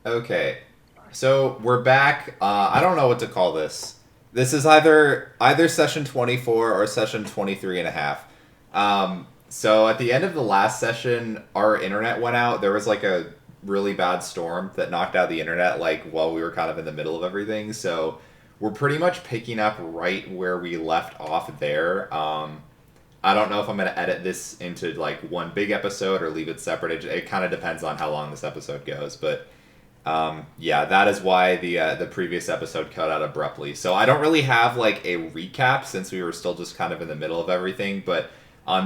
Okay, so we're back. I don't know what to call this. This is either session 24 or session 23 and a half. So at the end of the last session, our internet went out. There was like a really bad storm that knocked out the internet like while we were kind of in the middle of everything. So we're pretty much picking up right where we left off there. I don't know if I'm going to edit this into like one big episode or leave it separate. It kind of depends on how long this episode goes, but yeah, that is why the previous episode cut out abruptly. So I don't really have like a recap since we were still just kind of in the middle of everything. But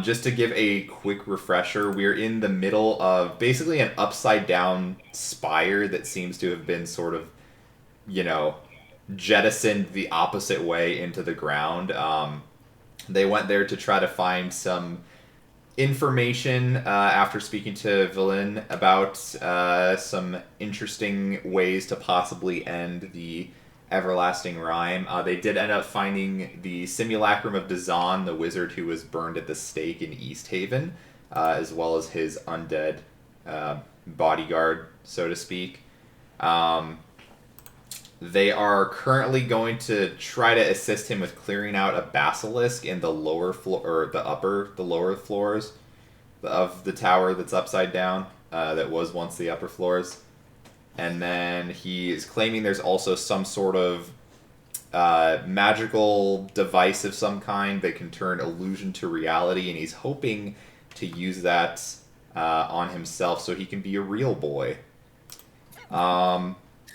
just to give a quick refresher, we're in the middle of basically an upside down spire that seems to have been sort of, you know, jettisoned the opposite way into the ground. They went there to try to find some information after speaking to Villain about some interesting ways to possibly end the everlasting rhyme. They did end up finding the simulacrum of Dazan, the wizard who was burned at the stake in East Haven, as well as his undead bodyguard, so to speak. They are currently going to try to assist him with clearing out a basilisk in the lower floor, or the lower floors of the tower that's upside down, that was once the upper floors. And then he is claiming there's also some sort of magical device of some kind that can turn illusion to reality, and he's hoping to use that on himself so he can be a real boy.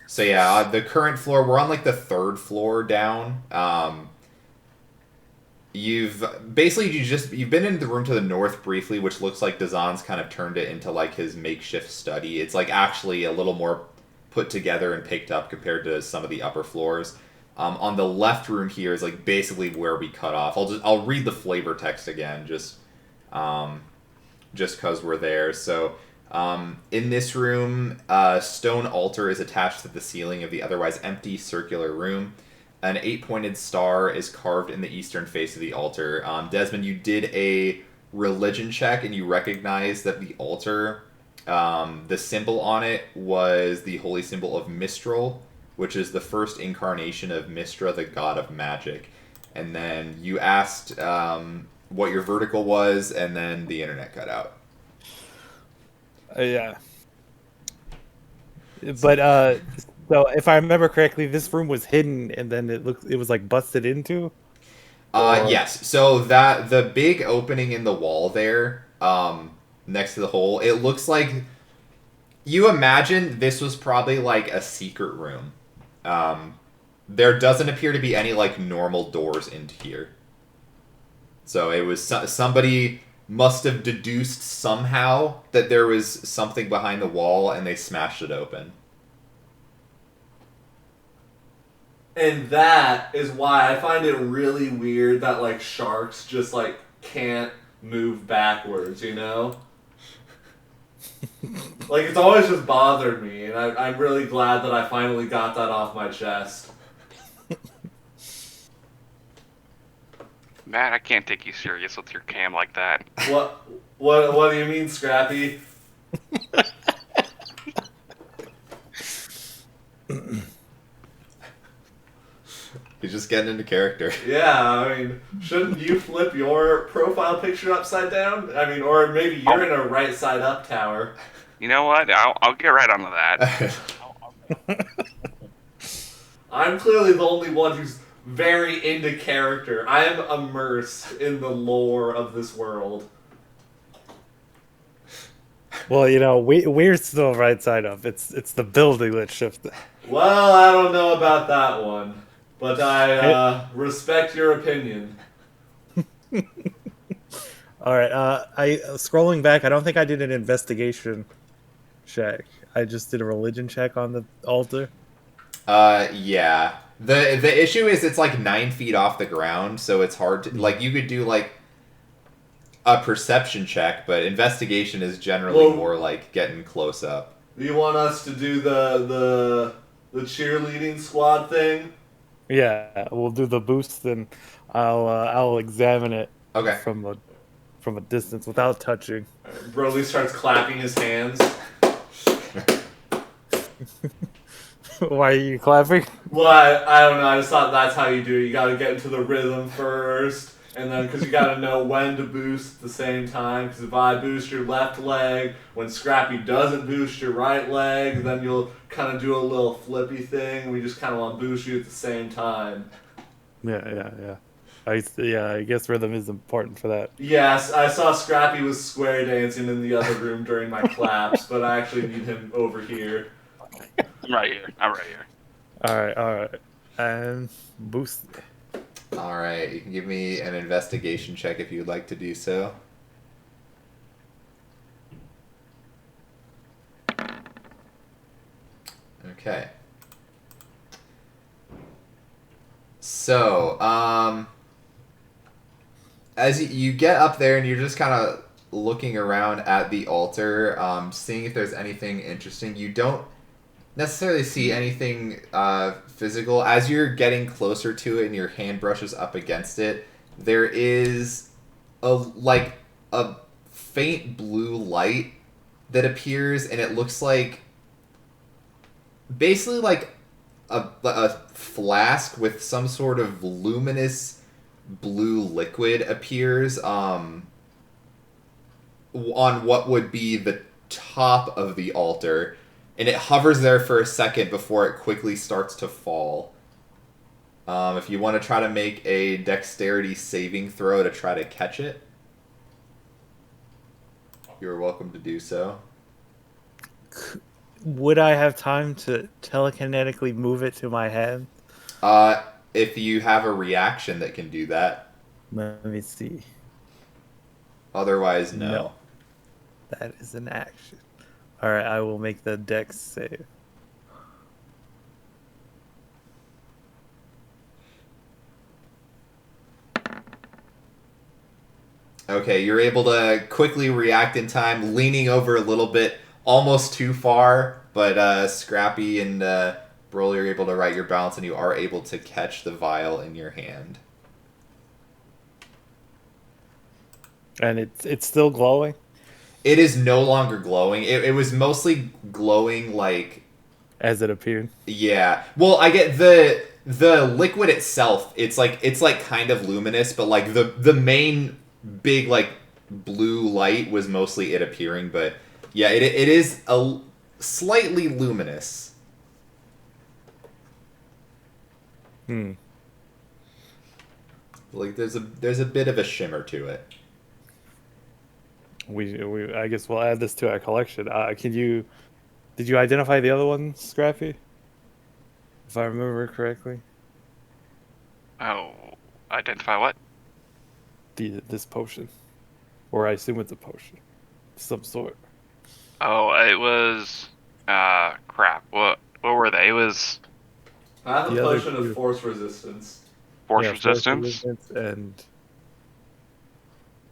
So yeah, the current floor, we're on like the third floor down. You've been in the room to the north briefly, which looks like Dazan's kind of turned it into like his makeshift study. It's like actually a little more put together and picked up compared to some of the upper floors. On the left room here is like basically where we cut off. I'll read the flavor text again, just because we're there. So in this room, a stone altar is attached to the ceiling of the otherwise empty circular room. An 8-pointed star is carved in the eastern face of the altar. Desmond, you did a religion check, and you recognize that the altar, the symbol on it was the holy symbol of Mistral, which is the first incarnation of Mistra, the god of magic. And then you asked what your vertical was, and then the internet cut out. Yeah. But so if I remember correctly, this room was hidden, and then it was like busted into. Yes. So that the big opening in the wall there, next to the hole, it looks like you imagine this was probably like a secret room. There doesn't appear to be any like normal doors into here. So it was somebody must have deduced somehow that there was something behind the wall, and they smashed it open. And that is why I find it really weird that like sharks just like can't move backwards, you know? Like it's always just bothered me, and I'm really glad that I finally got that off my chest. Matt, I can't take you serious with your cam like that. What do you mean, Scrappy? He's just getting into character. Yeah, I mean, shouldn't you flip your profile picture upside down? I mean, or maybe you're in a right side up tower. You know what? I'll get right onto that. I'm clearly the only one who's very into character. I am immersed in the lore of this world. Well, you know, we're still right side up. It's the building that shifted. Well, I don't know about that one, but I respect your opinion. All right. I scrolling back. I don't think I did an investigation check. I just did a religion check on the altar. Yeah. The issue is it's like 9 feet off the ground, so it's hard to like. You could do like a perception check, but investigation is generally more like getting close up. Do you want us to do the cheerleading squad thing? Yeah, we'll do the boost, and I'll examine it. Okay. From a distance without touching. Broly starts clapping his hands. Why are you clapping? Well, I don't know. I just thought that's how you do it. You got to get into the rhythm first, and then because you got to know when to boost at the same time. Because if I boost your left leg, when Scrappy doesn't boost your right leg, then you'll kind of do a little flippy thing. We just kind of want to boost you at the same time. Yeah. I guess rhythm is important for that. Yes, I saw Scrappy was square dancing in the other room during my claps, but I actually need him over here. I'm right here. I'm right here. All right. And boost. All right, you can give me an investigation check if you'd like to do so. Okay. So, as you get up there and you're just kind of looking around at the altar, seeing if there's anything interesting, you don't necessarily see anything physical. As you're getting closer to it and your hand brushes up against it, there is a faint blue light that appears, and it looks like basically like a flask with some sort of luminous blue liquid appears on what would be the top of the altar, and it hovers there for a second before it quickly starts to fall. If you want to try to make a dexterity saving throw to try to catch it, you're welcome to do so. Would I have time to telekinetically move it to my hand? If you have a reaction that can do that. Let me see. Otherwise, no. No. That is an action. All right, I will make the dex save. Okay, you're able to quickly react in time, leaning over a little bit, almost too far, but Scrappy and Broly are able to right your balance, and you are able to catch the vial in your hand. And it's still glowing? It is no longer glowing. It was mostly glowing like... As it appeared? Yeah. Well, I get the liquid itself, it's like kind of luminous, but like the main big like blue light was mostly it appearing, but yeah, it is a slightly luminous. Like there's a bit of a shimmer to it. We I guess we'll add this to our collection. Did you identify the other one, Scrappy? If I remember correctly. Oh, identify what? This potion. Or I assume it's a potion. Of some sort. Oh, it was. Crap. What were they? It was I have a The other potion two. of force resistance. force Yeah, resistance,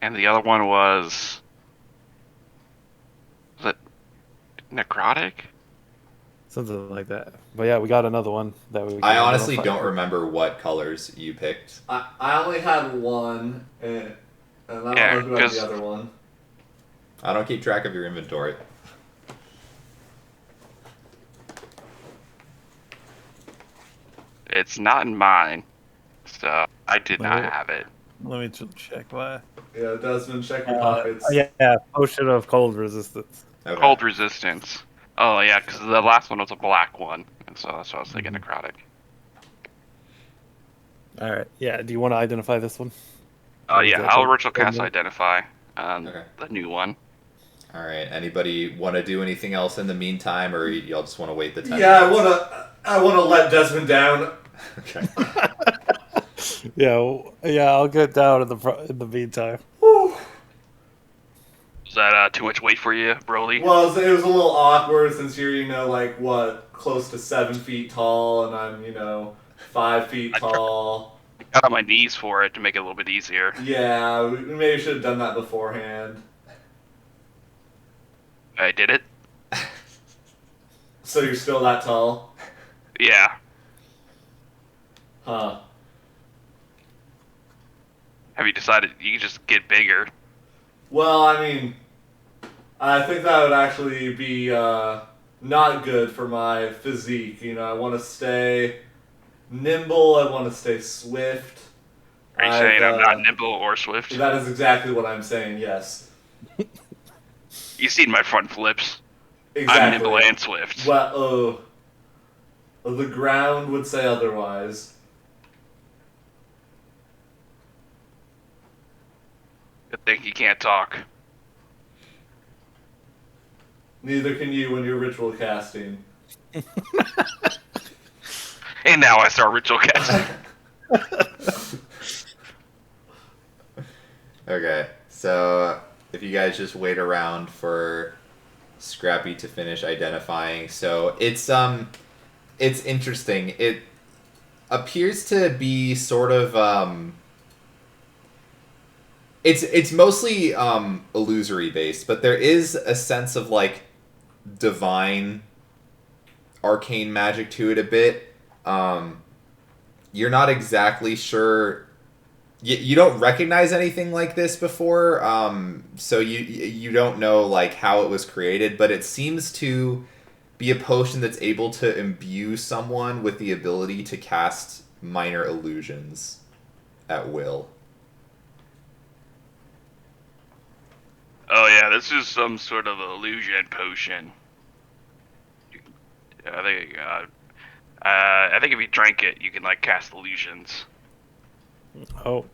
and the other one was it necrotic? something like that. But yeah, we got another one that we can I honestly identify. don't remember what colors you picked. I only had one, and I don't Yeah, know who had 'cause- the other one. I don't keep track of your inventory. It's not in mine, so I did not No. have it. Let me just check why. Yeah, Desmond, check your pockets. Yeah, potion of cold resistance. Okay. Cold resistance. Oh yeah, because the last one was a black one, and so that's what I was thinking. Necrotic. All right. Yeah. Do you want to identify this one? Oh Or is yeah, that I'll the- ritual cast identify. Okay. The new one. All right. Anybody want to do anything else in the meantime, or y'all just want to wait the 10 Yeah, minutes? I wanna let Desmond down. Okay. Yeah. I'll get down in the meantime. Whew. Is that too much weight for you, Broly? Well, it was a little awkward since you're, close to 7 feet tall, and I'm, 5 feet tall. I got on my knees for it to make it a little bit easier. Yeah, we maybe should have done that beforehand. I did it. So you're still that tall? Yeah. Huh. Have you decided you can just get bigger? Well, I mean, I think that would actually be not good for my physique. You know, I want to stay nimble. I want to stay swift. Are you saying I'm not nimble or swift? That is exactly what I'm saying. Yes. You've seen my front flips. Exactly. I'm nimble and swift. Well, the ground would say otherwise. Good thing you can't talk. Neither can you when you're ritual casting. And now I start ritual casting. Okay, so if you guys just wait around for Scrappy to finish identifying, so it's interesting. It appears to be sort of it's mostly illusory based, but there is a sense of like divine arcane magic to it a bit. You're not exactly sure. You don't recognize anything like this before, so you don't know like how it was created, but it seems to be a potion that's able to imbue someone with the ability to cast minor illusions at will. Oh yeah, this is some sort of illusion potion. I think if you drink it, you can like cast illusions. Oh.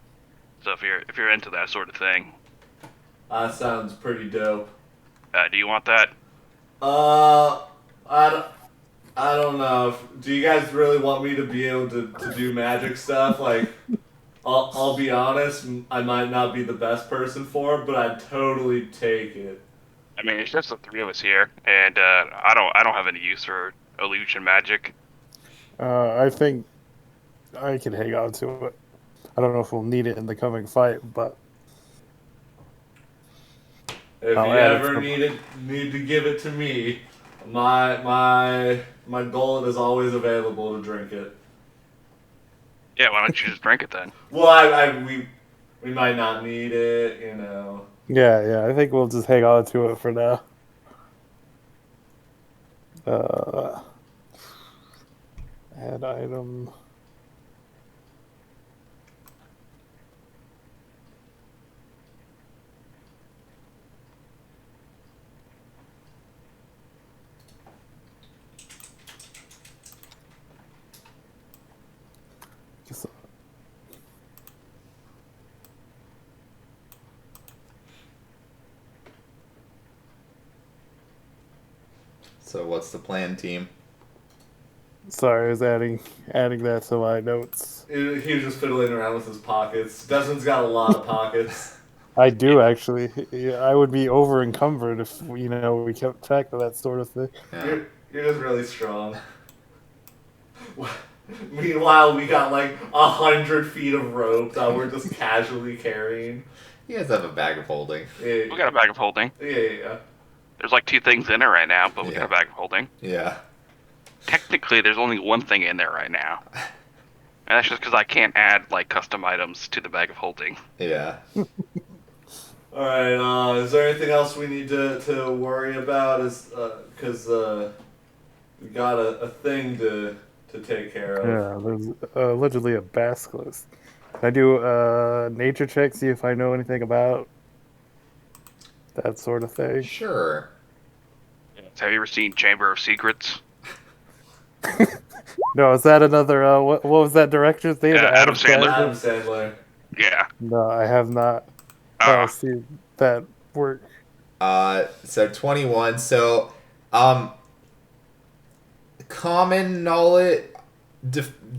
So if you're into that sort of thing, That sounds pretty dope. do you want that? I don't know. Do you guys really want me to be able to do magic stuff? Like, I'll be honest, I might not be the best person for it, but I'd totally take it. I mean, it's just the three of us here, and I don't have any use for illusion magic. I think I can hang on to it. I don't know if we'll need it in the coming fight, but If you ever need to give it to me, my gullet is always available to drink it. Yeah, why don't you just drink it then? Well, we might not need it, you know. yeah, I think we'll just hang on to it for now. Add item. So what's the plan, team? Sorry, I was adding that to my notes. He was just fiddling around with his pockets. Desmond's got a lot of pockets. I do actually. Yeah, I would be over encumbered if we kept track of that sort of thing. Yeah. You're just really strong. Meanwhile, we got like 100 feet of rope that we're just casually carrying. You guys have a bag of holding. Yeah, We got a bag of holding. yeah. There's like 2 things in it right now, but we Yeah. got a bag of holding. Yeah. Technically, there's only 1 thing in there right now. And that's just because I can't add like custom items to the bag of holding. Yeah. Alright, is there anything else we need to worry about? Because we got a thing to take care of. Yeah, there's allegedly a basilisk. Can I do nature check, see if I know anything about that sort of thing? Sure. Have you ever seen Chamber of Secrets? No, is that another? What was that director's name? Yeah, Adam Sandler. Adam Sandler. Yeah. No, I have not Uh, seen that work. So 21. So, common knowledge,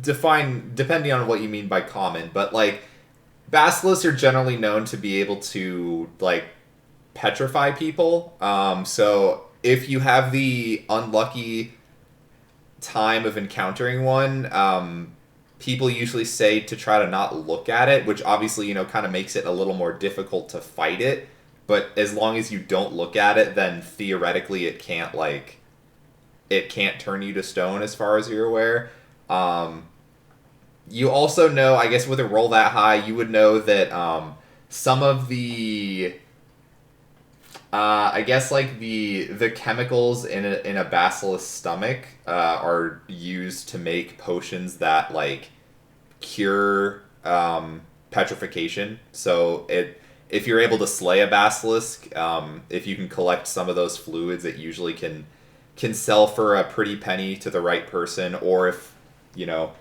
define depending on what you mean by common, but like basilisks are generally known to be able to like petrify people. So if you have the unlucky time of encountering one, people usually say to try to not look at it, which obviously, kind of makes it a little more difficult to fight it. But as long as you don't look at it, then theoretically it can't turn you to stone as far as you're aware. You also know, I guess with a roll that high, you would know that some of the I guess like the chemicals in a basilisk's stomach are used to make potions that like cure petrification. So if you're able to slay a basilisk, if you can collect some of those fluids, it usually can sell for a pretty penny to the right person. Or if you know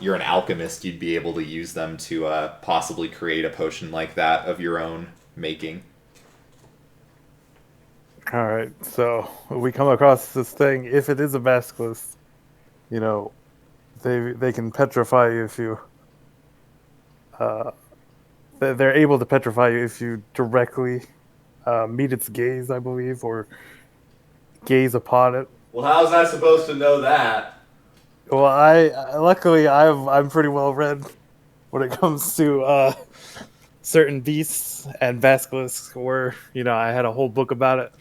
you're an alchemist, you'd be able to use them to possibly create a potion like that of your own making. All right, so we come across this thing. If it is a basilisk, you know, they can petrify you if you. They're able to petrify you if you directly meet its gaze, I believe, or gaze upon it. Well, how's I supposed to know that? Well, luckily I'm pretty well read when it comes to certain beasts and basilisks. Where I had a whole book about it.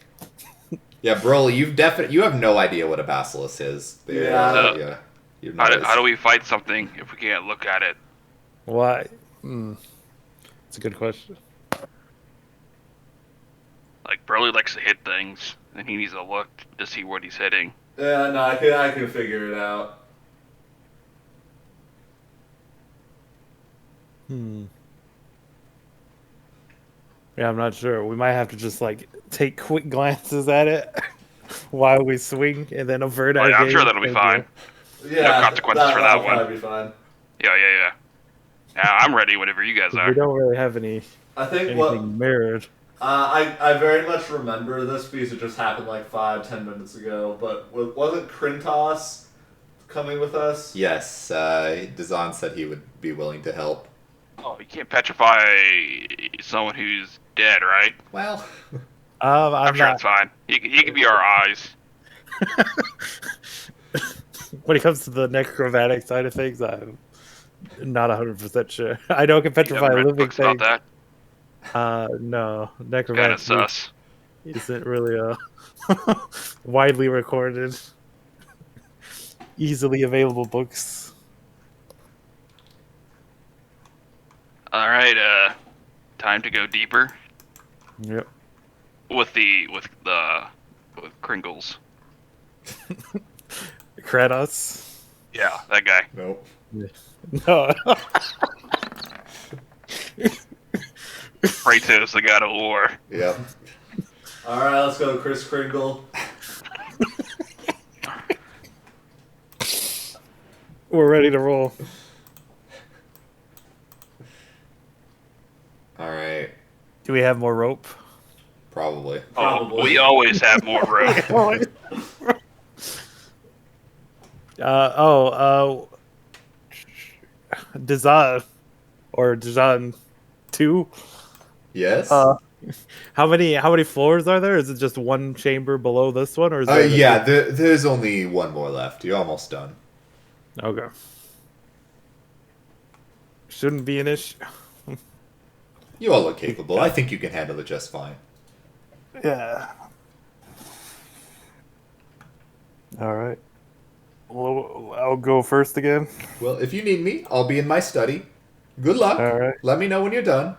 Yeah, Broly, you have no idea what a basilisk is. Yeah. Yeah. You've How do we fight something if we can't look at it? Why? It's a good question. Like Broly likes to hit things, and he needs to look to see what he's hitting. Yeah, no, I can figure it out. Yeah, I'm not sure. We might have to just like take quick glances at it while we swing, and then avert our I'm gaze. sure that'll be fine. Yeah, consequences for that that'll one. probably be fine. Yeah. Yeah, I'm ready whenever you guys We are. don't really have anything I think what mirrored. I very much remember this because it just happened like 5-10 minutes ago. But wasn't Krintos coming with us? Yes, Dazan said he would be willing to help. Oh, you can't petrify someone who's dead, right? Well, I'm sure not. it's fine. He could be our eyes. When it comes to the necromantic side of things, I'm not 100% sure. I know it can You petrify haven't read living books about things. that? No, Kind necromantic of sus. isn't really a widely recorded, easily available books. All right, time to go deeper Yep. with Kringles. Kratos. Yeah, that guy. nope. No. Kratos, the god of war. Yep. All right, let's go, Chris Kringle. We're ready to roll. All right. Do we have more rope? Probably. Probably. Oh, we always have more room. Dazan or Dazan 2. Yes. How many floors are there? Is it just one chamber below this one, or is there? Yeah. There's only one more left. You're almost done. Okay. Shouldn't be an issue. You all look capable. I think you can handle it just fine. Yeah. All right. Well, I'll go first again. Well, if you need me, I'll be in my study. Good luck. All right. Let me know when you're done.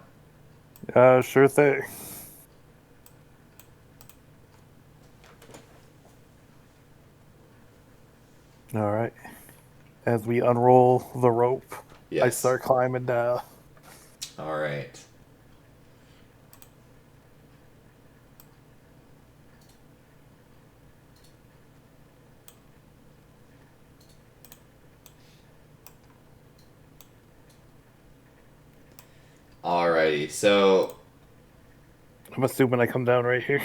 Sure thing. All right. As we unroll the rope, Yes. I start climbing down. All right. Alrighty, so I'm assuming I come down right here.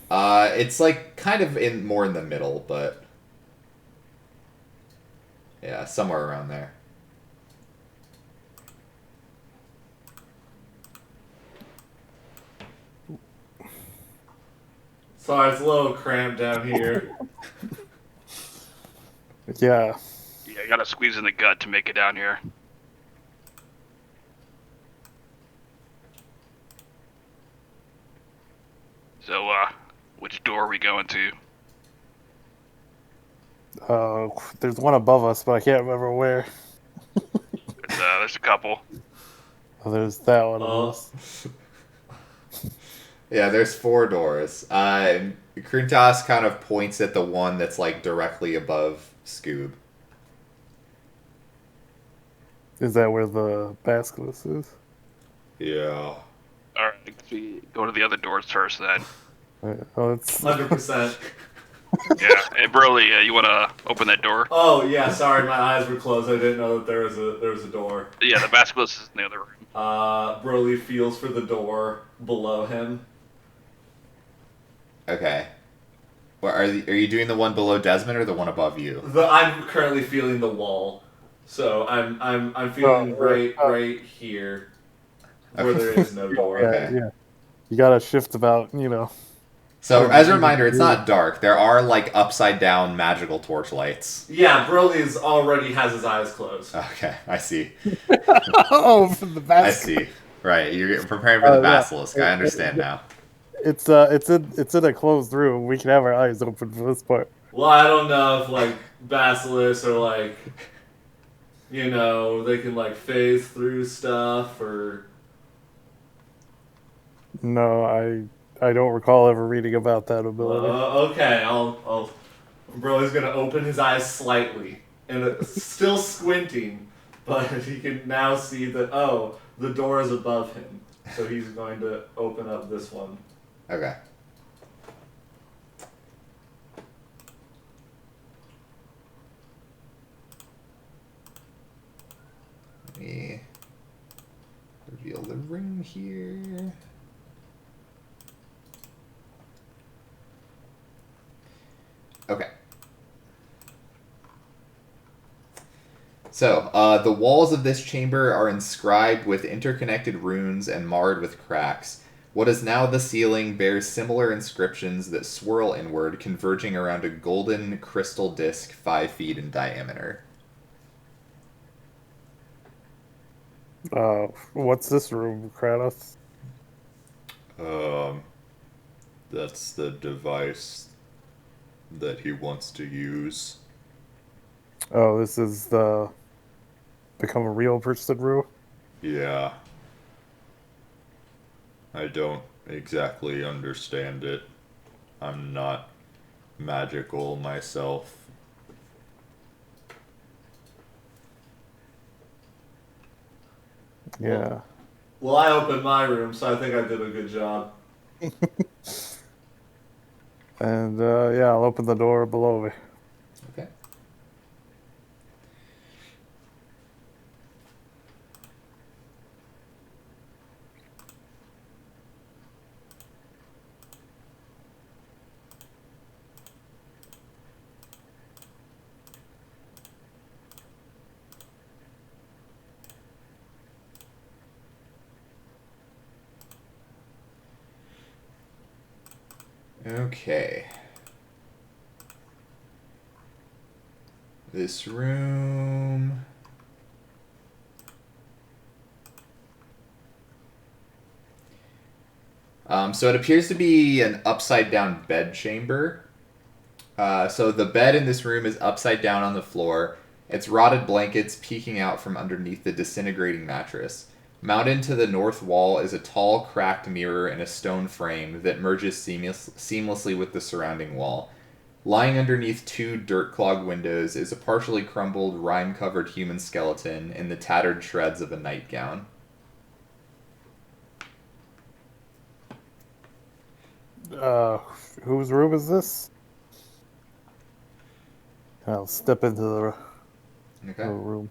it's like kind of more in the middle, but yeah, somewhere around there. Sorry, it's a little cramped down here. Yeah. Yeah, you gotta squeeze in the gut to make it down here. So, which door are we going to? There's one above us, but I can't remember where. There's a couple. Oh, there's that one. Oh. Yeah, there's 4 doors. Krintas kind of points at the one that's like directly above Scoob. Is that where the basilisk is? Yeah. Alright, we go to the other doors first then. Oh, it's 100%. Yeah. Hey, Broly, you want to open that door? Oh yeah, sorry, my eyes were closed. I didn't know that there was a door. Yeah, the basilisk is in the other room. Broly feels for the door below him. Okay. Well, are you doing the one below Desmond or the one above you? I'm currently feeling the wall, so I'm feeling right here, where there is no door. Okay. yeah. You gotta shift about, you know. So, as a reminder, it's not dark. There are, like, upside-down magical torchlights. Yeah, Broly's already has his eyes closed. Okay, I see. Oh, for the I basilisk. see. Right, you're preparing for the Yeah. basilisk. I understand now. It's in a closed room. We can have our eyes open for this part. Well, I don't know if like basilisks are like, they can like phase through stuff or. No, I don't recall ever reading about that ability. Okay, I'll. Broly's gonna open his eyes slightly, and it's still squinting, but he can now see that the door is above him, so he's going to open up this one. Okay. Let me reveal the ring here. Okay. So, the walls of this chamber are inscribed with interconnected runes and marred with cracks. What is now the ceiling bears similar inscriptions that swirl inward, converging around a golden crystal disc 5 feet in diameter. What's this room, Kratos? That's the device that he wants to use. Oh, this is the become a real person room? Yeah. I don't exactly understand it. I'm not magical myself. Yeah. Well, I opened my room, so I think I did a good job. And yeah, I'll open the door below me. Okay. Okay. This room. So it appears to be an upside down bed chamber. So the bed in this room is upside down on the floor. Its rotted blankets peeking out from underneath the disintegrating mattress. Mounted to the north wall is a tall, cracked mirror in a stone frame that merges seamlessly with the surrounding wall. Lying underneath 2 dirt-clogged windows is a partially crumbled, rime-covered human skeleton in the tattered shreds of a nightgown. Whose room is this? I'll step into the Okay. room.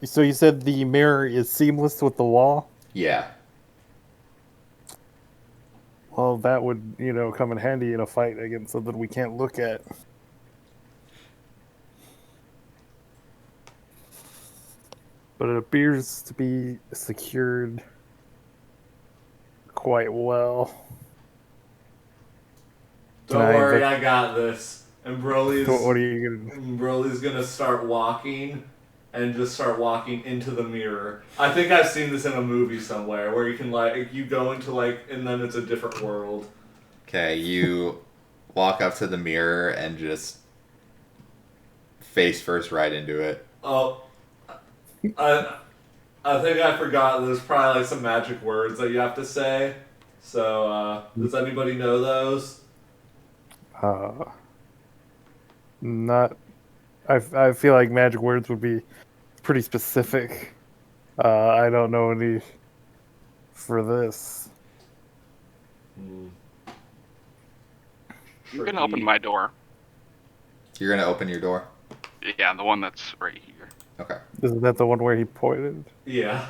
So you said the mirror is seamless with the wall? Yeah. Well, that would, come in handy in a fight against something we can't look at. But it appears to be secured quite well. Don't worry, I got this. And What are you gonna do? Broly's gonna start walking and just start walking into the mirror. I think I've seen this in a movie somewhere where you can you go into and then it's a different world. Okay, you walk up to the mirror and just face first right into it. Oh, I I think I forgot there's probably like some magic words that you have to say. So, does anybody know those? Not. I feel like magic words would be pretty specific. I don't know any for this. You can open my door. You're gonna open your door. Yeah, the one that's right here. Okay. Isn't that the one where he pointed? Yeah.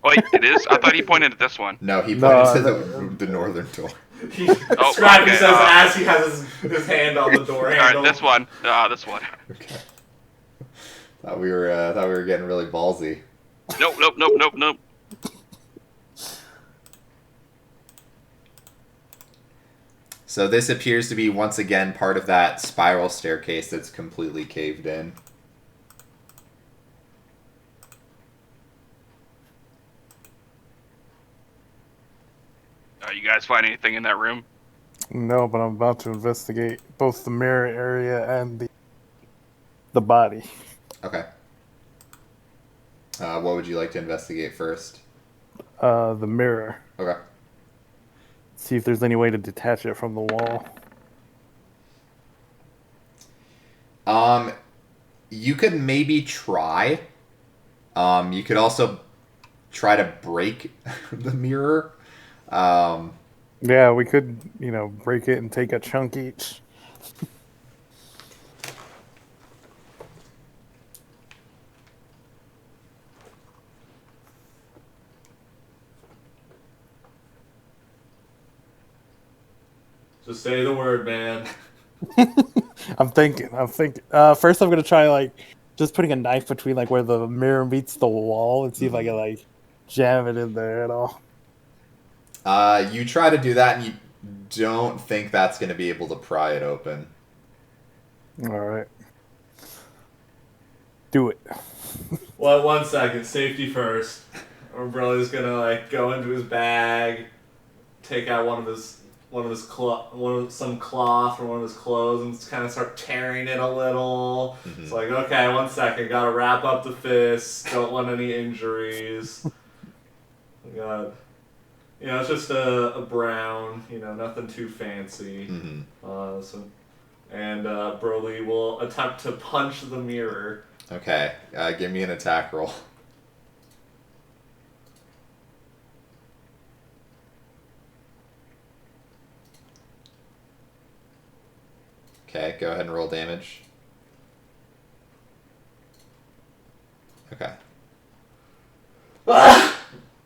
Wait, it is? I thought he pointed at this one. No, he No, pointed to the northern door. Scrappy okay, says as he has his hand on the door handle. Alright, this one. This one. Okay. Thought we were getting really ballsy. Nope. So this appears to be once again part of that spiral staircase that's completely caved in. You guys find anything in that room? No, but I'm about to investigate both the mirror area and the body. Okay. What would you like to investigate first? The mirror. Okay. See if there's any way to detach it from the wall. You could maybe try. You could also try to break the mirror. Yeah, we could, break it and take a chunk each. Just say the word, man. I'm thinking. First, I'm gonna try just putting a knife between where the mirror meets the wall and see if I can jam it in there at all. You try to do that, and you don't think that's going to be able to pry it open. All right, do it. Well, 1 second. Safety first. Our brother's gonna go into his bag, take out some cloth or one of his clothes, and kind of start tearing it a little. Mm-hmm. It's like, okay, 1 second. Gotta wrap up the fist. Don't want any injuries. God. It's just a brown, nothing too fancy. Mm-hmm. And Broly will attempt to punch the mirror. Okay, give me an attack roll. Okay, go ahead and roll damage. Okay.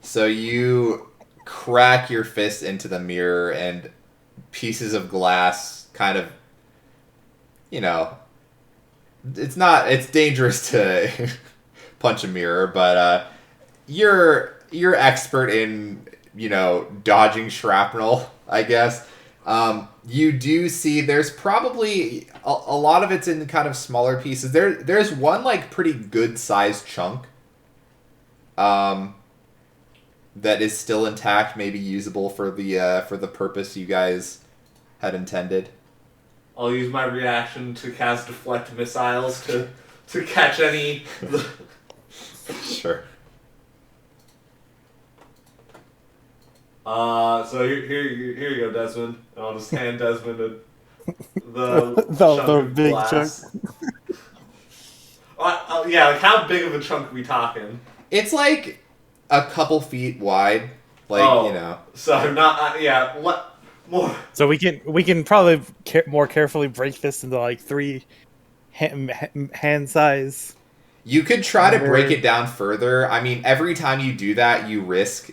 So you crack your fist into the mirror, and pieces of glass kind of, it's dangerous to punch a mirror, but you're expert in, dodging shrapnel, I guess. You do see there's probably a lot of it's in kind of smaller pieces. There's one pretty good sized chunk that is still intact, maybe usable for the purpose you guys had intended. I'll use my reaction to cast deflect missiles to catch any. Sure. So here you go, Desmond. I'll just hand Desmond the the big glass. Yeah, how big of a chunk are we talking? It's a couple feet wide, So not more. So we can probably more carefully break this into 3 hand size. You could try to break it down further. I mean, every time you do that, you risk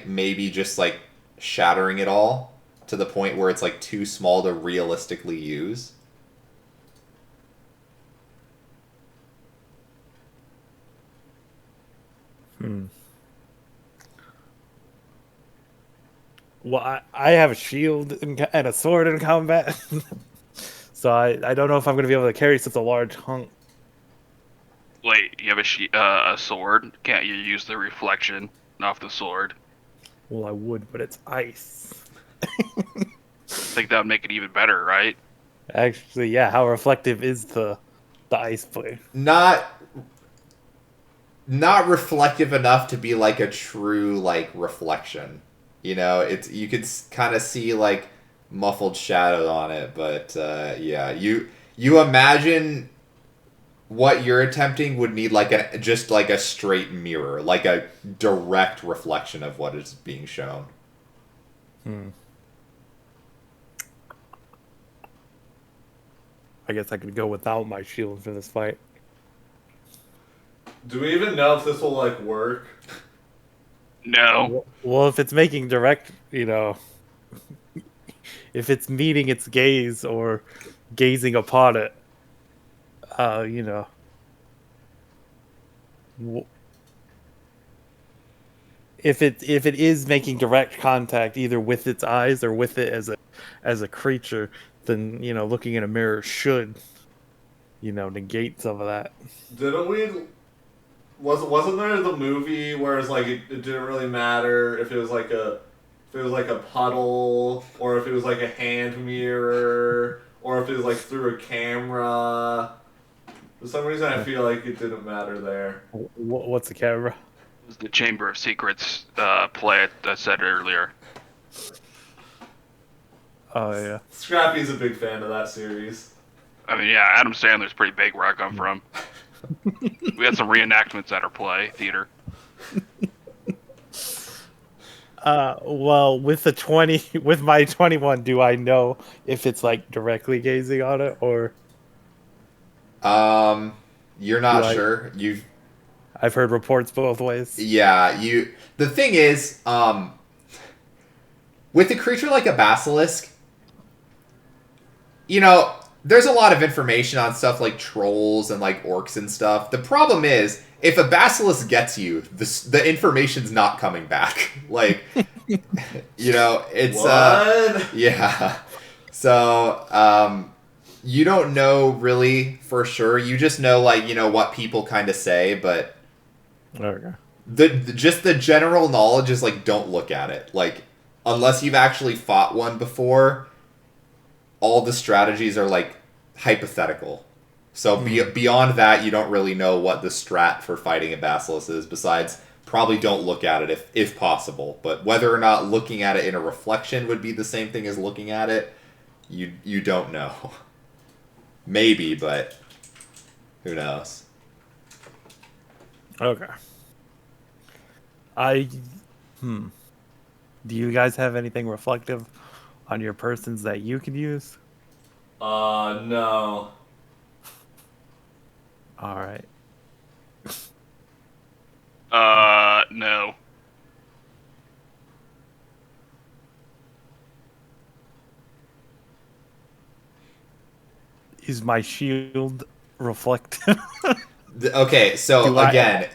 maybe just shattering it all to the point where it's too small to realistically use. Well, I have a shield and a sword in combat, so I don't know if I'm going to be able to carry such a large hunk. Wait, you have a sword? Can't you use the reflection off the sword? Well, I would, but it's ice. I think that would make it even better, right? Actually, yeah. How reflective is the ice blade? Not not reflective enough to be like a true like reflection. You know, it's you could kind of see like muffled shadow on it, but yeah, you imagine what you're attempting would need like a just like a straight mirror, like a direct reflection of what is being shown. I guess I could go without my shield for this fight. Do we even know if this will like work? No. Well, if it's making direct, if it's meeting its gaze or gazing upon it, you know, w- if it is making direct contact either with its eyes or with it as a creature, then looking in a mirror should negate some of that. Didn't we? Wasn't there the movie where it's like it didn't really matter if it was like a puddle or if it was like a hand mirror or if it was like through a camera. For some reason, I feel like it didn't matter there. What's the camera? It was the Chamber of Secrets play I said earlier. Oh yeah. Scrappy's a big fan of that series. I mean, yeah, Adam Sandler's pretty big where I come from. We had some reenactments at our play theater. Well, with with my 21, do I know if it's like directly gazing on it or? You're not sure. I've heard reports both ways. Yeah, the thing is, with a creature like a basilisk, there's a lot of information on stuff like trolls and like orcs and stuff. The problem is, if a basilisk gets you, the information's not coming back. Like, it's What? yeah. So, you don't know really for sure. You just know like, what people kind of say, but Okay. just the general knowledge is like don't look at it. Like unless you've actually fought one before, all the strategies are like hypothetical. So beyond that, you don't really know what the strat for fighting a basilisk is. Besides, probably don't look at it if possible. But whether or not looking at it in a reflection would be the same thing as looking at it, you don't know. Maybe, but who knows? Okay. Do you guys have anything reflective on your persons that you could use? No. All right. No. Is my shield reflective? Okay, so Do I- again,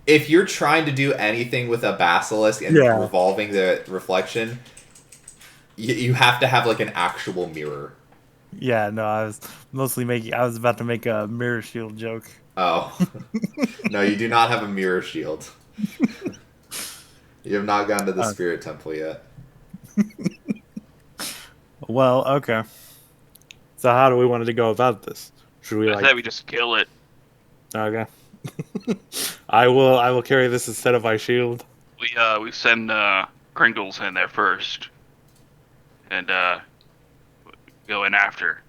if you're trying to do anything with a basilisk and Yeah. revolving the reflection, you have to have like an actual mirror. Yeah, no, I was about to make a mirror shield joke. Oh. No, you do not have a mirror shield. You have not gone to the spirit temple yet. Well, okay. So how do we want to go about this? Should we I said we just kill it. Okay. I will carry this instead of my shield. We send Kringles in there first, and go in after.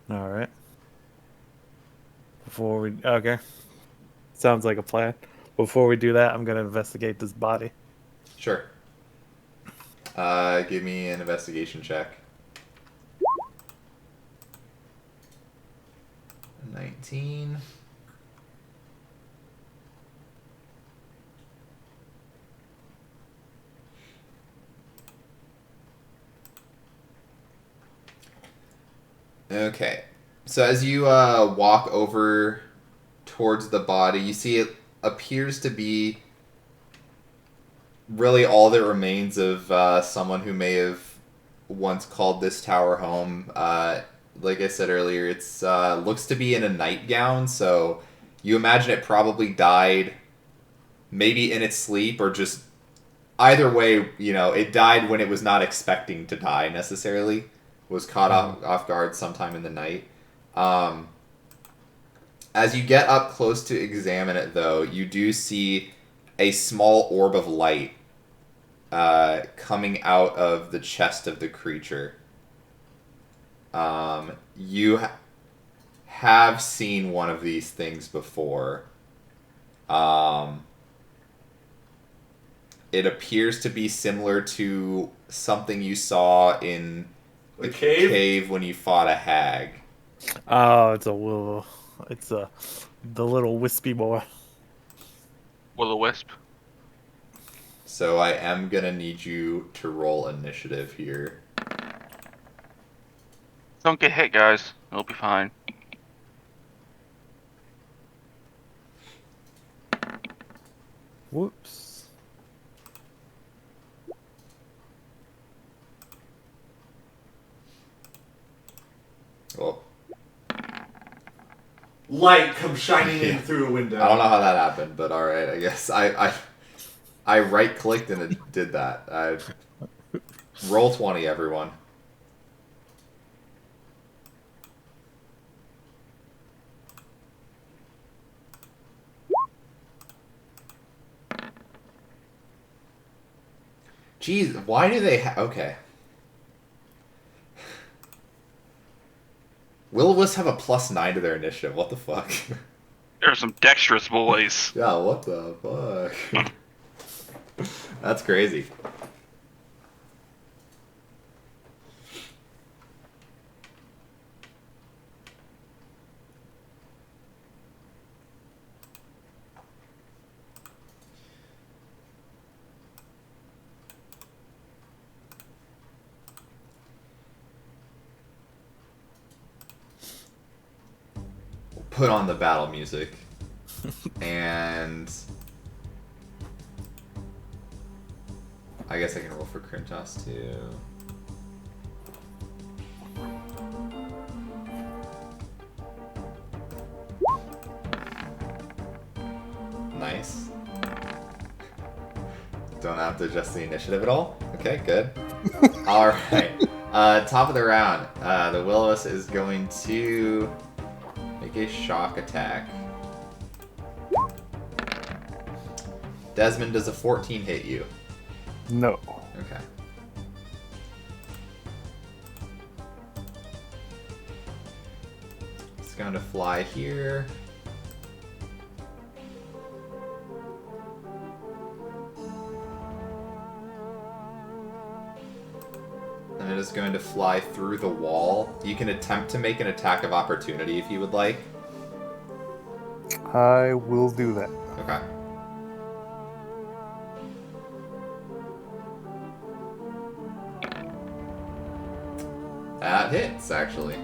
All right. Okay. Sounds like a plan. Before we do that, I'm gonna investigate this body. Sure. Give me an investigation check. 19. Okay. So as you walk over towards the body, you see it appears to be really all that remains of someone who may have once called this tower home. Like I said earlier, it's looks to be in a nightgown, so you imagine it probably died maybe in its sleep or just either way, it died when it was not expecting to die necessarily. Was caught off guard sometime in the night. As you get up close to examine it, though, you do see a small orb of light coming out of the chest of the creature. You have seen one of these things before. It appears to be similar to something you saw in The cave? when you fought a hag. Oh, it's a will. It's the little wispy boy. Will-o-wisp. So I am gonna need you to roll initiative here. Don't get hit, guys. It'll be fine. Whoops. Well, Light comes shining in through a window. I don't know how that happened, but all right. I guess I right clicked and it did that. Roll 20, everyone. Jeez, why do they okay. Will-o-wisps have a +9 to their initiative. What the fuck? There are some dexterous boys. Yeah, what the fuck? That's crazy. Put on the battle music. And I guess I can roll for Krimtos too. Nice. Don't have to adjust the initiative at all? Okay, good. Alright. Top of the round. The Will-o-wisp is going to make a shock attack. Desmond, does a 14 hit you? No. Okay. It's going to fly here. And it is going to fly through the wall. You can attempt to make an attack of opportunity if you would like. I will do that. Okay. That hits, actually.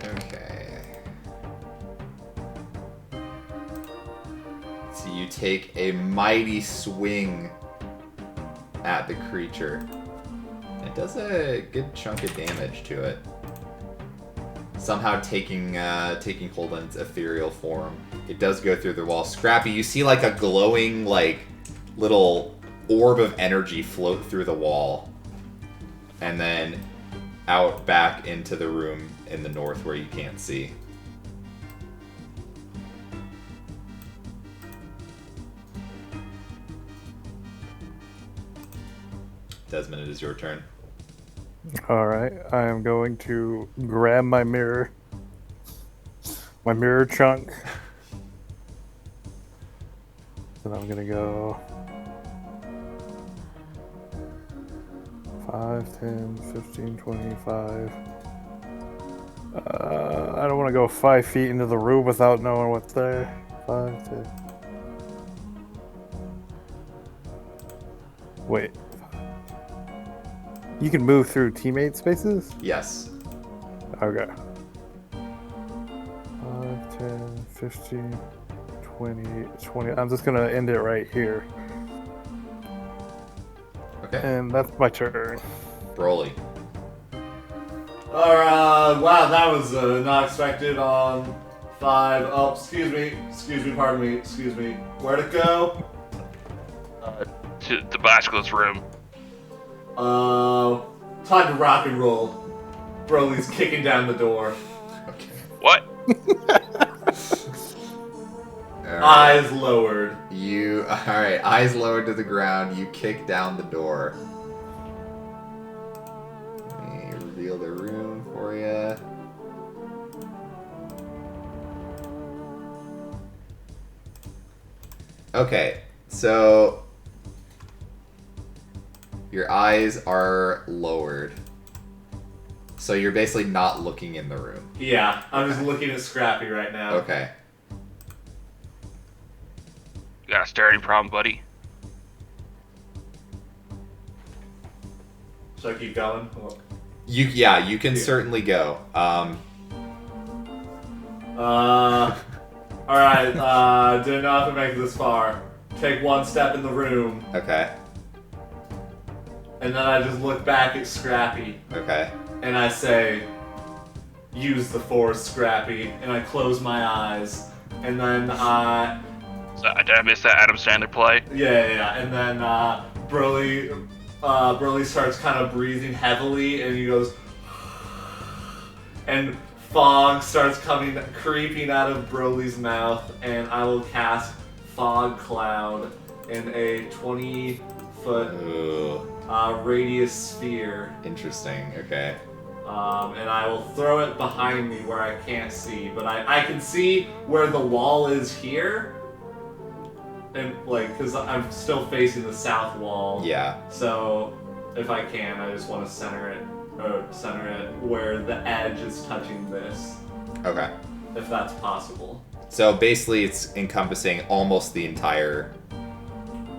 Okay. So you take a mighty swing at the creature. It does a good chunk of damage to it. Somehow taking hold on its ethereal form. It does go through the wall. Scrappy, you see like a glowing, like, little orb of energy float through the wall. And then out back into the room in the north where you can't see. Desmond, it is your turn. Alright, I am going to grab my mirror. My mirror chunk. And I'm gonna go 5, 10, 15, 25. I don't want to go 5 feet into the room without knowing what's there. 5, 10. Wait. You can move through teammate spaces? Yes. Okay. 5, 10, 15, 20, 20. I'm just gonna end it right here. Okay. And that's my turn. Broly. Alright, wow, that was not expected on 5. Oh, excuse me, pardon me, excuse me. Where'd it go? to the Basilisk's room. Time to rock and roll. Broly's kicking down the door. Okay. What? Alright. Eyes lowered. Alright, eyes lowered to the ground, you kick down the door. Let me reveal the room for you. Okay, so your eyes are lowered. So you're basically not looking in the room. Yeah, I'm just looking at Scrappy right now. Okay. You got a staring problem, buddy? Should I keep going? Well, You can certainly go. Alright, didn't know if to make it this far. Take one step in the room, Okay. and then I just look back at Scrappy, Okay. and I say, use the force, Scrappy, and I close my eyes, and then, Did I miss that Adam Sandler play? yeah, and then, Broly starts kind of breathing heavily, and he goes, and fog starts creeping out of Broly's mouth, and I will cast Fog Cloud in a 20-foot Ooh, radius sphere, interesting. Okay. and I will throw it behind me where I can't see, but I can see where the wall is here, and because I'm still facing the south wall. Yeah. So if I can, I just want to center it where the edge is touching this, Okay. if that's possible. So basically, it's encompassing almost the entire.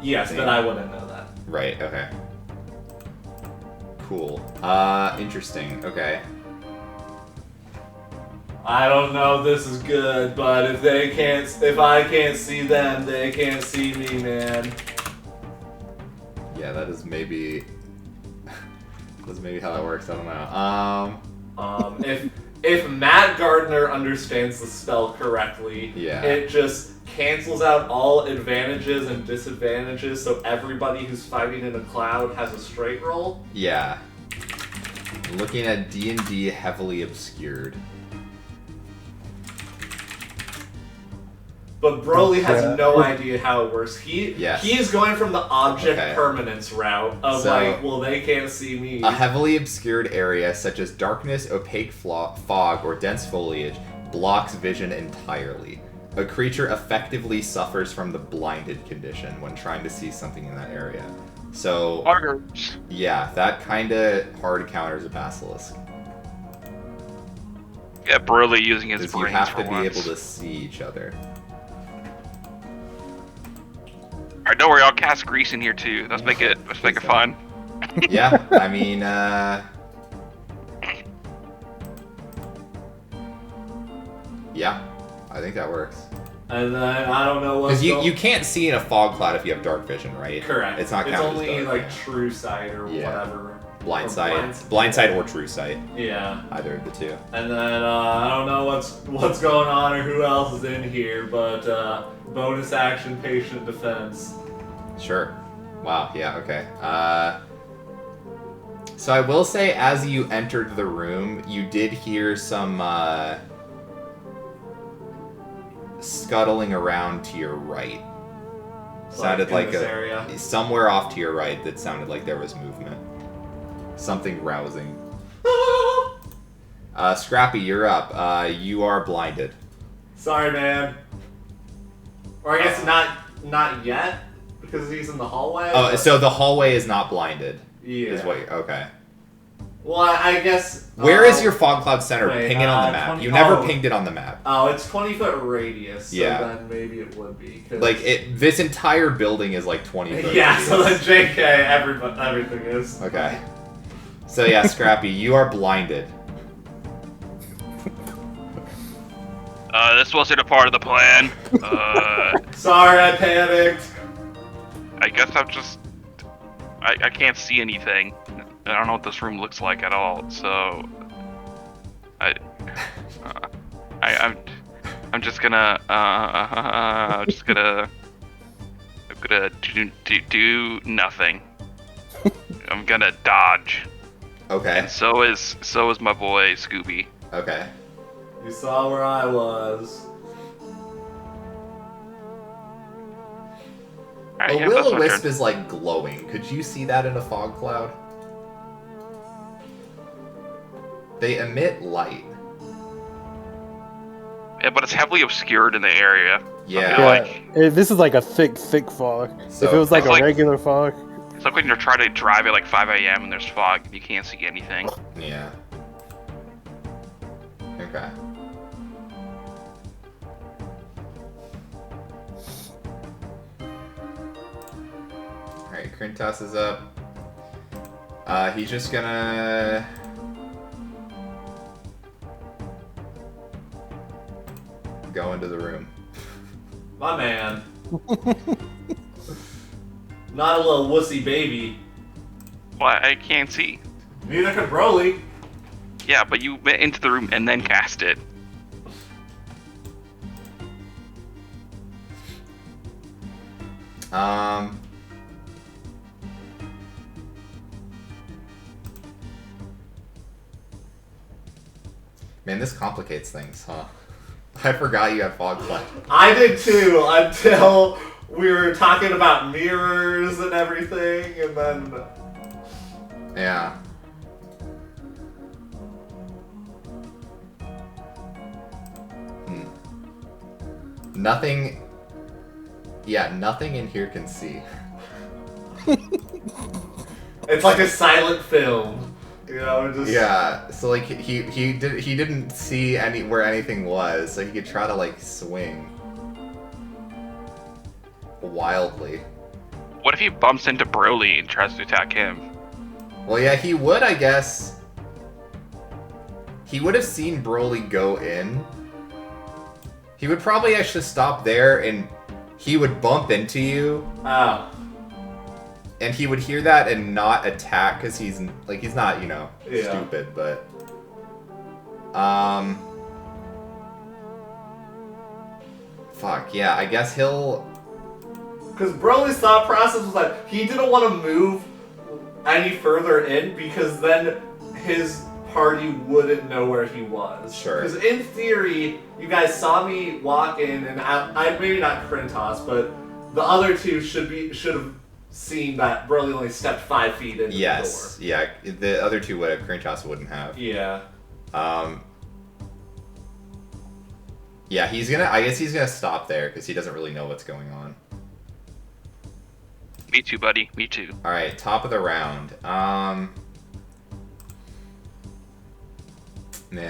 Yes, but I wouldn't know that. Right. Okay. Cool. Interesting. Okay. I don't know if this is good, but if I can't see them, they can't see me, man. Yeah, that is maybe. That's maybe how that works. I don't know. If Matt Gardner understands the spell correctly, Yeah. it just cancels out all advantages and disadvantages, so everybody who's fighting in a cloud has a straight roll. Yeah. Looking at D&D heavily obscured. But Broly has Yeah. no idea how it works. He is going from the object Okay. permanence route of So- they can't see me. A heavily obscured area such as darkness, opaque fog, or dense foliage blocks vision entirely. A creature effectively suffers from the blinded condition when trying to see something in that area. So, Argers. yeah, that kind of hard counters a basilisk. Yeah, Broly using his Because you brains have for to be once. able to see each other. Alright, don't worry, I'll cast grease in here too. Let's make it fun. Yeah, I mean, yeah, I think that works. And then I don't know what's Because you can't see in a fog cloud if you have dark vision, right? Correct. It's not It's counted only as dark, like true sight or Yeah. whatever. blind or sight, blind sight or true sight, Yeah. either of the two. And then I don't know what's going on or who else is in here, but bonus action patient defense. Sure. Wow. Yeah. Okay. So I will say, as you entered the room, you did hear some scuttling around to your right. Sounded in like this area. somewhere off to your right. That sounded like there was movement. Something rousing. Scrappy, you're up. You are blinded. Sorry, man. Or I guess not yet because he's in the hallway. Oh, but- so the hallway is not blinded. yeah. Is what? Okay. Well, I guess. Where is your fog cloud center? wait, Ping it on the map. 20 You never oh. pinged it on the map. Oh, it's 20-foot radius. So Yeah. then maybe it would be. 'cause- Like this entire building is like 20 foot. Yeah. So then radius. JK, everything is. Okay. So yeah, Scrappy, you are blinded. This wasn't a part of the plan. Sorry, I panicked. I guess I'm just... I can't see anything. I don't know what this room looks like at all, so... I'm just gonna... I'm gonna do nothing. I'm gonna dodge. Okay. And so is my boy Scooby. Okay. You saw where I was. Alright, A yeah, that's my will-o-wisp turn. is like glowing. Could you see that in a fog cloud? They emit light. Yeah, but it's heavily obscured in the area. Yeah. feel like- This is like a thick fog. So- if it was like It's a like- regular fog, It's like when you're trying to drive at like 5 a.m. and there's fog and you can't see anything. Yeah. Okay. Alright, Krintos is up. He's just gonna... go into the room. My man. Not a little wussy baby. Well, I can't see. Neither could Broly. Yeah, but you went into the room and then cast it. Man, this complicates things, huh? I forgot you had fog cloud. I did too, until we were talking about mirrors and everything, and then... Yeah. Nothing... Yeah, nothing in here can see. It's like a silent film. You know, just... Yeah, so like he didn't see where anything was, so he could try to like swing wildly. What if he bumps into Broly and tries to attack him? Well, yeah, he would, I guess. He would have seen Broly go in. He would probably actually stop there, and he would bump into you. Oh. And he would hear that and not attack because he's not, you know, Yeah. stupid, but fuck, yeah, I guess he'll... Because Broly's thought process was like, he didn't want to move any further in because then his party wouldn't know where he was. Sure. Because in theory, you guys saw me walk in, and I maybe not Krintos, but the other two should have seen that Broly only stepped 5 feet into Yes, yeah, the other two would have, Krintos wouldn't have. the door. Yeah. Yeah, I guess he's gonna stop there because he doesn't really know what's going on. Me too, buddy. Me too. Alright, top of the round. Man,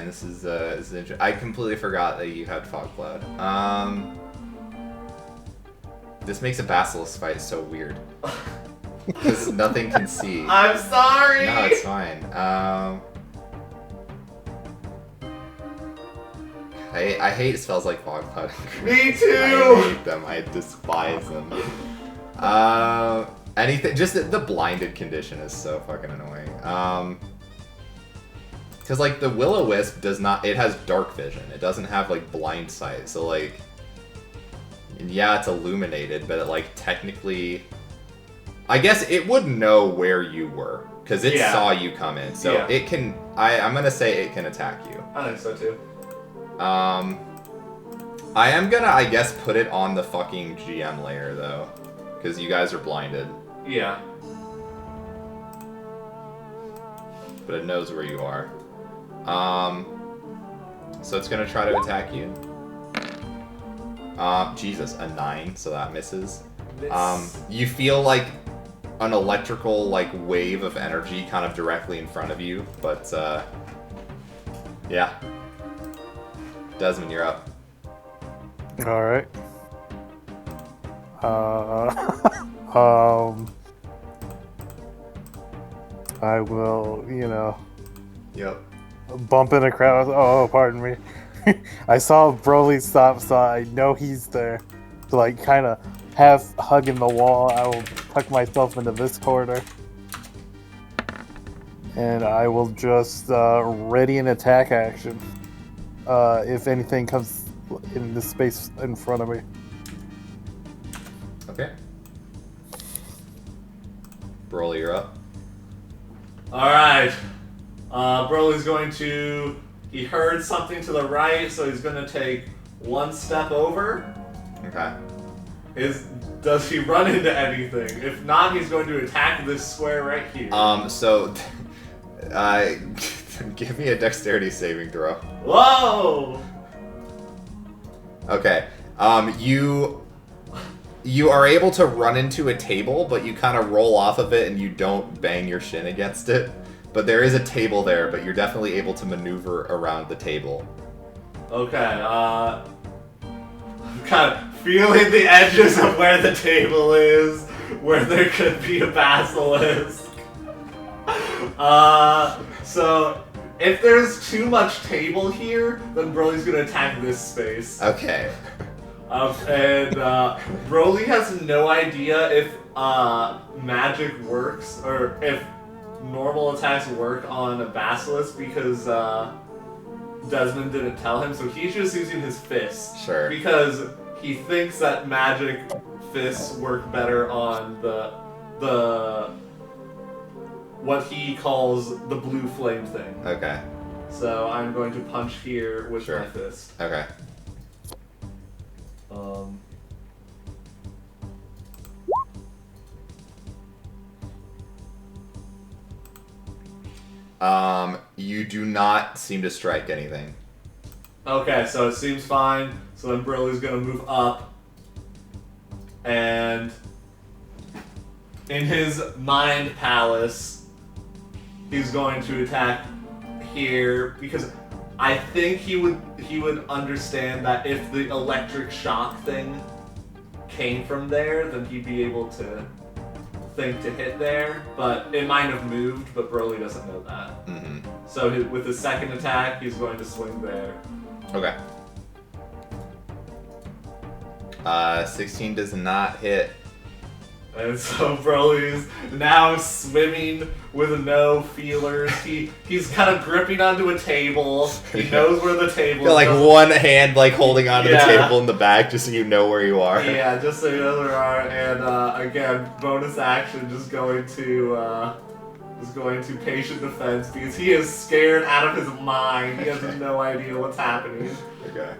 this is interesting. I completely forgot that you had Fog Cloud. This makes a Basilisk fight so weird. Because nothing can see. I'm sorry! No, it's fine. I hate spells like Fog Cloud. Me I too! hate them. I despise them. Anything, just the blinded condition is so fucking annoying. Because, like, the Will-O-Wisp does not, it has dark vision. It doesn't have, like, blind sight. So, like, yeah, it's illuminated, but it, like, technically, I guess it would know where you were. Because it saw you come in. So it can, I'm going to say it can attack you. I think so too. I am gonna, I guess, put it on the fucking GM layer, though. Because you guys are blinded. Yeah. But it knows where you are. So it's gonna try to attack you. Jesus, a 9, so that misses. You feel like an electrical, like, wave of energy kind of directly in front of you, but, yeah. Desmond, you're up. Alright. I will, Yep. bump in a crowd. Oh, pardon me. I saw Broly stop, so I know he's there. So, like, kind of half hugging the wall, I will tuck myself into this corner. And I will just ready an attack action. If anything comes in the space in front of me. Okay. Broly, you're up. Alright. Broly's going to... He heard something to the right, so he's going to take one step over. Okay. Does he run into anything? If not, he's going to attack this square right here. So... give me a dexterity saving throw. Whoa! Okay. You are able to run into a table, but you kind of roll off of it and you don't bang your shin against it. But there is a table there, but you're definitely able to maneuver around the table. Okay, I'm kind of feeling the edges of where the table is, where there could be a basilisk. So if there's too much table here, then Broly's gonna attack this space. Okay. And Broly has no idea if magic works, or if normal attacks work on a basilisk, because Desmond didn't tell him, so he's just using his fists. Sure. Because he thinks that magic fists work better on the what he calls the blue flame thing. Okay. So I'm going to punch here with Sure. my fist. Okay. You do not seem to strike anything. Okay, so it seems fine. So then Broly's gonna move up, and in his mind palace, he's going to attack here because I think he would understand that if the electric shock thing came from there, then he'd be able to think to hit there. But it might have moved, but Broly doesn't know that. Mm-hmm. So with his second attack, he's going to swing there. Okay. 16 does not hit. And so Broly's now swimming with no feelers. He's kind of gripping onto a table. He knows where the table is. Like one hand like holding onto Yeah. the table in the back just so you know where you are. Yeah, just so you know where you are. And again, bonus action just going to patient defense because he is scared out of his mind. He has no idea what's happening. Okay.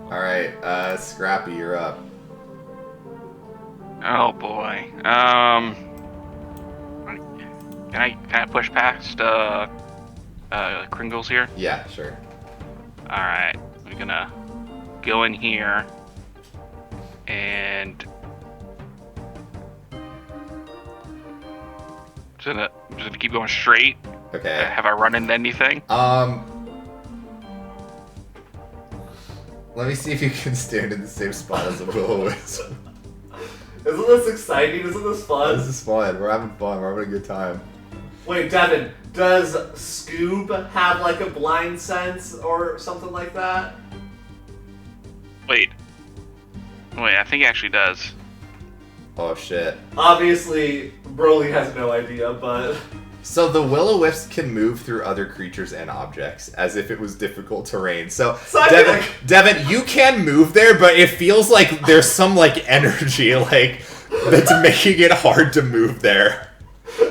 Alright, Scrappy, you're up. Oh boy. Can I push past Kringles here? Yeah, sure. All right. I'm gonna go in here and I'm just gonna keep going straight. Okay. Have I run into anything? Let me see if you can stand in the same spot as a will-o-wisp. Isn't this exciting? Isn't this fun? This is fun. We're having fun. We're having a good time. Wait, Devin, does Scoob have like a blind sense or something like that? Wait, I think it actually does. Oh shit. Obviously, Broly has no idea, but... So the will-o-wisps can move through other creatures and objects, as if it was difficult terrain. So, Devin, you can move there, but it feels like there's some, like, energy, like, that's making it hard to move there.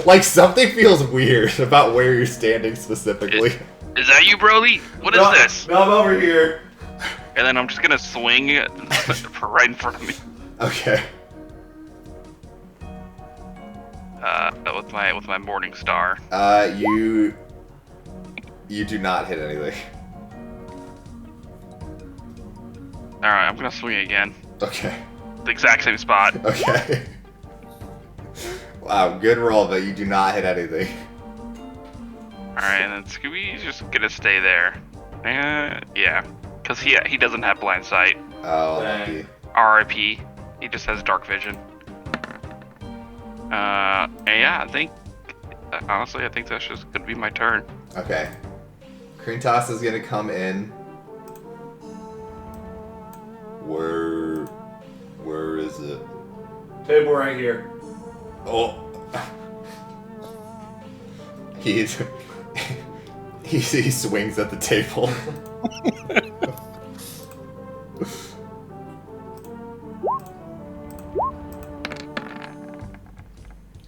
Like, something feels weird about where you're standing specifically. Is that you, Broly? What is this? No, I'm over here. And then I'm just gonna swing right in front of me. Okay. With my morning star. You do not hit anything. Alright, I'm gonna swing again. Okay. The exact same spot. Okay. Wow, good roll, but you do not hit anything. Alright, and then Scooby's just gonna stay there. Yeah. Because he doesn't have blind sight. Oh, lucky. RIP. He just has dark vision. And yeah, honestly, I think that's just gonna be my turn. Okay. Cream Toss is gonna come in. Where is it? Table right here. Oh. he swings at the table.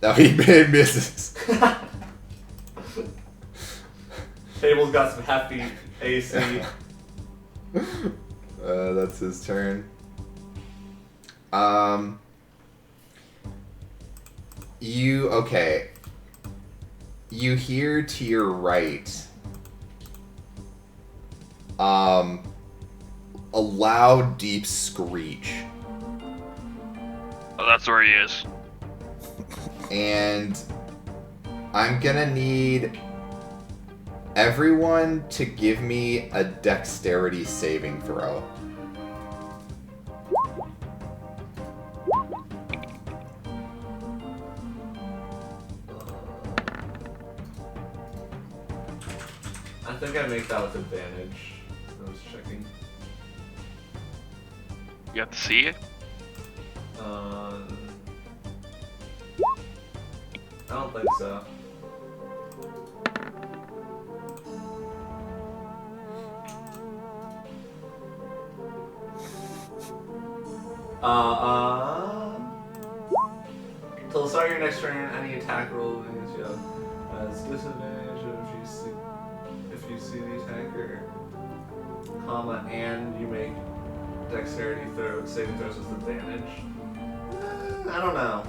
Oh, he misses. Table's got some hefty AC. That's his turn. Okay. You hear to your right, a loud, deep screech. Oh, that's where he is. And I'm gonna need everyone to give me a dexterity saving throw. I think I make that with advantage. I was checking. You have to see it? I don't think so. Till the start of your next turn, any attack roll has disadvantage if you see the attacker, comma, and you make dexterity saving throws with advantage. I don't know.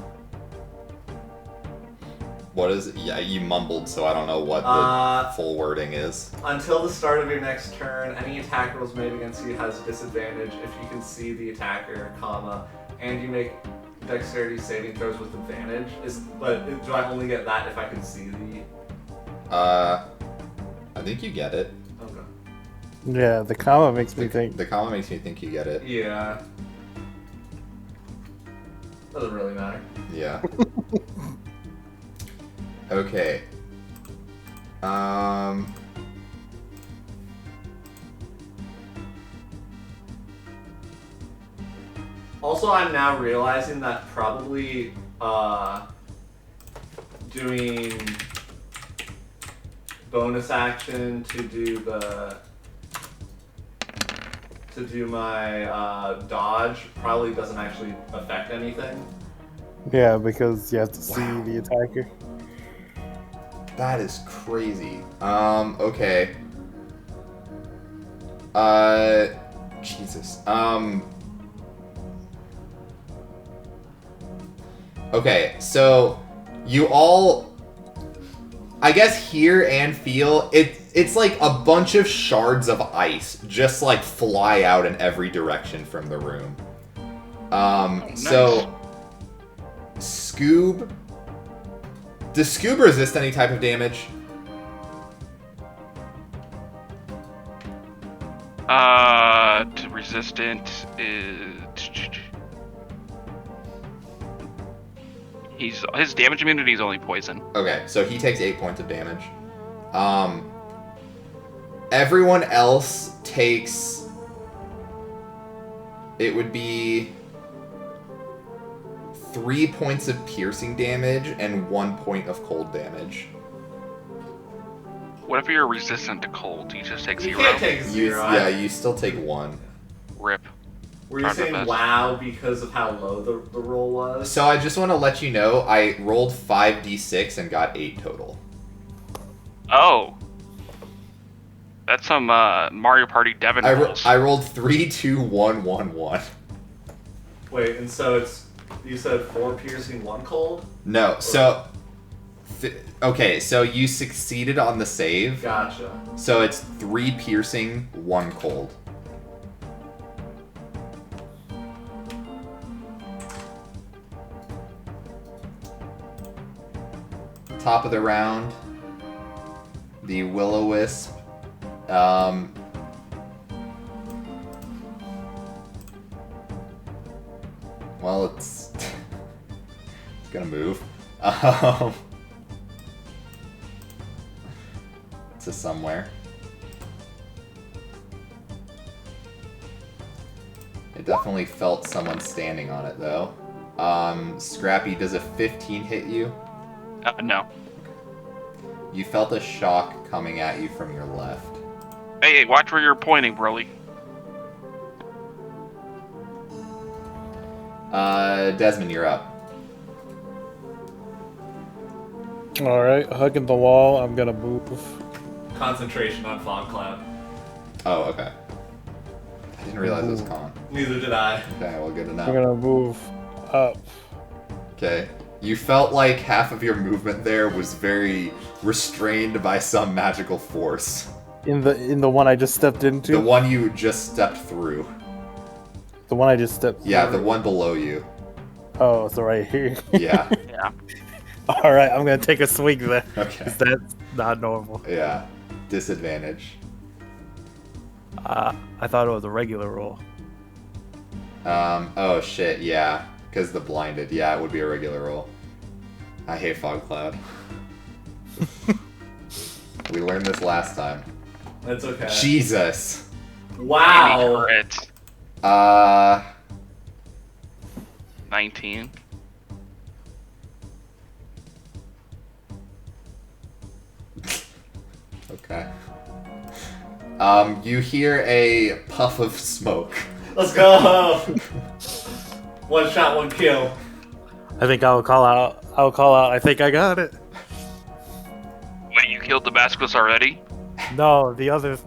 What is it? Yeah, you mumbled, so I don't know what the full wording is. Until the start of your next turn, any attack rolls made against you has disadvantage if you can see the attacker, comma, and you make dexterity saving throws with advantage. Do I only get that if I can see the... I think you get it. Okay. Yeah, the comma makes me think. The comma makes me think you get it. Yeah. Doesn't really matter. Yeah. Okay. Also, I'm now realizing that probably doing bonus action to do my dodge probably doesn't actually affect anything. Yeah, because you have to see Wow. the attacker. That is crazy. Okay. Jesus. Okay, so you all, I guess, hear and feel it's like a bunch of shards of ice just like fly out in every direction from the room. Nice. So Scoob, does Scoob resist any type of damage? To resistant is his damage immunity is only poison. Okay, so he takes 8 points of damage. Everyone else takes, it would be 3 points of piercing damage and 1 point of cold damage. What if you're resistant to cold? You just take You 0? can't take 0. You still take 1. Rip. Were you Tried my saying best. wow because of how low the roll was? So I just want to let you know, I rolled 5d6 and got 8 total. Oh. That's some Mario Party Devon rolls. I rolled 3, 2, 1, 1, 1. Wait, and so you said 4 piercing, 1 cold? No, so... okay, so you succeeded on the save. Gotcha. So it's 3 piercing, 1 cold. Top of the round, the Will-O-Wisp. Well, it's gonna move. To somewhere. It definitely felt someone standing on it, though. Scrappy, does a 15 hit you? No. You felt a shock coming at you from your left. Hey, watch where you're pointing, Broly. Desmond, you're up. Alright, hugging the wall, I'm gonna move. Concentration on fog cloud. Oh, okay. I didn't realize it was con. Neither did I. Okay, well, good to I'm know. gonna move up. Okay. You felt like half of your movement there was very restrained by some magical force. In the one I just stepped into? The one you just stepped through. The one I just stepped Yeah, through. the one below you. Oh, so right here. Yeah. Yeah. Alright, I'm gonna take a swing there. Okay. 'Cause that's not normal. Yeah. Disadvantage. I thought it was a regular roll. Oh shit, yeah. Because the blinded. Yeah, it would be a regular roll. I hate Fog Cloud. We learned this last time. That's okay. Jesus. Wow. Crit. 19. Okay. You hear a puff of smoke. Let's go. One shot, one kill. I think I'll call out. I think I got it. Wait, you killed the Basilisk already? No, the other.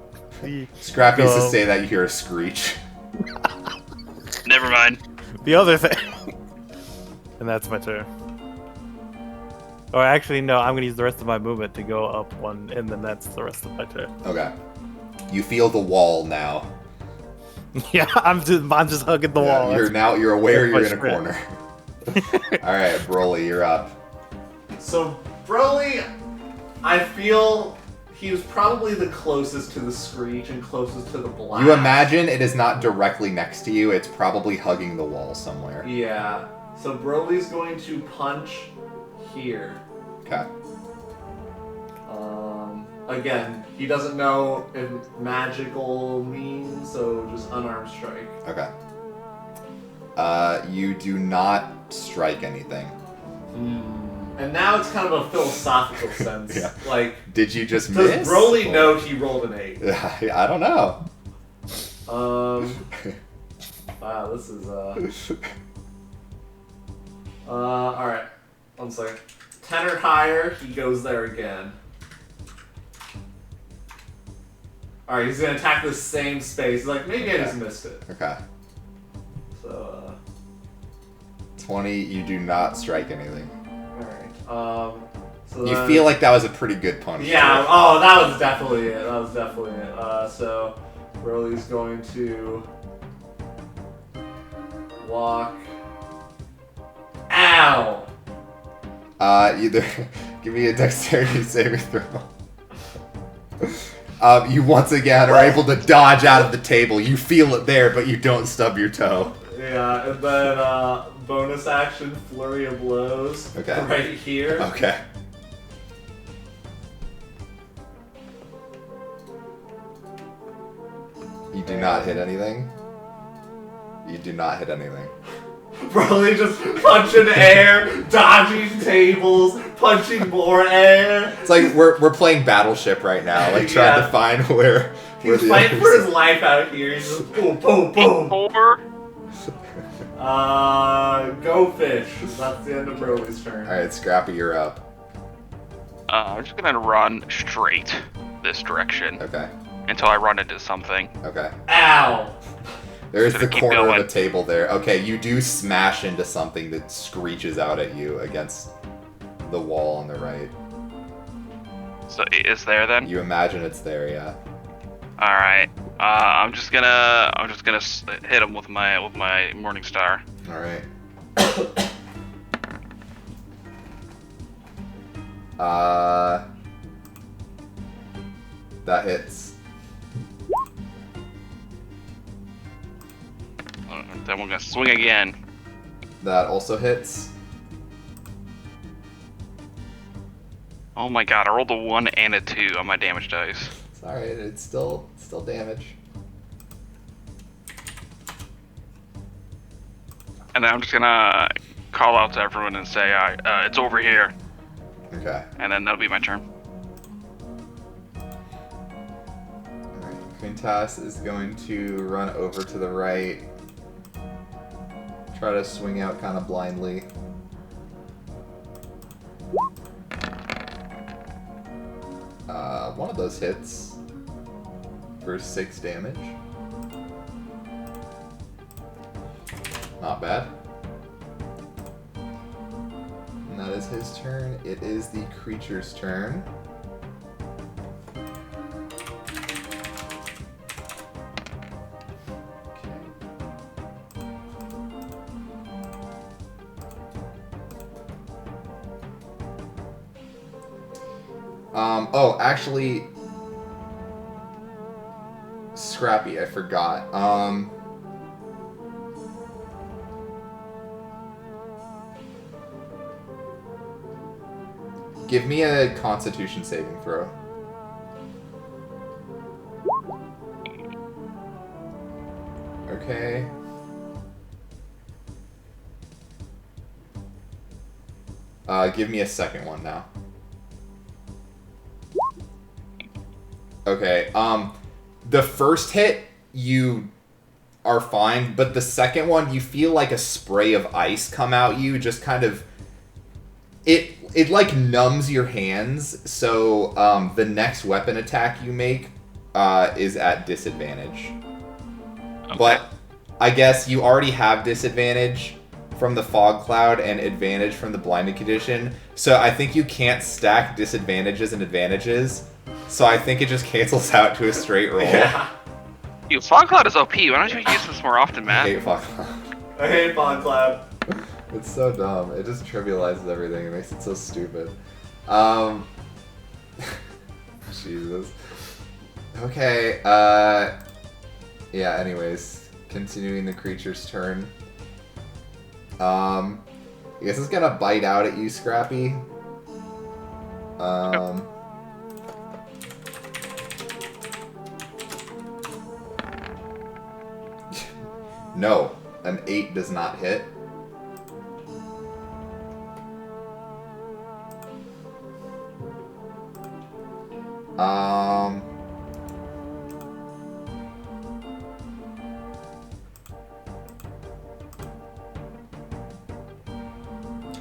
Scrappy used to No. say that you hear a screech. Never mind. The other thing. And that's my turn. Or actually, no, I'm gonna use the rest of my movement to go up one, and then that's the rest of my turn. Okay. You feel the wall now. Yeah, I'm just hugging the wall. You're aware you're in a That's my corner. Alright, Broly, you're up. So, Broly, I feel he was probably the closest to the screech and closest to the blast. You imagine it is not directly next to you, it's probably hugging the wall somewhere. Yeah. So Broly's going to punch here. Okay. Again, he doesn't know if magical means, so just unarmed strike. Okay. You do not strike anything. And now it's kind of a philosophical sense. Yeah. Like, Did you just does miss? Broly know he rolled an 8? I don't know. Wow, this is alright. 1 second. 10 or higher, he goes there again. Alright, he's gonna attack the same space. Like, maybe I just missed it. Okay. So, 20, you do not strike anything. alright. So You then- feel like that was a pretty good punch. Yeah, oh, that was definitely it. So, Broly's going to walk. Ow! Either give me a dexterity saving throw. You once again are able to dodge out of the table. You feel it there, but you don't stub your toe. Yeah, and then bonus action, flurry of blows. Okay. Right here. Okay. You do not hit anything. You do not hit anything. Broly just punching air, dodging tables, punching more air. It's like we're playing Battleship right now, like trying Yeah. to find where He's the fighting others- for his life out here. He's just boom, boom, boom. Over. Go fish. That's the end of Broly's turn. Alright, Scrappy, you're up. I'm just gonna run straight this direction Okay. until I run into something. Okay. Ow! There's Gonna the keep corner going. of the table there. Okay, you do smash into something that screeches out at you against the wall on the right. So is there then? You imagine it's there, yeah. All right. I'm just gonna hit him with my Morning Star. All right. That hits. Then we're gonna swing again. That also hits. Oh my god! I rolled a 1 and a 2 on my damage dice. It's all right. It's still damage. And then I'm just gonna call out to everyone and say, "It's over here," Okay. and then that'll be my turn. All right. Quintas is going to run over to the right. Try to swing out kind of blindly. One of those hits for 6 damage. Not bad. And that is his turn. It is the creature's turn. Oh, actually, Scrappy, I forgot. Give me a Constitution saving throw. Okay. Give me a second one now. Okay, the first hit, you are fine, but the second one, you feel like a spray of ice come out you, just kind of... It like numbs your hands, so the next weapon attack you make is at disadvantage. Okay. But I guess you already have disadvantage from the fog cloud and advantage from the blinding condition, so I think you can't stack disadvantages and advantages. So I think it just cancels out to a straight roll. Yeah. Yo, Fog Cloud is OP. Why don't you use this more often, man? I hate Fog Cloud. I hate Fog Cloud. It's so dumb. It just trivializes everything. It makes it so stupid. Jesus. Okay, yeah, anyways. Continuing the creature's turn. I guess it's gonna bite out at you, Scrappy. No, an 8 does not hit.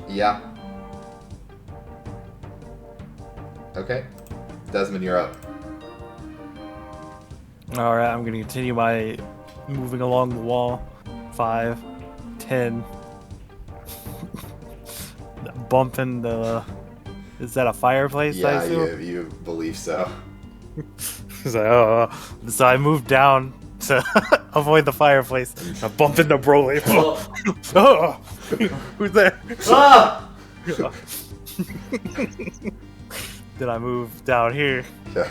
Yeah. Okay. Desmond, you're up. Alright, I'm gonna continue my moving along the wall. 5, 10. Bumping the... Is that a fireplace? Yeah, I assume? you believe so. So I moved down to avoid the fireplace. I bump into Broly. Oh, who's there? Ah! Then I move down here. Yeah.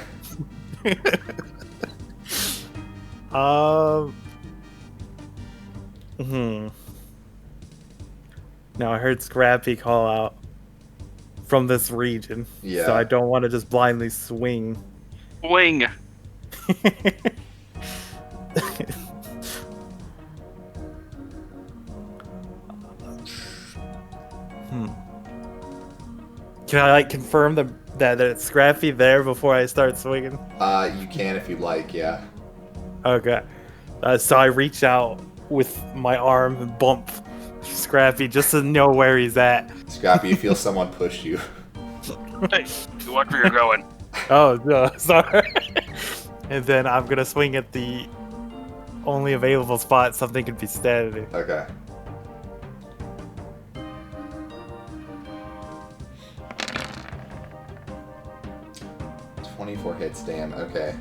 Now I heard Scrappy call out from this region. Yeah. So I don't want to just blindly swing. Wing. Can I confirm that it's Scrappy there before I start swinging? You can if you like, yeah. Okay. So I reach out with my arm and bump Scrappy just to know where he's at. Scrappy, you feel someone push you. Hey, you watch where you're going. Oh, no, sorry. And then I'm gonna swing at the only available spot something could be standing. Okay. .24 hits, damn. Okay.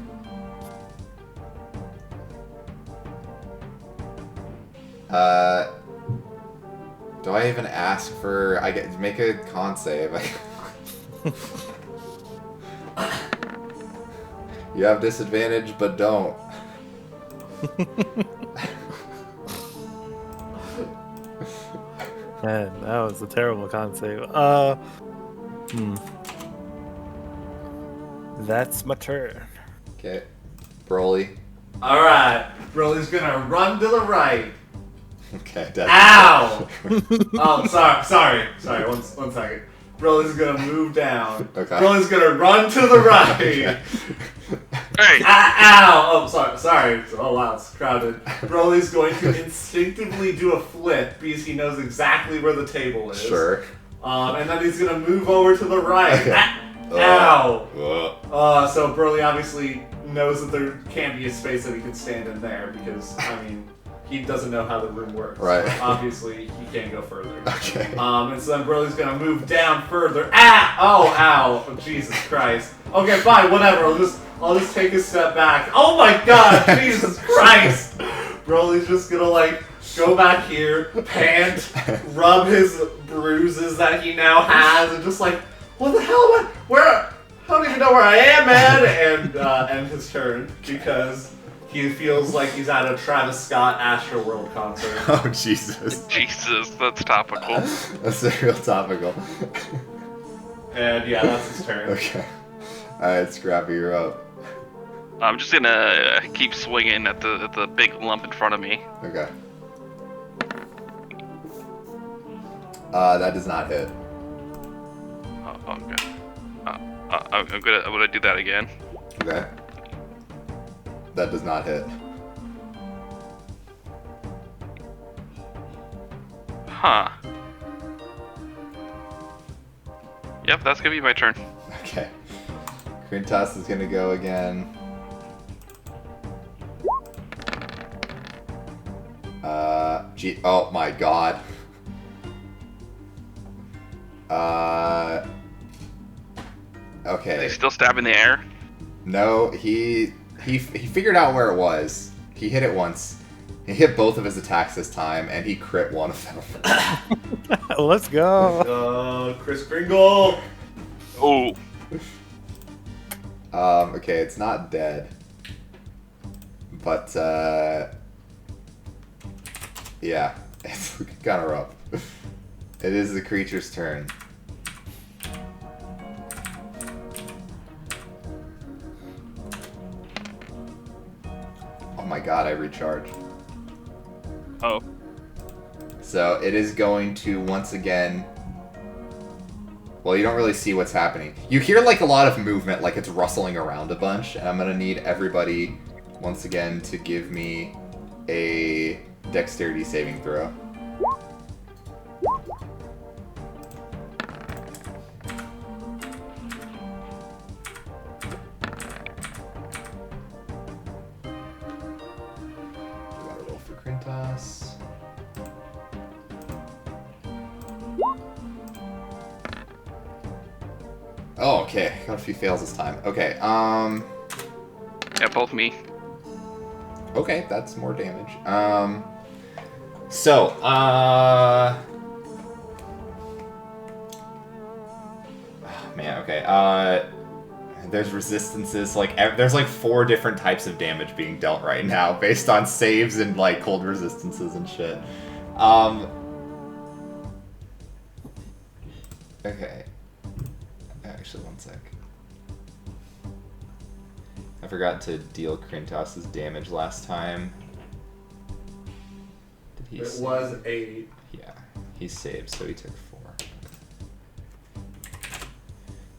Do I even ask for? I get make a con save. You have disadvantage, but don't. Man, that was a terrible con save. That's my turn. Okay. Broly. Alright. Broly's gonna run to the right. Okay, that's Ow! Oh, sorry. One second. Broly's gonna move down. Okay. Broly's gonna run to the right. Okay. Hey! Ow! Oh, sorry. Oh, wow, it's crowded. Broly's going to instinctively do a flip because he knows exactly where the table is. Sure. And then he's gonna move over to the right. Okay. Ow! So Broly obviously knows that there can't be a space that he can stand in there because, I mean, he doesn't know how the room works. Right. Obviously, he can't go further. Okay. And so then Broly's gonna move down further. Ah! Oh, ow! Oh, Jesus Christ. Okay, fine, whatever. I'll just take a step back. Oh my God! Jesus Christ! Broly's just gonna like go back here, pant, rub his bruises that he now has, and just like, what the hell am I? Where? I don't even know where I am, man! And end his turn because he feels like he's at a Travis Scott Astroworld concert. Oh, Jesus. Jesus, that's topical. That's real topical. And yeah, that's his turn. Okay. Alright, Scrappy, you're up. I'm just gonna keep swinging at the big lump in front of me. Okay. That does not hit. Oh, okay. I'm gonna do that again. Okay. That does not hit. Huh. Yep, that's gonna be my turn. Okay. Quintas is gonna go again. Oh my God. Okay. Is he still stabbing the air? No, he figured out where it was. He hit it once. He hit both of his attacks this time, and he crit one of them. Let's go. Chris Kringle! Oh. Okay, it's not dead. But, yeah, it's kind of rough. It is the creature's turn. Oh my God, I recharged. Oh. So it is going to once again. Well, you don't really see what's happening. You hear like a lot of movement, like it's rustling around a bunch, and I'm gonna need everybody once again to give me a dexterity saving throw. Gotta roll for Krintas. Oh, okay. Got a few fails this time. Okay, Yeah, both me. okay, that's more damage. So, oh, man, okay. There's resistances, like, there's like 4 different types of damage being dealt right now based on saves and like cold resistances and shit. Okay. Actually, one sec. I forgot to deal Krintas' damage last time. Did he It save? was 8. Yeah, he saved, so he took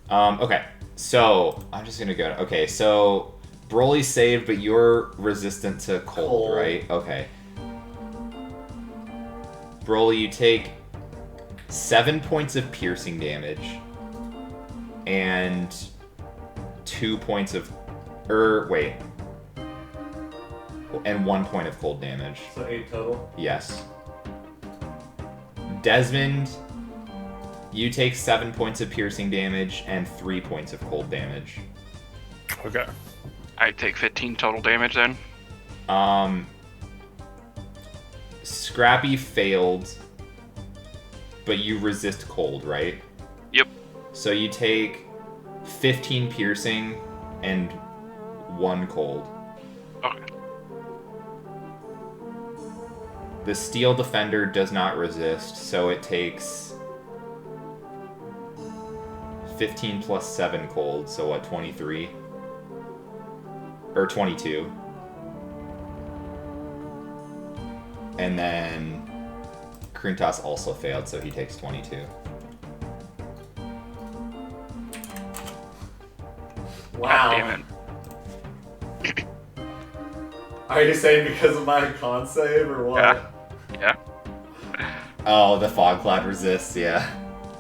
4. Okay, so I'm just gonna go. Okay, so Broly saved, but you're resistant to cold, right? Okay. Broly, you take 7 points of piercing damage and 2 points of, and 1 point of cold damage. So 8 total. Yes. Desmond, you take 7 points of piercing damage and 3 points of cold damage. Okay. I take 15 total damage then. Scrappy failed, but you resist cold, right? Yep. So you take 15 piercing and 1 cold. Okay. The Steel Defender does not resist, so it takes 15 plus 7 cold, so what, 23? Or 22. And then Krintas also failed, so he takes 22. Wow. Damn it. Are you saying because of my con save or what? Yeah. Oh, the Fog Cloud resists, yeah.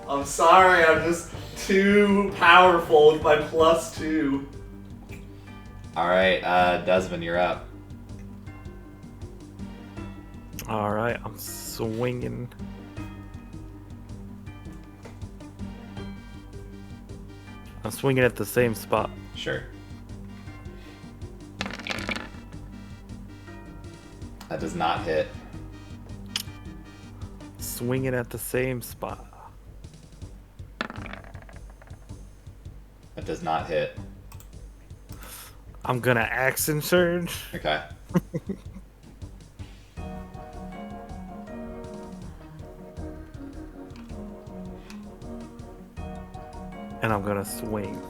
I'm sorry, I'm just too powerful with my +2. Alright, Desmond, you're up. Alright, I'm swinging. I'm swinging at the same spot. Sure. That does not hit. Swinging at the same spot. That does not hit. I'm gonna action surge. Okay. And I'm gonna swing.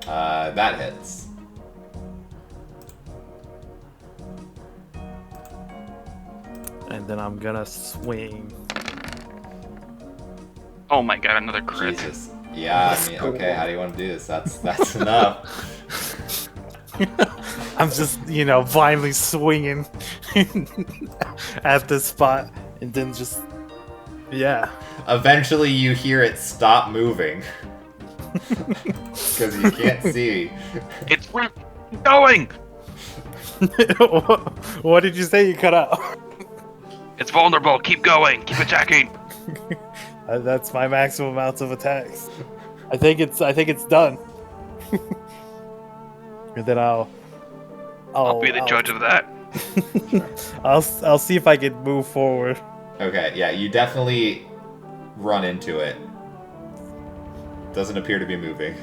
That hits. And then I'm gonna swing. Oh my god, another crit. Jesus. Yeah, I mean, okay, how do you want to do this? That's enough. I'm just, blindly swinging at this spot, and then just, yeah. Eventually you hear it stop moving. Because you can't see. It's going! What did you say? You cut out. It's vulnerable. Keep going. Keep attacking. That's my maximum amounts of attacks. I think it's done. And then I'll Be the judge of that. I'll see if I can move forward. Okay, yeah, you definitely run into it. Doesn't appear to be moving.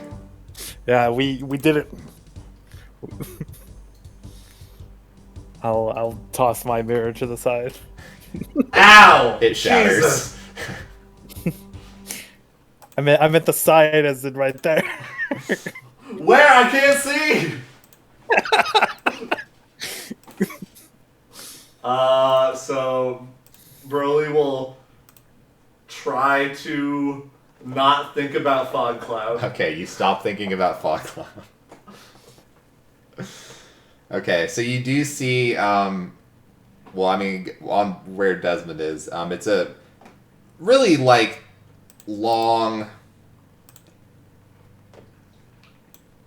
Yeah, we did it. I'll toss my mirror to the side. Ow! It shatters. Jesus. I meant the side as in right there. Where? I can't see! So Broly will try to not think about Fog Cloud. Okay, you stop thinking about Fog Cloud. Okay, so you do see, on where Desmond is, it's a really, long,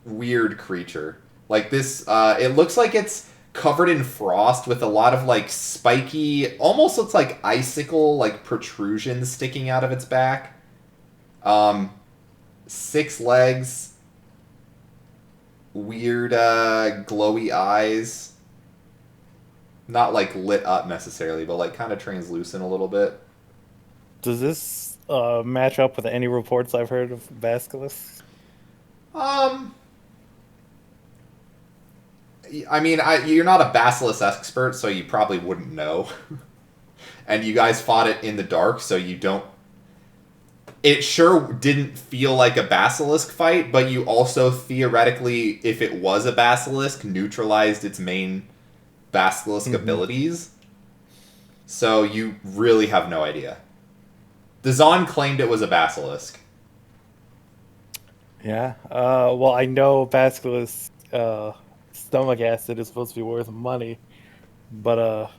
weird creature. Like this, it looks like it's covered in frost with a lot of, spiky, almost looks like icicle, protrusions sticking out of its back. 6 legs. Weird, glowy eyes. Not, lit up necessarily, but, kind of translucent a little bit. Does this match up with any reports I've heard of Basilisk? I mean, you're not a Basilisk expert, so you probably wouldn't know. And you guys fought it in the dark, so you don't... It sure didn't feel like a Basilisk fight, but you also theoretically, if it was a Basilisk, neutralized its main Basilisk abilities. So you really have no idea. The Zon claimed it was a Basilisk. Yeah. Well, I know Basilisk stomach acid is supposed to be worth money, but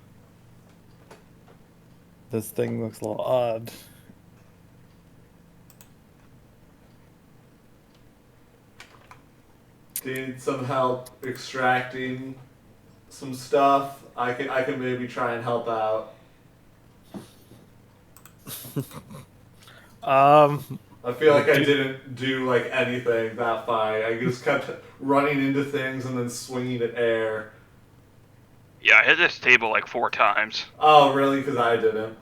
this thing looks a little odd. Need some help extracting some stuff? I can maybe try and help out. I feel like I didn't do anything that fight. I just kept running into things and then swinging at air. Yeah, I hit this table 4 times. Oh, really? Because I didn't.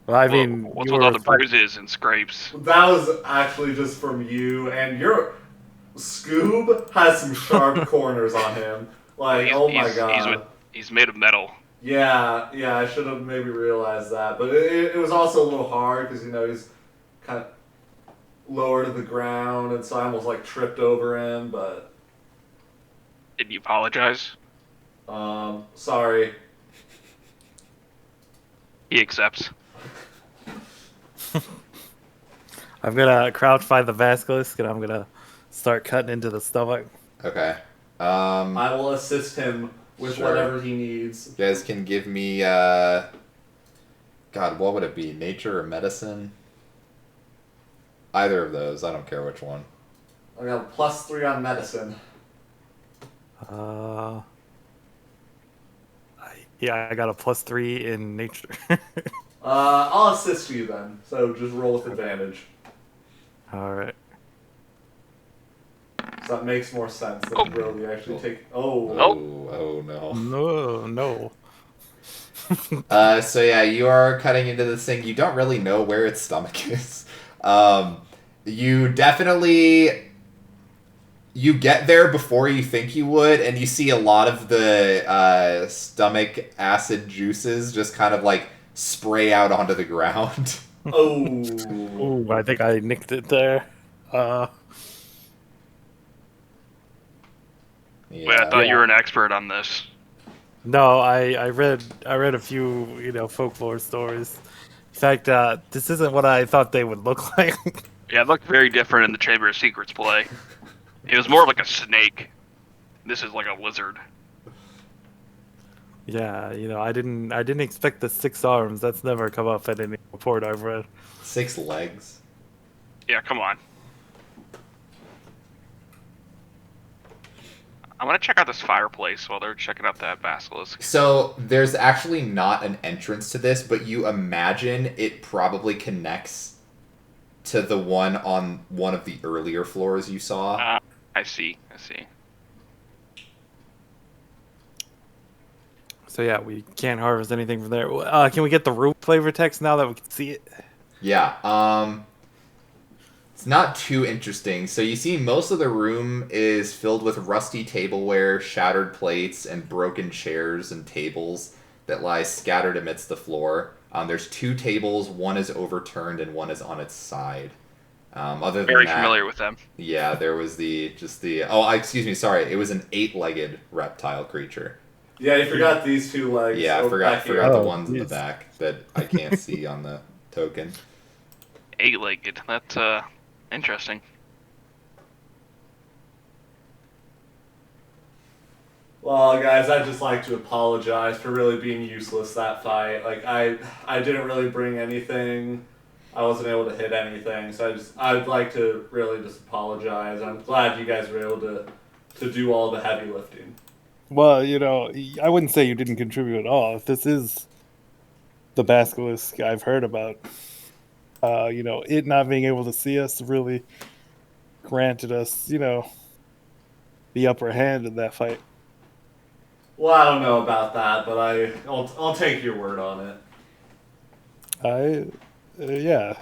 Well, I mean, what's with all the bruises and scrapes? That was actually just from you, and your Scoob has some sharp corners on him. Oh my god. He's made of metal. Yeah, I should have maybe realized that. But it was also a little hard because, he's kind of lower to the ground, and so I almost tripped over him, but... Did you apologize? Sorry. He accepts. I'm gonna crouch by the Basilisk and I'm gonna start cutting into the stomach. Okay. I will assist him with Sure. whatever he needs. You guys can give me God, what would it be? Nature or medicine? Either of those. I don't care which one. I got a +3 on medicine. I got a +3 in nature. I'll assist you then. So just roll with advantage. All right. So that makes more sense than really actually take. Oh no. No. So yeah, you are cutting into this thing. You don't really know where its stomach is. You definitely you get there before you think you would, and you see a lot of the stomach acid juices just kind of like spray out onto the ground. Oh. Ooh, I think I nicked it there. Yeah. Wait, I thought you were an expert on this. No, I read a few folklore stories. In fact, this isn't what I thought they would look like. Yeah, it looked very different in the Chamber of Secrets play. It was more like a snake. This is like a lizard. Yeah, I didn't expect the 6 arms. That's never come up in any report I've read. 6 legs. Yeah, come on. I want to check out this fireplace while they're checking out that basilisk. So there's actually not an entrance to this, but you imagine it probably connects to the one on one of the earlier floors you saw. I see. So yeah, we can't harvest anything from there. Can we get the room flavor text now that we can see it? Yeah. It's not too interesting. So you see most of the room is filled with rusty tableware, shattered plates, and broken chairs and tables that lie scattered amidst the floor. There's 2 tables, one is overturned and one is on its side. Other than Very that, familiar with them. Yeah, there was it was an 8-legged reptile creature. Yeah, you forgot these 2 legs. Yeah, I forgot the ones in the jeez. back that I can't see on the token. 8-legged. That's interesting. Well, guys, I'd just like to apologize for really being useless that fight. Like, I didn't really bring anything. I wasn't able to hit anything, so I'd like to really just apologize. I'm glad you guys were able to do all the heavy lifting. Well, I wouldn't say you didn't contribute at all. If this is the basilisk I've heard about, it not being able to see us really granted us, the upper hand in that fight. Well, I don't know about that, but I'll take your word on it.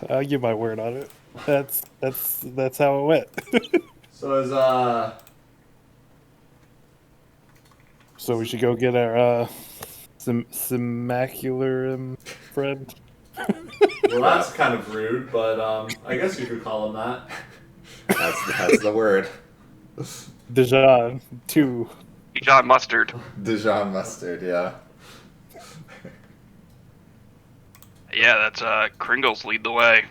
I'll give my word on it. That's how it went. So is So we should go get our Simmacular friend. well, that's kind of rude, but I guess you could call him that. That's the word. Dijon 2. Dijon mustard. Dijon mustard, yeah. Yeah, that's Kringles lead the way.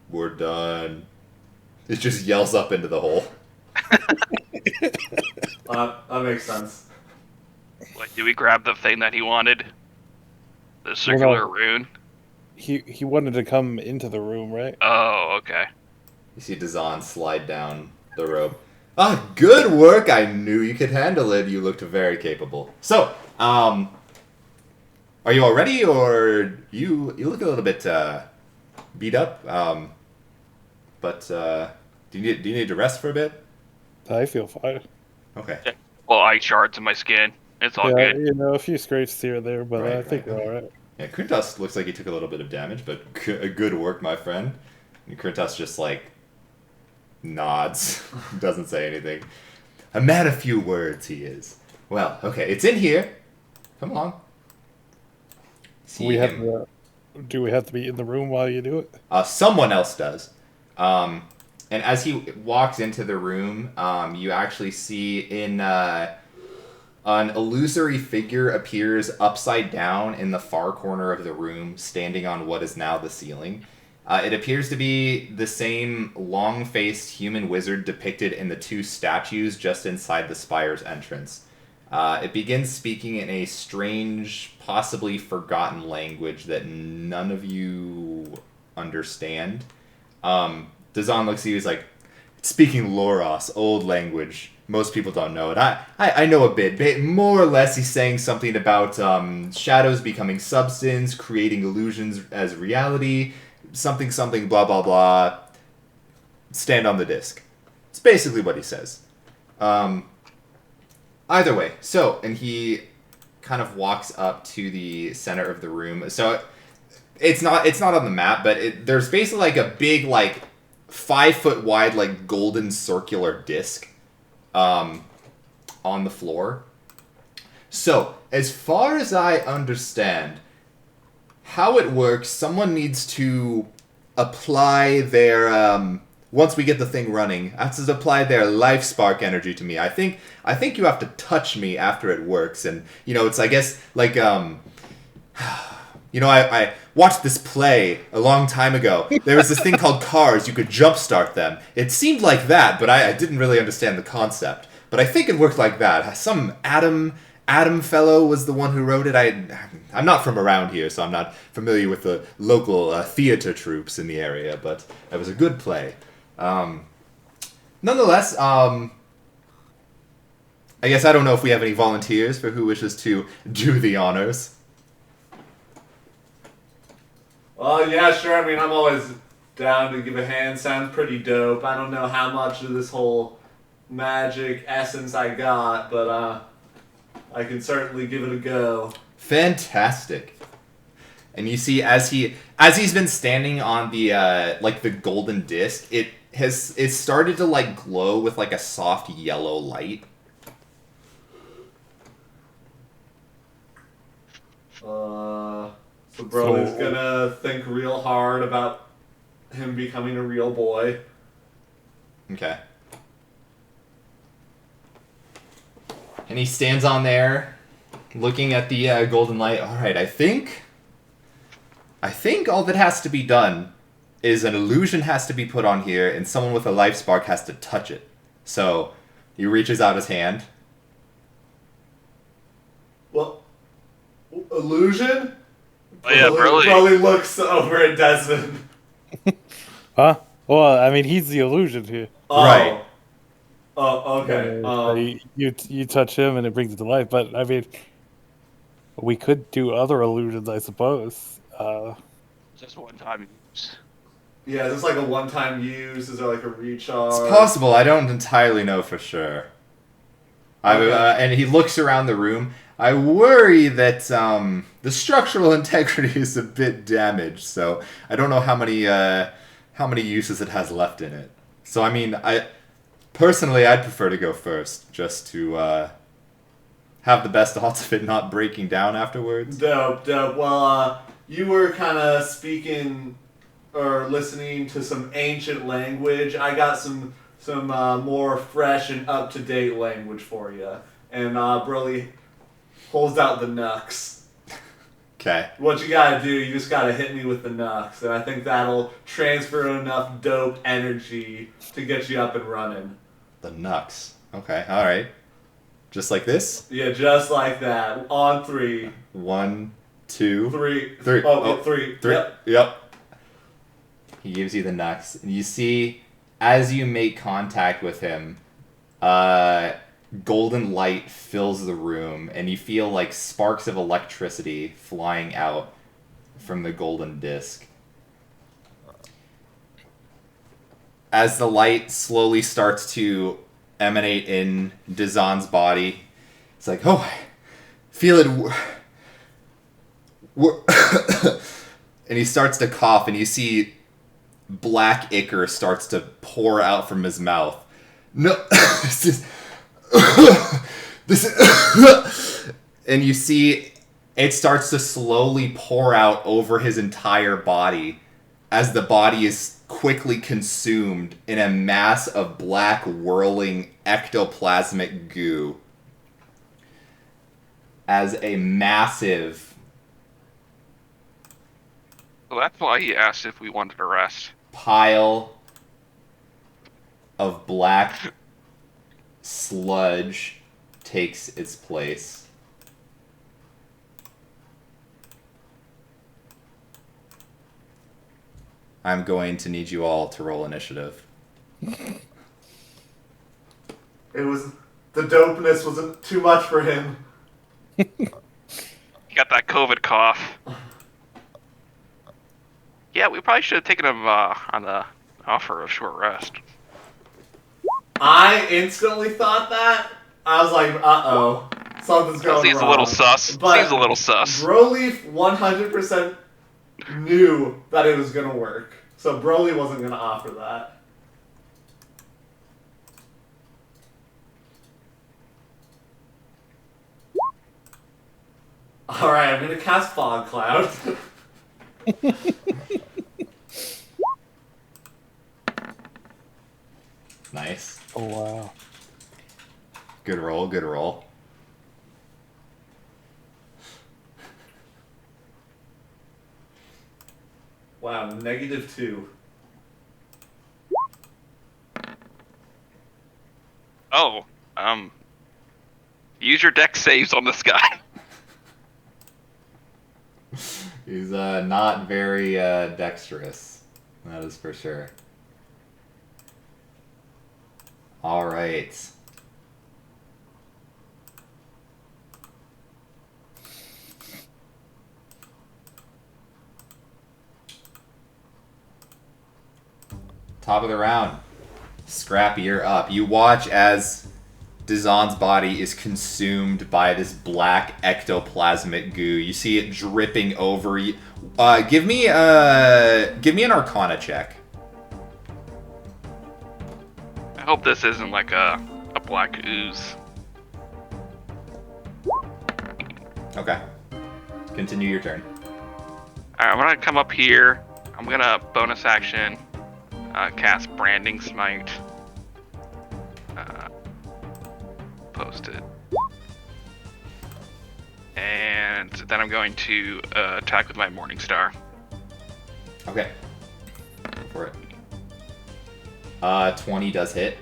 We're done. It just yells up into the hole. That makes sense. Like, do we grab the thing that he wanted? The circular rune? He wanted to come into the room, right? Oh, okay. You see Dazan slide down the rope. Ah, good work! I knew you could handle it. You looked very capable. So, are you all ready, or you look a little bit beat up? But do you need to rest for a bit? I feel fine. Okay. Well, ice shards in my skin. It's all Yeah, good. a few scrapes here or there, but I think we're all right. Yeah, Krintas looks like he took a little bit of damage, but good work, my friend. And Krintas just nods, doesn't say anything. A man of few words he is. Well, okay, it's in here. Come along. Do we have to be in the room while you do it? Someone else does. And as he walks into the room, you actually see an illusory figure appears upside down in the far corner of the room, standing on what is now the ceiling. It appears to be the same long-faced human wizard depicted in the two statues just inside the Spire's entrance. It begins speaking in a strange, possibly forgotten language that none of you understand. Dazan looks at you, he's like, speaking Loros, old language. Most people don't know it. I know a bit. More or less, he's saying something about shadows becoming substance, creating illusions as reality, something, blah, blah, blah. Stand on the disc. It's basically what he says. Either way, and he kind of walks up to the center of the room. So it's not on the map, but there's basically like a big, like, 5 foot wide, like, golden circular disc on the floor. So, as far as I understand, how it works, someone needs to apply their, once we get the thing running, has to apply their life spark energy to me. I think you have to touch me after it works, and, it's, I guess, like, I watched this play a long time ago. There was this thing called cars. You could jumpstart them. It seemed like that, but I didn't really understand the concept. But I think it worked like that. Some Adam fellow was the one who wrote it. I'm not from around here, so I'm not familiar with the local theater troupes in the area, but it was a good play. Nonetheless, I guess I don't know if we have any volunteers for who wishes to do the honors. Well, yeah, sure. I mean, I'm always down to give a hand. Sounds pretty dope. I don't know how much of this whole magic essence I got, but I can certainly give it a go. Fantastic. And you see, as he's been standing on the the golden disc, it's started to like glow with like a soft yellow light. So Broly's gonna think real hard about him becoming a real boy. Okay. And he stands on there, looking at the golden light. All right, I think all that has to be done is an illusion has to be put on here, and someone with a life spark has to touch it. So he reaches out his hand. Well, illusion? Oh, yeah, Broly looks over at Desmond. Huh? Well, I mean, he's the illusion here. Oh. Right. Oh, okay. So you touch him and it brings it to life. But I mean, we could do other illusions, I suppose. Just one time use. Yeah, is this like a one-time use? Is there like a recharge? It's possible. I don't entirely know for sure. Okay. And he looks around the room. I worry that the structural integrity is a bit damaged, so I don't know how many uses it has left in it. So I mean, personally I'd prefer to go first, just to have the best odds of it not breaking down afterwards. Dope. Well, you were kind of speaking or listening to some ancient language. I got some more fresh and up-to-date language for you. And Broly holds out the Nux. Okay. What you gotta do, you just gotta hit me with the Nux, and I think that'll transfer enough dope energy to get you up and running. The Nux. Okay. All right. Just like this. Yeah, just like that. On 3. 1, 2, 3. 3. Oh, 3. 3. Yep. Yep. He gives you the Nux, and you see, as you make contact with him, golden light fills the room, and you feel like sparks of electricity flying out from the golden disc. As the light slowly starts to emanate in Dazan's body, it's like, oh, I feel it. And he starts to cough, and you see black ichor starts to pour out from his mouth. No, this is... And you see it starts to slowly pour out over his entire body as the body is quickly consumed in a mass of black whirling ectoplasmic goo as a massive So that's why he asked if we wanted to rest. pile of black sludge takes its place. I'm going to need you all to roll initiative. It was the dopeness wasn't too much for him. He got that COVID cough. Yeah, we probably should have taken him on the offer of short rest. I instantly thought that. I was like, uh-oh. Something's going Seems wrong. a little sus. But Seems a little sus. Broleaf 100% knew that it was going to work. So Broly wasn't going to offer that. Alright, I'm going to cast Fog Cloud. Nice. Oh wow. Good roll, good roll. Wow, -2. Oh, use your deck saves on this guy. He's not very dexterous. That is for sure. All right. Top of the round. Scrappy, you're up. You watch as Dazan's body is consumed by this black ectoplasmic goo. You see it dripping over you. Give me an Arcana check. I hope this isn't like a black ooze. Okay. Continue your turn. Alright, I'm gonna come up here. I'm gonna bonus action cast Branding Smite. Post it. And then I'm going to attack with my Morning Star. Okay. Go for it. 20 does hit.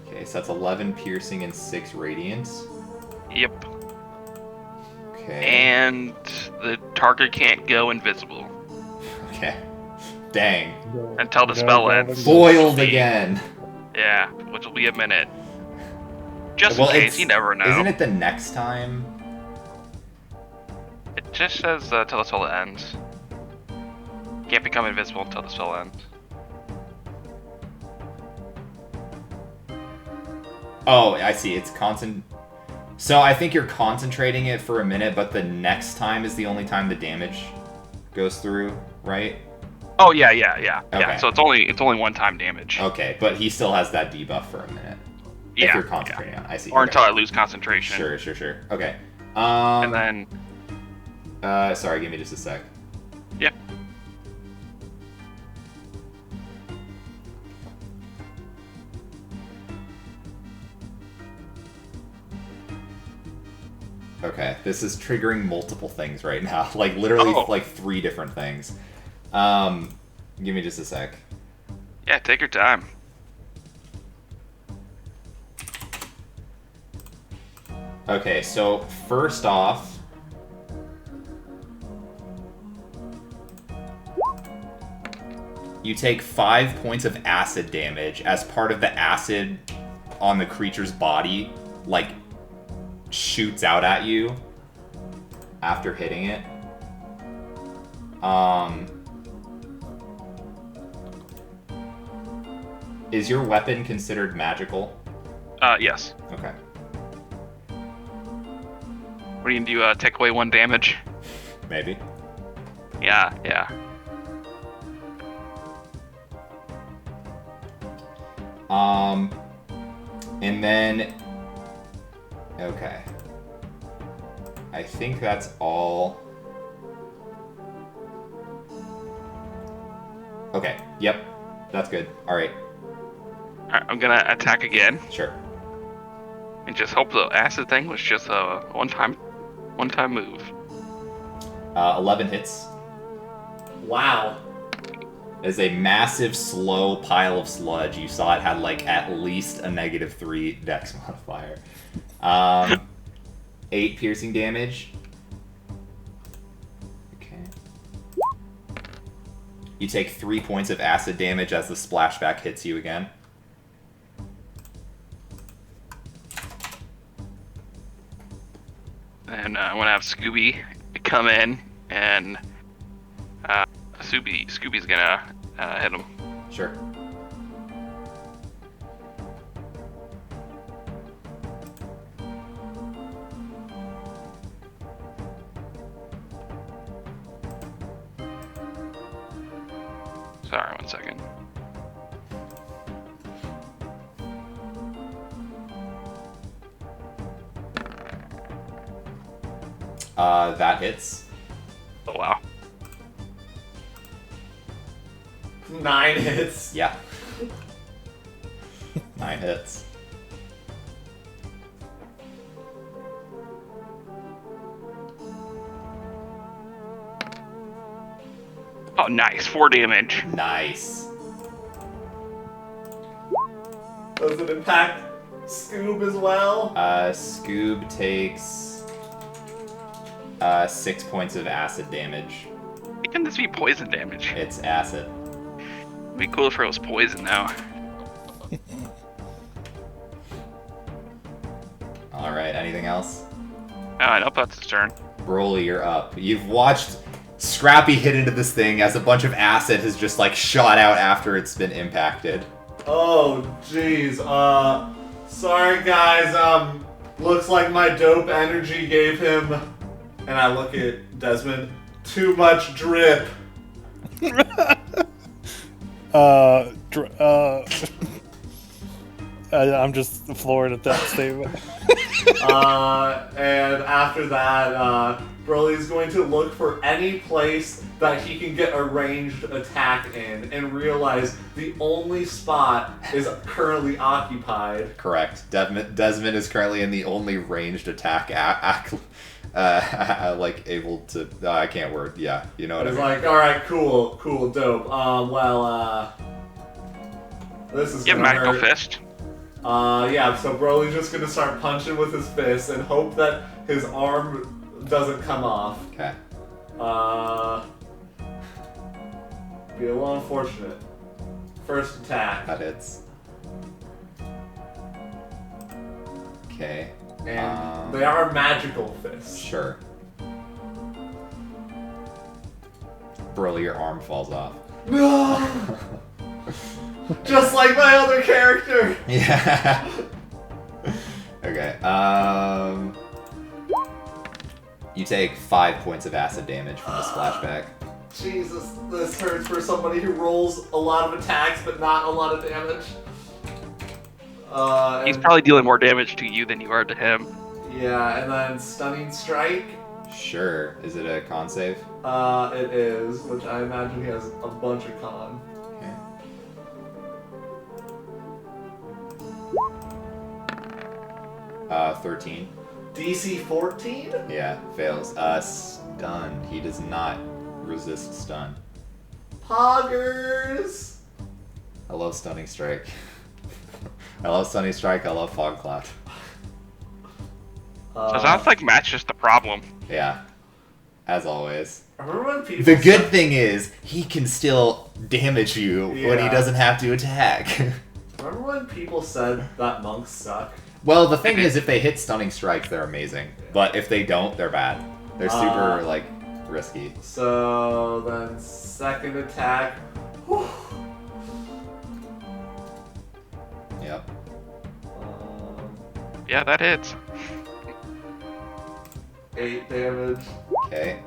Okay, so that's 11 piercing and 6 radiance. Yep. Okay. And the target can't go invisible Okay. Dang. until the spell ends. Foiled again. Yeah, which will be a minute. Just Well, in case, it's- you never know. Isn't it the next time? It just says till the spell ends. Can't become invisible until the spell ends. Oh, I see. It's constant. So I think you're concentrating it for a minute, but the next time is the only time the damage goes through, right? Oh yeah. Okay. So it's only one time damage. Okay, but he still has that debuff for a minute. Yeah. If you're concentrating on it. I see. Or Okay. until I lose concentration. Sure. Okay. And then Sorry, give me just a sec. yeah. Okay, this is triggering multiple things right now. Like, literally, Oh. like 3 different things. Give me just a sec. Yeah, take your time. Okay, so first off, you take 5 points of acid damage as part of the acid on the creature's body, like, shoots out at you after hitting it. Is your weapon considered magical? Yes. Okay. What do you do? Take away 1 damage? Maybe. Yeah. And then, okay. I think that's all. Okay, yep, that's good. Alright, Alright, I'm gonna attack again. sure. And just hope the acid thing was just a one-time move. 11 hits. Wow. Is a massive, slow pile of sludge. You saw it had like at least a -3 dex modifier. 8 piercing damage. Okay. You take 3 points of acid damage as the splashback hits you again. And I'm gonna have Scooby come in, and Scooby's gonna hit him. Sure. Sorry, 1 second. That hits. Oh wow. 9 hits. Yeah. 9 hits. Oh, nice. 4 damage. Nice. Does it impact Scoob as well? Scoob takes 6 points of acid damage. Can this be poison damage? It's acid. It'd be cool if it was poison now. Alright, anything else? Nope, that's his turn. Broly, you're up. You've watched Scrappy hit into this thing as a bunch of acid has just like shot out after it's been impacted. Oh, jeez. Sorry guys, looks like my dope energy gave him, and I look at Desmond, too much drip. I'm just floored at that statement. And after that, Broly's going to look for any place that he can get a ranged attack in and realize the only spot is currently occupied. Correct. Desmond is currently in the only ranged attack like able to. I can't word. Yeah, you know what I It's mean. like, alright, cool, dope. This is Yeah, gonna Magical hurt. Fist. Yeah, so Broly's just gonna start punching with his fists and hope that his arm doesn't come off. Okay. Be a little unfortunate. First attack. That hits. Okay. And they are magical fists. Sure. Broly, your arm falls off. No! Just like my other character! Yeah. Okay. You take 5 points of acid damage from the splashback. Jesus, this hurts for somebody who rolls a lot of attacks but not a lot of damage. He's probably dealing more damage to you than you are to him. Yeah, and then Stunning Strike. Sure. Is it a con save? It is, which I imagine he has a bunch of con. Okay. 13. DC 14? Yeah, fails. Stun. He does not resist stun. Poggers! I love Stunning Strike. I love Stunning Strike. I love Fog Cloud. So it sounds like Matt's just the problem. Yeah. As always. Remember when people The good said- thing is, he can still damage you when he Yeah. doesn't have to attack. Remember when people said that monks suck? Well, the thing is, if they hit Stunning Strikes, they're amazing. But if they don't, they're bad. They're super, risky. So then second attack. Whew. Yep. Yeah, that hits. 8 damage. Okay.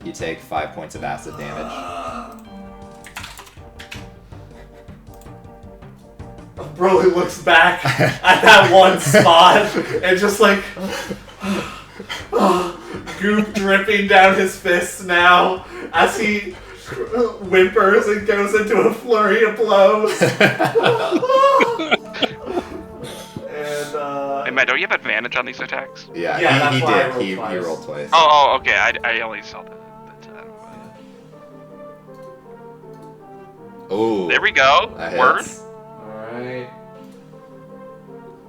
You take 5 points of acid damage. Broly looks back at that one spot and just like goop dripping down his fists now as he whimpers and goes into a flurry of blows. And Hey, Matt, don't you have advantage on these attacks? Yeah, Yeah, he that's why I did. rolled He twice. rolled twice. Oh, okay. I only saw the Oh. There we go. That Word. hits. Alright.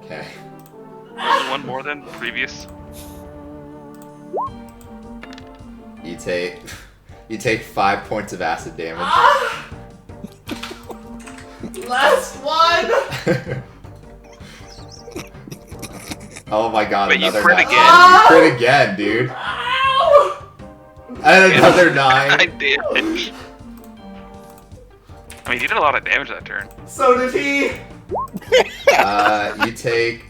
Okay. One more than previous. You take 5 points of acid damage. Last one! Oh my god, But you another crit 9. again. You crit again, dude. Ow! And another 9. 9 damage. I mean, you did a lot of damage that turn. So did he!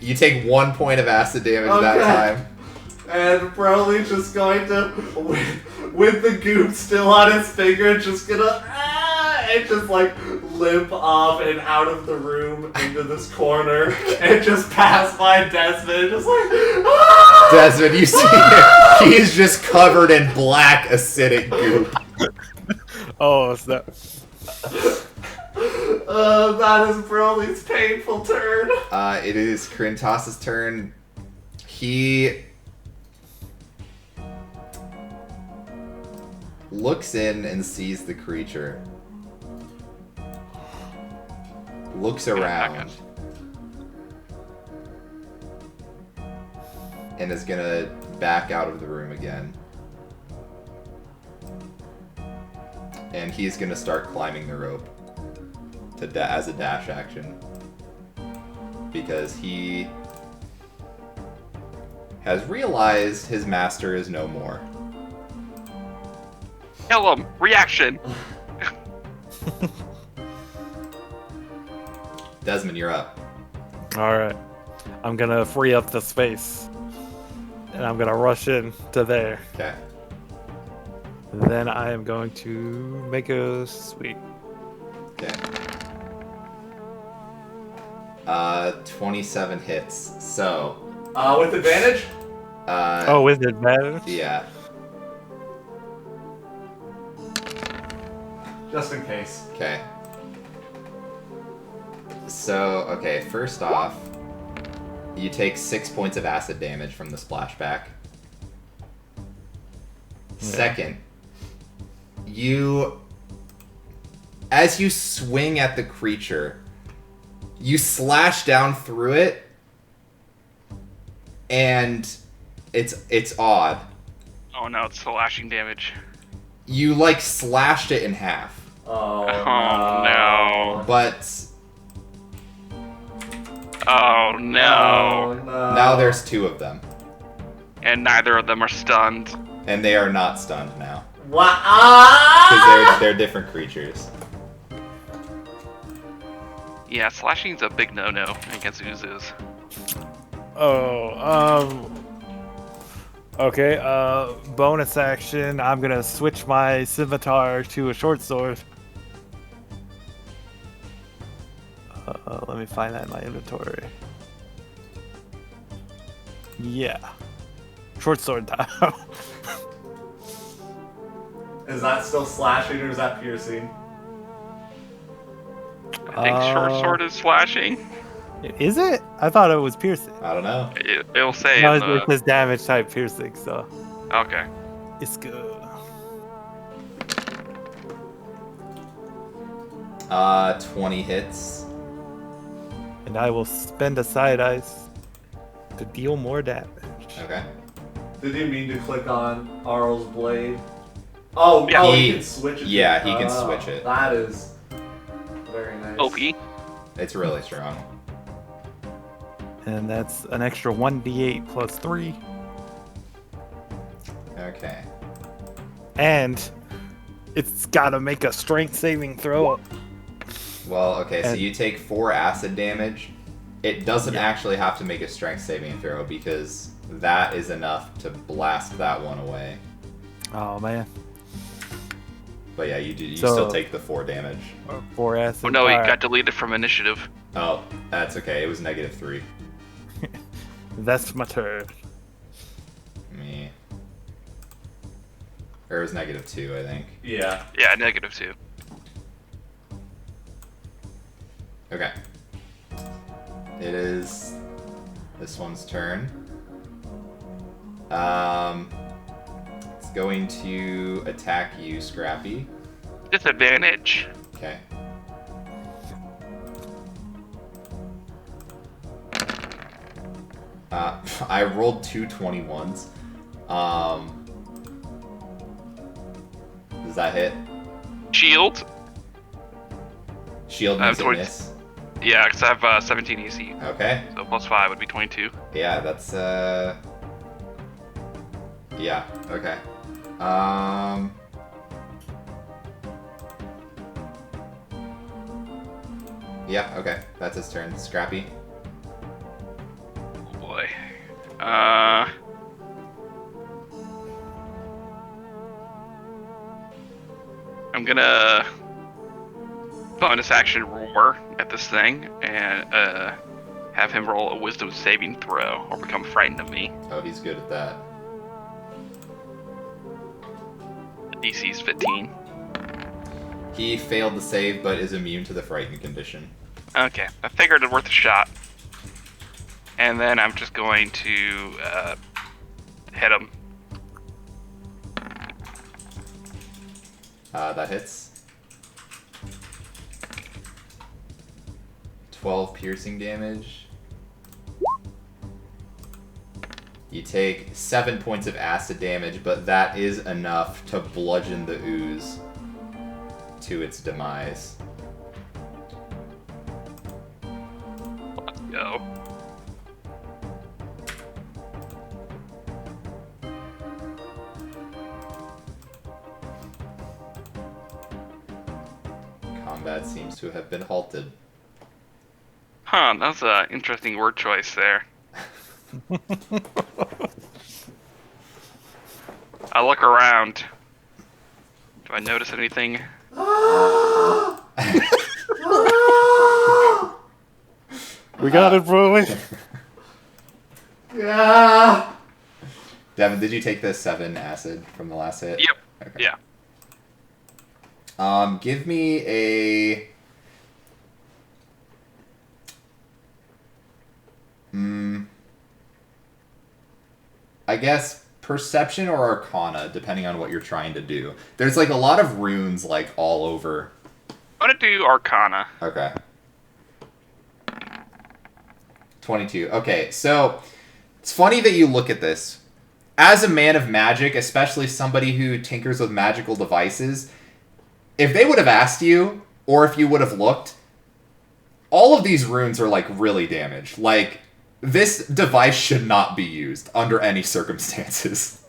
You take 1 point of acid damage that time. And Broly just going to, with the goop still on his finger, just gonna, and just like limp off and out of the room into this corner and just pass by Desmond, just like, Desmond, you see him. He is just covered in black acidic goop. Oh, snap. That is Broly's painful turn. It is Krintas's turn. He looks in and sees the creature. Looks around. And is gonna back out of the room again. And he's gonna start climbing the rope as a dash action. Because he has realized his master is no more. Kill him. Reaction. Desmond, you're up. Alright. I'm gonna free up the space. And I'm gonna rush in to there. Okay. Then I am going to make a sweep. Okay. 27 hits. So, With advantage? Oh, with advantage? yeah. Just in case. Okay. So, okay, first off, you take 6 points of acid damage from the splashback. Second, as you swing at the creature, you slash down through it, and it's odd. Oh no, it's slashing damage. You like slashed it in half, Oh, no. but Oh no. Oh, no. now there's 2 of them, And neither of them are stunned. and they are not stunned now What? because they're different creatures. Yeah, slashing's a big no-no against oozes. Okay, bonus action. I'm gonna switch my scimitar to a short sword. Let me find that in my inventory. Yeah. Short sword time. Is that still slashing or is that piercing? I think short sword is slashing. Is it? I thought it was piercing. I don't know. It'll say No, in it says damage type piercing, so Okay. it's good. 20 hits. And I will spend a side ice to deal more damage. Okay. Did you mean to click on Arl's blade? Oh, Yeah. oh, He- he can switch it. yeah, he can Oh, switch it. That is very nice. OP. It's really strong. And that's an extra 1d8 plus 3. Okay. And it's gotta make a strength saving throw. Well, okay, so And- you take 4 acid damage. It doesn't actually have to make a strength saving throw because that is enough to blast that one away. Oh man. But yeah, you So- still take the 4 damage. 4 acid. Oh no, he Alright. got deleted from initiative. Oh, that's okay. It was -3. That's my turn. Me. Or it was -2, I think. Yeah. Yeah, -2. Okay. It is the this one's turn. It's going to attack you, Scrappy. Disadvantage. Okay. I rolled 2 21s. Does that hit? Shield. Shield means a miss. Yeah, because I have 17 EC. Okay. So plus 5 would be 22. Yeah, that's yeah, okay. Yeah, okay. That's his turn. Scrappy. Oh boy. I'm gonna bonus action roar at this thing and have him roll a wisdom saving throw or become frightened of me. Oh, he's good at that. The DC's 15. He failed the save, but is immune to the frightened condition. Okay, I figured it worth a shot. And then I'm just going to hit him. That hits. 12 piercing damage. You take 7 points of acid damage, but that is enough to bludgeon the ooze to its demise. Let's go. Combat seems to have been halted. Huh, that's an interesting word choice there. I look around. Do I notice anything? We got it, bro. Yeah. Devin, did you take the 7 acid from the last hit? Yep. Okay. Yeah. Give me a... I guess perception or arcana, depending on what you're trying to do. There's like a lot of runes like all over. I'm gonna do Arcana. Okay. 22. Okay, so it's funny that you look at this. As a man of magic, especially somebody who tinkers with magical devices, if they would have asked you, or if you would have looked, all of these runes are like really damaged. Like, this device should not be used under any circumstances.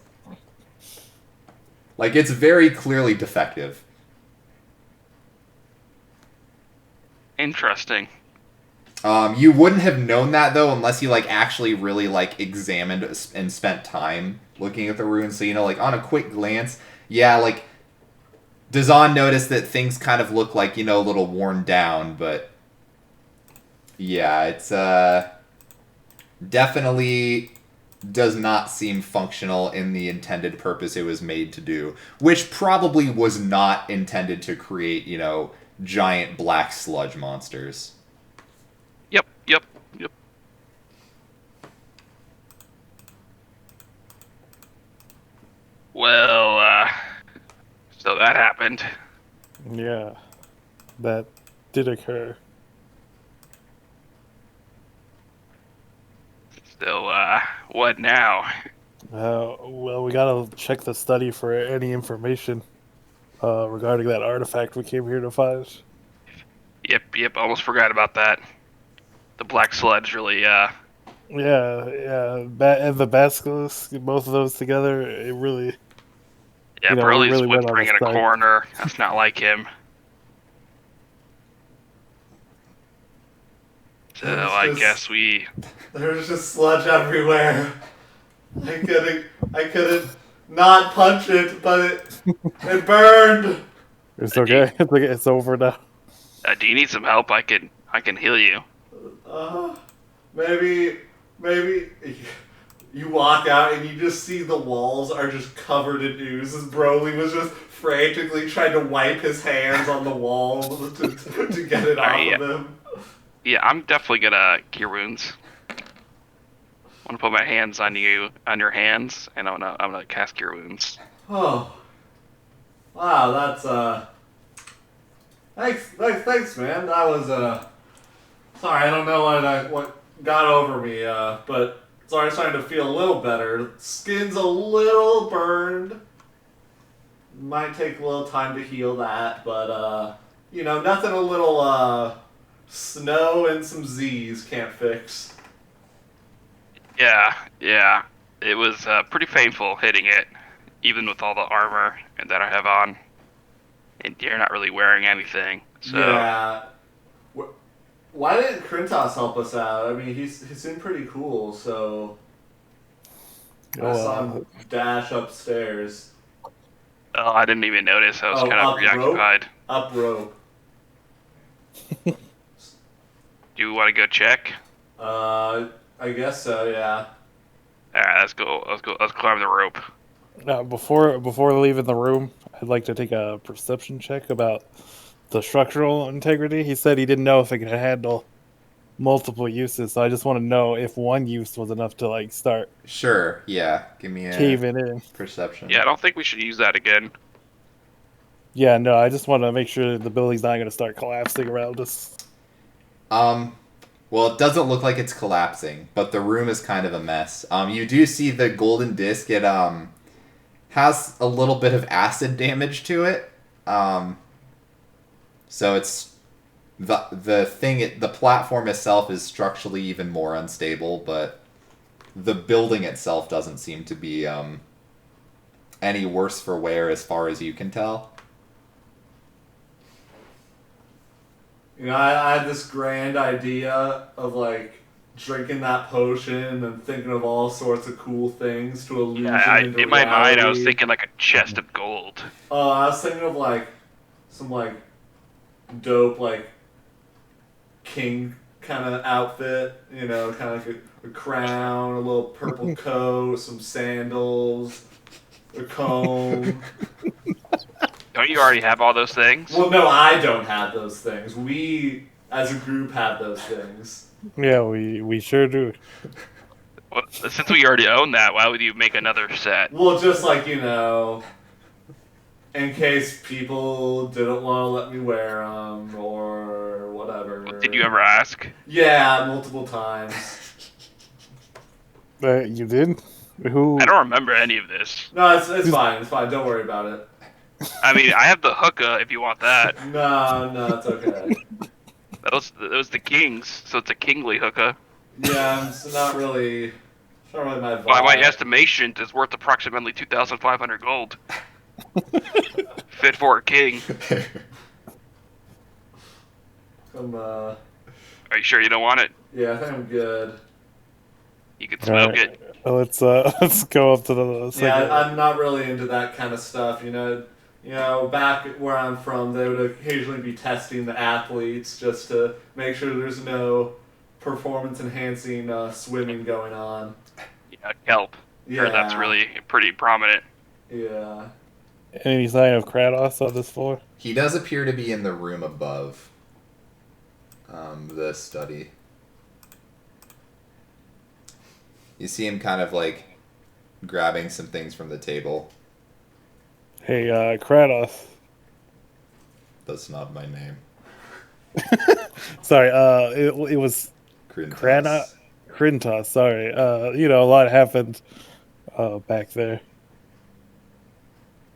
Like, it's very clearly defective. Interesting. You wouldn't have known that, though, unless you, like, actually really, like, examined and spent time looking at the runes. So, you know, like, on a quick glance, yeah, like, Dazan noticed that things kind of look like, you know, a little worn down, but yeah, it's, definitely does not seem functional in the intended purpose it was made to do, which probably was not intended to create, you know, giant black sludge monsters. Yep. Well, so that happened. Yeah, that did occur. So, what now? Well, we gotta check the study for any information regarding that artifact we came here to find. Yep, almost forgot about that. The black sludge really, Yeah, and the basilisk, both of those together, it really... yeah, you know, Broly's really went on whispering in a the side. corner. That's not like him. So I guess we... There's just sludge everywhere. I couldn't not punch it, but it burned. It's okay. It's over now. do you need some help? I can heal you. Maybe you walk out and you just see the walls are just covered in ooze. As Broly was just frantically trying to wipe his hands on the wall to get it off of him. Yeah, I'm definitely gonna cure wounds. I'm gonna put my hands on you, on your hands, and I'm gonna cast Cure Wounds. Oh, wow, that's thanks, man. That was sorry, I don't know what got over me, but sorry, I'm starting to feel a little better. Skin's a little burned. Might take a little time to heal that, but nothing a little snow and some Z's can't fix. Yeah. It was pretty painful hitting it, even with all the armor that I have on. And you're not really wearing anything, so. Yeah. Why didn't Krintos help us out? I mean, he seemed pretty cool, so I saw him dash upstairs. Oh, I didn't even notice. I was kind of up preoccupied. rope? Up rope. Do you want to go check? I guess so, yeah. Alright, let's go. Let's climb the rope. Before leaving the room, I'd like to take a perception check about the structural integrity. He said he didn't know if it could handle multiple uses, so I just want to know if one use was enough to like start Sure, yeah. Give me a caving in. perception. Yeah, I don't think we should use that again. Yeah, no, I just want to make sure the building's not going to start collapsing around us. Well, it doesn't look like it's collapsing, but the room is kind of a mess. You do see the golden disc. It has a little bit of acid damage to it. So it's the platform itself is structurally even more unstable, but the building itself doesn't seem to be any worse for wear as far as you can tell. I had this grand idea of like drinking that potion and thinking of all sorts of cool things to illusion into in my mind, I was reality. thinking like a chest of gold. Oh, I was thinking of like some like dope like king kind of outfit, kind of like a crown, a little purple coat, some sandals, a comb. Don't you already have all those things? Well, no, I don't have those things. We, as a group, have those things. Yeah, we sure do. Well, since we already own that, why would you make another set? Well, just like, in case people didn't want to let me wear them or whatever. Did you ever ask? Yeah, multiple times. You did? Who? I don't remember any of this. No, it's fine. It's fine. Don't worry about it. I mean, I have the hookah if you want that. No, it's okay. That was the king's, so it's a kingly hookah. Yeah, it's not really my vibe. By my estimation, it's worth approximately 2,500 gold. Fit for a king. Are you sure you don't want it? Yeah, I think I'm good. You can smoke it. Well, let's go up to the second. Yeah, I'm not really into that kind of stuff, back where I'm from, they would occasionally be testing the athletes just to make sure there's no performance-enhancing swimming going on. Yeah, kelp. Yeah. Heard that's really pretty prominent. Yeah. Any sign of Kratos on this floor? He does appear to be in the room above the study. You see him kind of like grabbing some things from the table. Hey, Kratos. That's not my name. Sorry, it was Krintos. Krintos, sorry. A lot happened back there.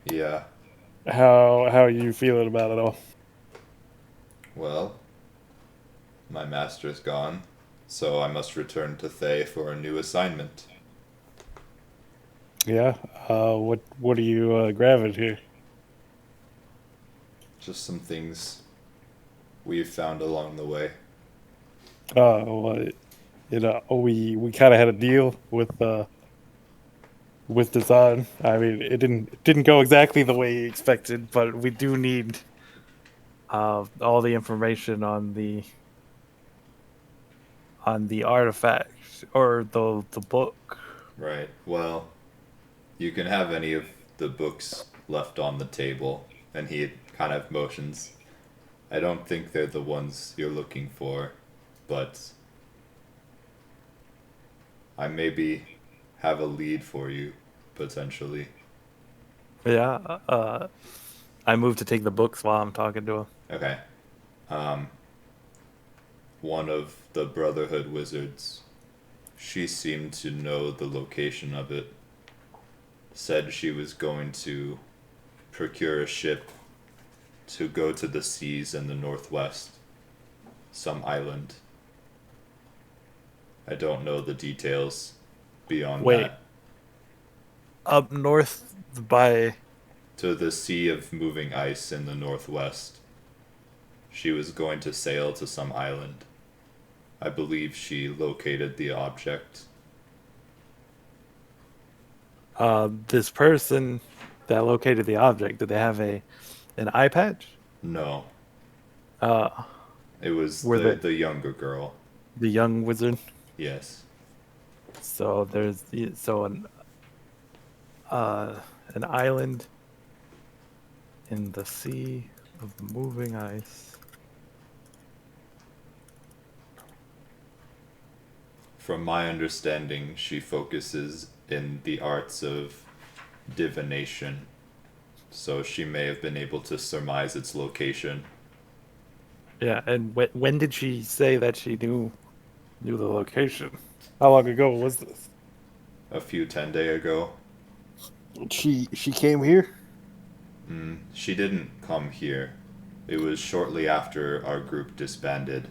Yeah. How are you feeling about it all? Well, my master's gone, so I must return to Thay for a new assignment. Yeah. What are you grabbing here? Just some things we've found along the way. Well, we kind of had a deal with Design. I mean, it didn't go exactly the way you expected, but we do need all the information on the artifact or the book. Right. Well, you can have any of the books left on the table. And he kind of motions. I don't think they're the ones you're looking for, but I maybe have a lead for you, potentially. Yeah. I move to take the books while I'm talking to him. Okay. Um, one of the Brotherhood wizards, she seemed to know the location of it. Said she was going to procure a ship to go to the seas in the northwest. Some island. I don't know the details beyond Wait. that. Up north by. To the Sea of Moving Ice in the northwest. She was going to sail to some island. I believe she located the object. This person that located the object, did they have an eye patch? No, Uh, it was Were the younger girl. the young wizard. Yes. So there's an island in the sea of moving ice. From my understanding, she focuses in the arts of divination, so she may have been able to surmise its location. Yeah, and when did she say that she knew the location? How long ago was this? A few 10 day ago. She came here. She didn't come here. It was shortly after our group disbanded.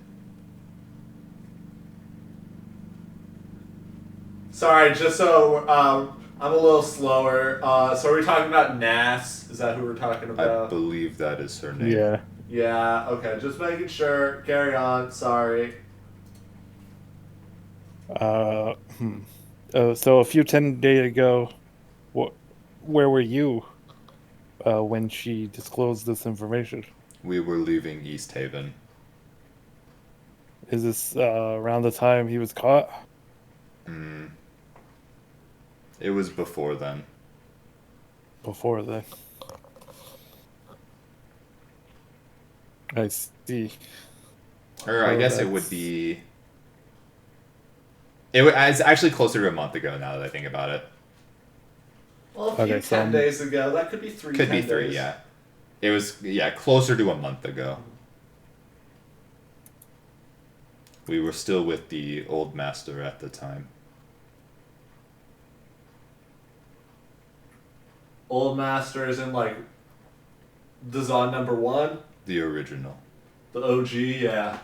Sorry, just so I'm a little slower. So are we talking about Nass? Is that who we're talking I about? believe that is her name. Yeah. Yeah. Okay. Just making sure. Carry on. Sorry. So a few 10 days ago, where were you when she disclosed this information? We were leaving East Haven. Is this around the time he was caught? It was before then. Before then. I see. Or I Oh, guess it would be. It's actually closer to a month ago now that I think about it. Well, a few Okay, so 10 days ago. That could be three. Could 10 be 3, days. yeah. It was, closer to a month ago. We were still with the old master at the time. Old Master is in like the Zon #1, The original. the OG. Yeah.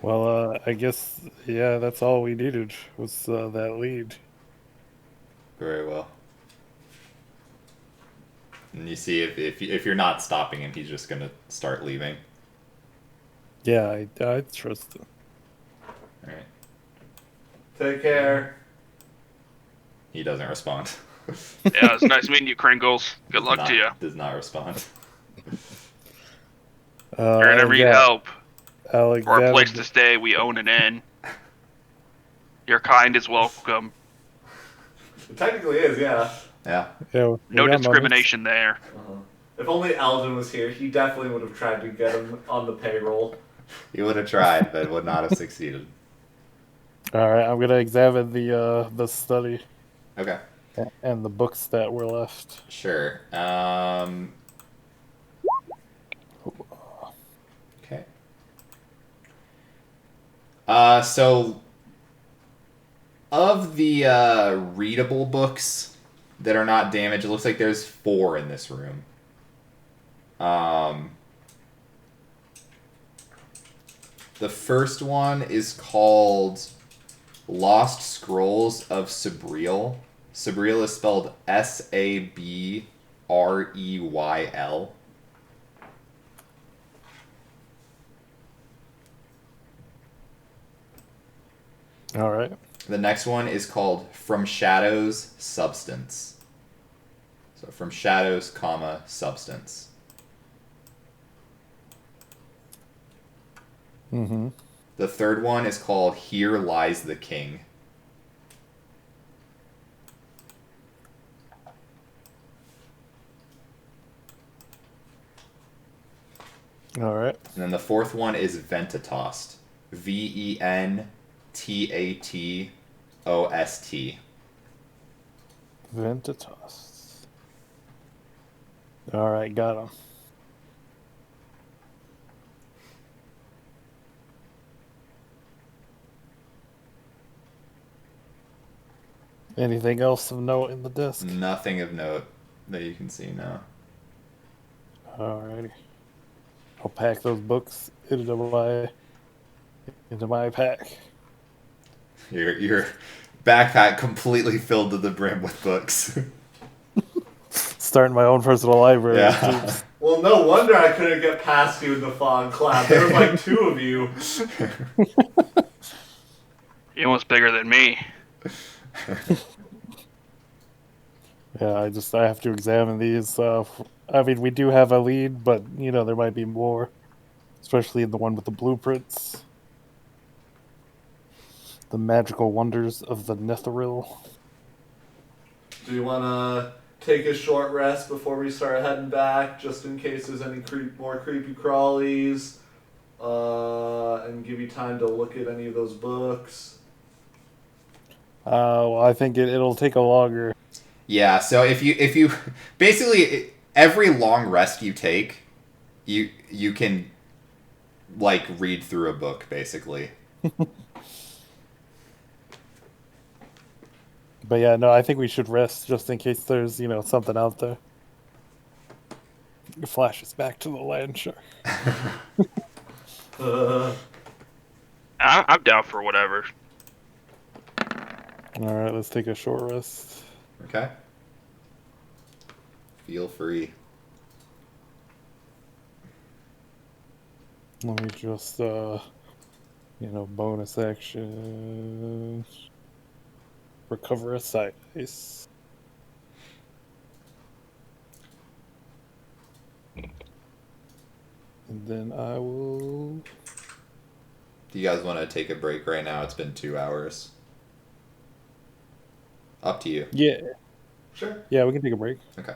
Well, I guess, yeah, that's all we needed was that lead. Very well. And you see, if you're not stopping him, he's just gonna start leaving. Yeah, I trust him. All right. Take care. He doesn't respond. Yeah, it's nice meeting you, Kringles. Good luck to you. Does not respond. Wherever you yeah, help. I'll For a place examine to stay, we own an inn. Your kind is welcome. It technically is, yeah. Yeah. yeah, we No got discrimination there. If only Eldon was here, he definitely would have tried to get him on the payroll. He would have tried, but would not have succeeded. All right, I'm gonna examine the study Okay. and the books that were left. Sure. Okay. So of the readable books that are not damaged, it looks like there's 4 in this room. The first one is called Lost Scrolls of Sabriel. Sabriel is spelled Sabreyl. All right. The next one is called From Shadows, Substance. So From Shadows, Substance. Mm-hmm. The third one is called Here Lies the King. All right. And then the fourth one is Ventatost. Ventatost. Ventatost. All right, got him. Anything else of note in the disc? Nothing of note that you can see now. Alrighty. I'll pack those books into my pack. Your backpack completely filled to the brim with books. Starting my own personal library. Yeah. Well, no wonder I couldn't get past you in the fog cloud. There was like two of you. You're almost bigger than me. Yeah, I have to examine these. I mean, we do have a lead, but there might be more, especially in the one with the blueprints. The magical wonders of the Netheril. Do you want to take a short rest before we start heading back, just in case there's any more creepy crawlies, and give you time to look at any of those books? Well, I think it'll take a longer. Yeah, so if you basically every long rest you take, you can like read through a book basically. But yeah, no, I think we should rest just in case there's something out there. It flashes back to the land shark. I'm down for whatever. All right, let's take a short rest. Okay. Feel free. Let me just bonus action. Recover a side dice. And then I will. Do you guys want to take a break right now? It's been 2 hours. Up to you. Yeah. Sure. Yeah, we can take a break. Okay.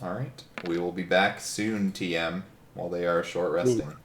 All right. We will be back soon, TM, while they are short resting. Ooh.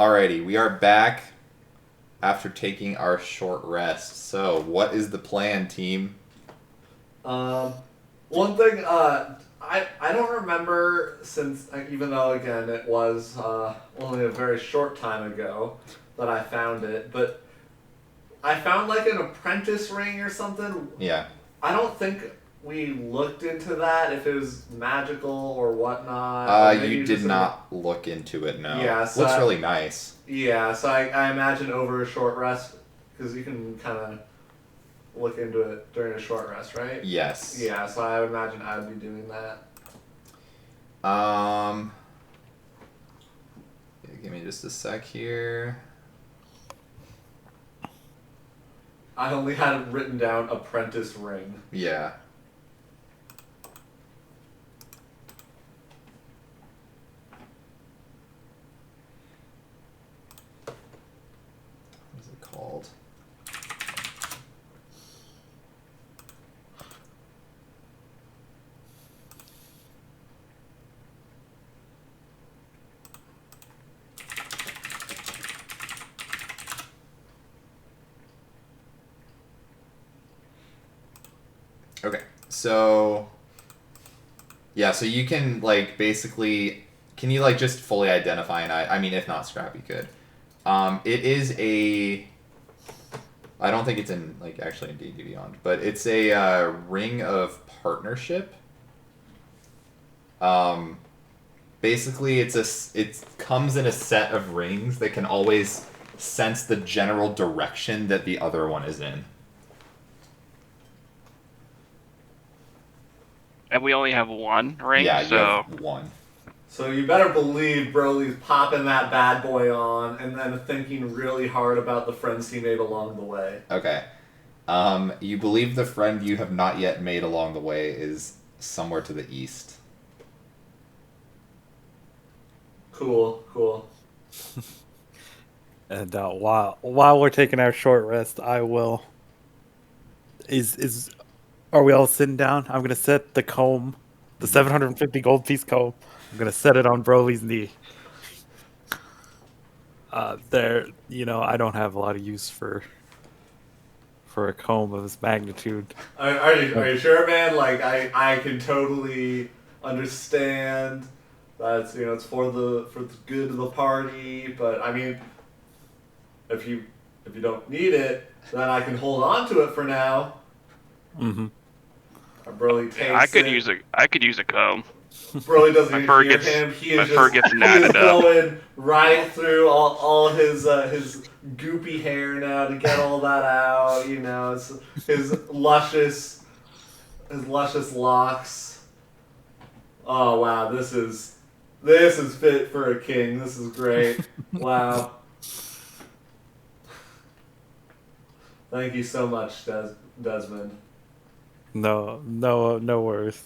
Alrighty, we are back after taking our short rest. So, what is the plan, team? One thing, I don't remember since, even though again it was only a very short time ago that I found it, but I found like an apprentice ring or something. Yeah. I don't think we looked into that, if it was magical or whatnot. Or You did not look into it, no. Yeah, so looks really nice. Yeah, so I imagine over a short rest, because you can kind of look into it during a short rest, right? Yes. Yeah, so I would imagine I would be doing that. Give me just a sec here. I only had it written down apprentice ring. Yeah. What is it called? Okay, so yeah, so you can like basically, can you like just fully identify an I mean, if not Scrappy could. It is a, I don't think it's in like actually in D&D Beyond, but it's a ring of partnership. Basically, it comes in a set of rings that can always sense the general direction that the other one is in. And we only have one ring, Yeah, so you have one. So you better believe Broly's popping that bad boy on and then thinking really hard about the friends he made along the way. Okay. You believe the friend you have not yet made along the way is somewhere to the east. Cool. And while we're taking our short rest, I will. Are we all sitting down? I'm gonna set the comb, the 750 gold piece comb. I'm gonna set it on Broly's knee. I don't have a lot of use for a comb of this magnitude. Are you sure, man? Like I can totally understand that it's for the good of the party, but I mean, if you don't need it, then I can hold on to it for now. Mm-hmm. Broly takes I could it. use a comb. Broly doesn't My even fur hear gets- him. He my is fur just gets he is knotted up. going right through all his goopy hair now to get all that out. It's his luscious locks. Oh wow, this is fit for a king. This is great. Wow. Thank you so much, Desmond. No worries.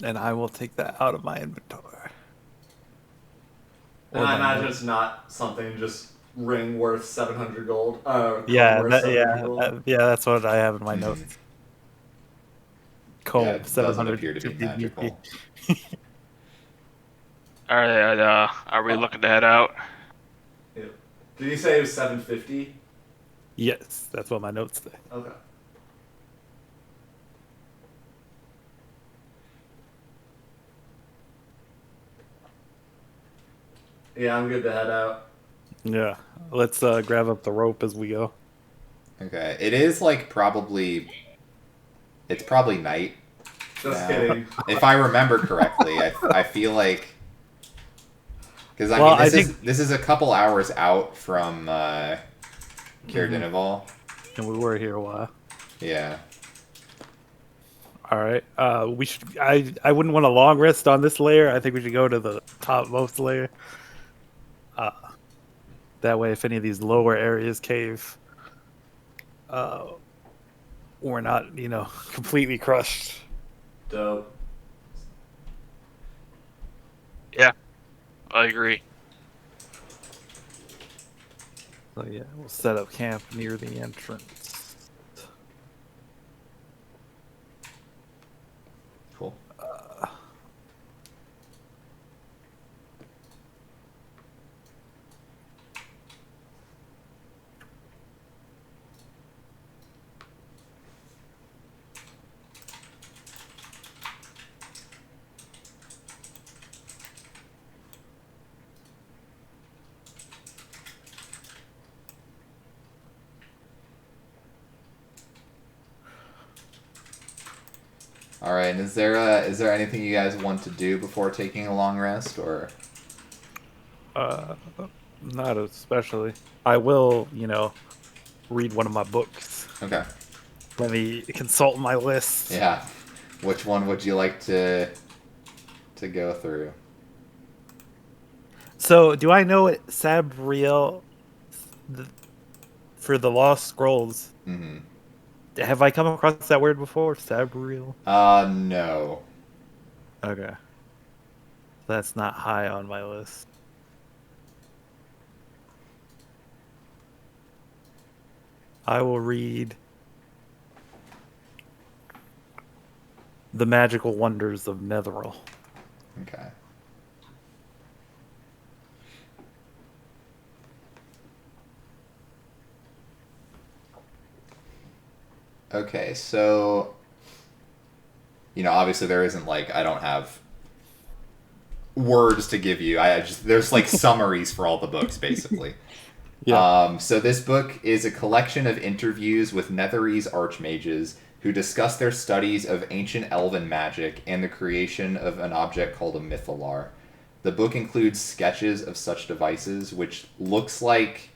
And I will take that out of my inventory. And I imagine it's not something just ring worth 700 gold. Yeah, worth 700 gold. that's what I have in my notes. Comb, Yeah, it doesn't 700 appear to be magical. Alright, are we looking to head out? Yeah. Did you say it was 750? Yes, that's what my notes say. Okay. Yeah, I'm good to head out. Yeah, let's grab up the rope as we go. Okay, it is like it's probably night. Just now. kidding. If I remember correctly, I feel like, because this is a couple hours out from Kier Dinival. And we were here a while. Yeah. All right. We should. I wouldn't want a long rest on this layer. I think we should go to the topmost layer. That way, if any of these lower areas cave, we're not, completely crushed. Dope. Yeah, I agree. So yeah, we'll set up camp near the entrance. Cool. All right. And is there anything you guys want to do before taking a long rest, or? Uh, not especially. I will, read one of my books. Okay. Let me consult my list. Yeah. Which one would you like to go through? So, do I know what Sabriel th- for the Lost Scrolls? Mm-hmm. Have I come across that word before? Sabriel? No. Okay. That's not high on my list. I will read The Magical Wonders of Netheril. Okay. Okay, so obviously there isn't I don't have words to give you. I just there's summaries for all the books basically. Yeah. So this book is a collection of interviews with Netherese archmages who discuss their studies of ancient elven magic and the creation of an object called a mythalar. The book includes sketches of such devices, which looks like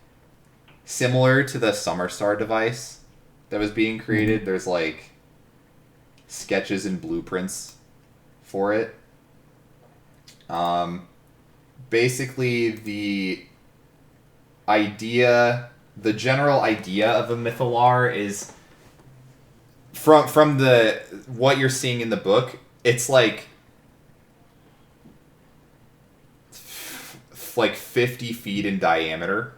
similar to the Summer Star device that was being created. There's sketches and blueprints for it. Basically, the general idea of a mythalar is from the what you're seeing in the book. It's like 50 feet in diameter,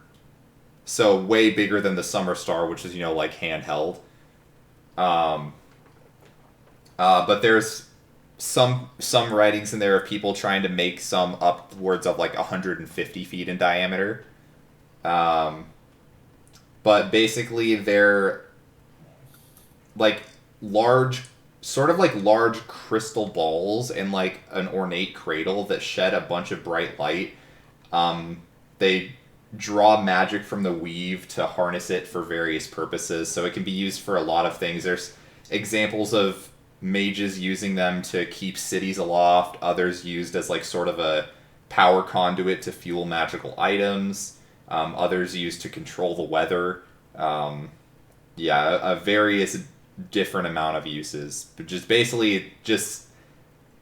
so way bigger than the Summer Star, which is handheld. But there's some writings in there of people trying to make some upwards of 150 feet in diameter. But basically they're large, sort of large crystal balls in an ornate cradle that shed a bunch of bright light. They draw magic from the weave to harness it for various purposes, so it can be used for a lot of things. There's examples of mages using them to keep cities aloft, others used as sort of a power conduit to fuel magical items, others used to control the weather. A various different amount of uses, but just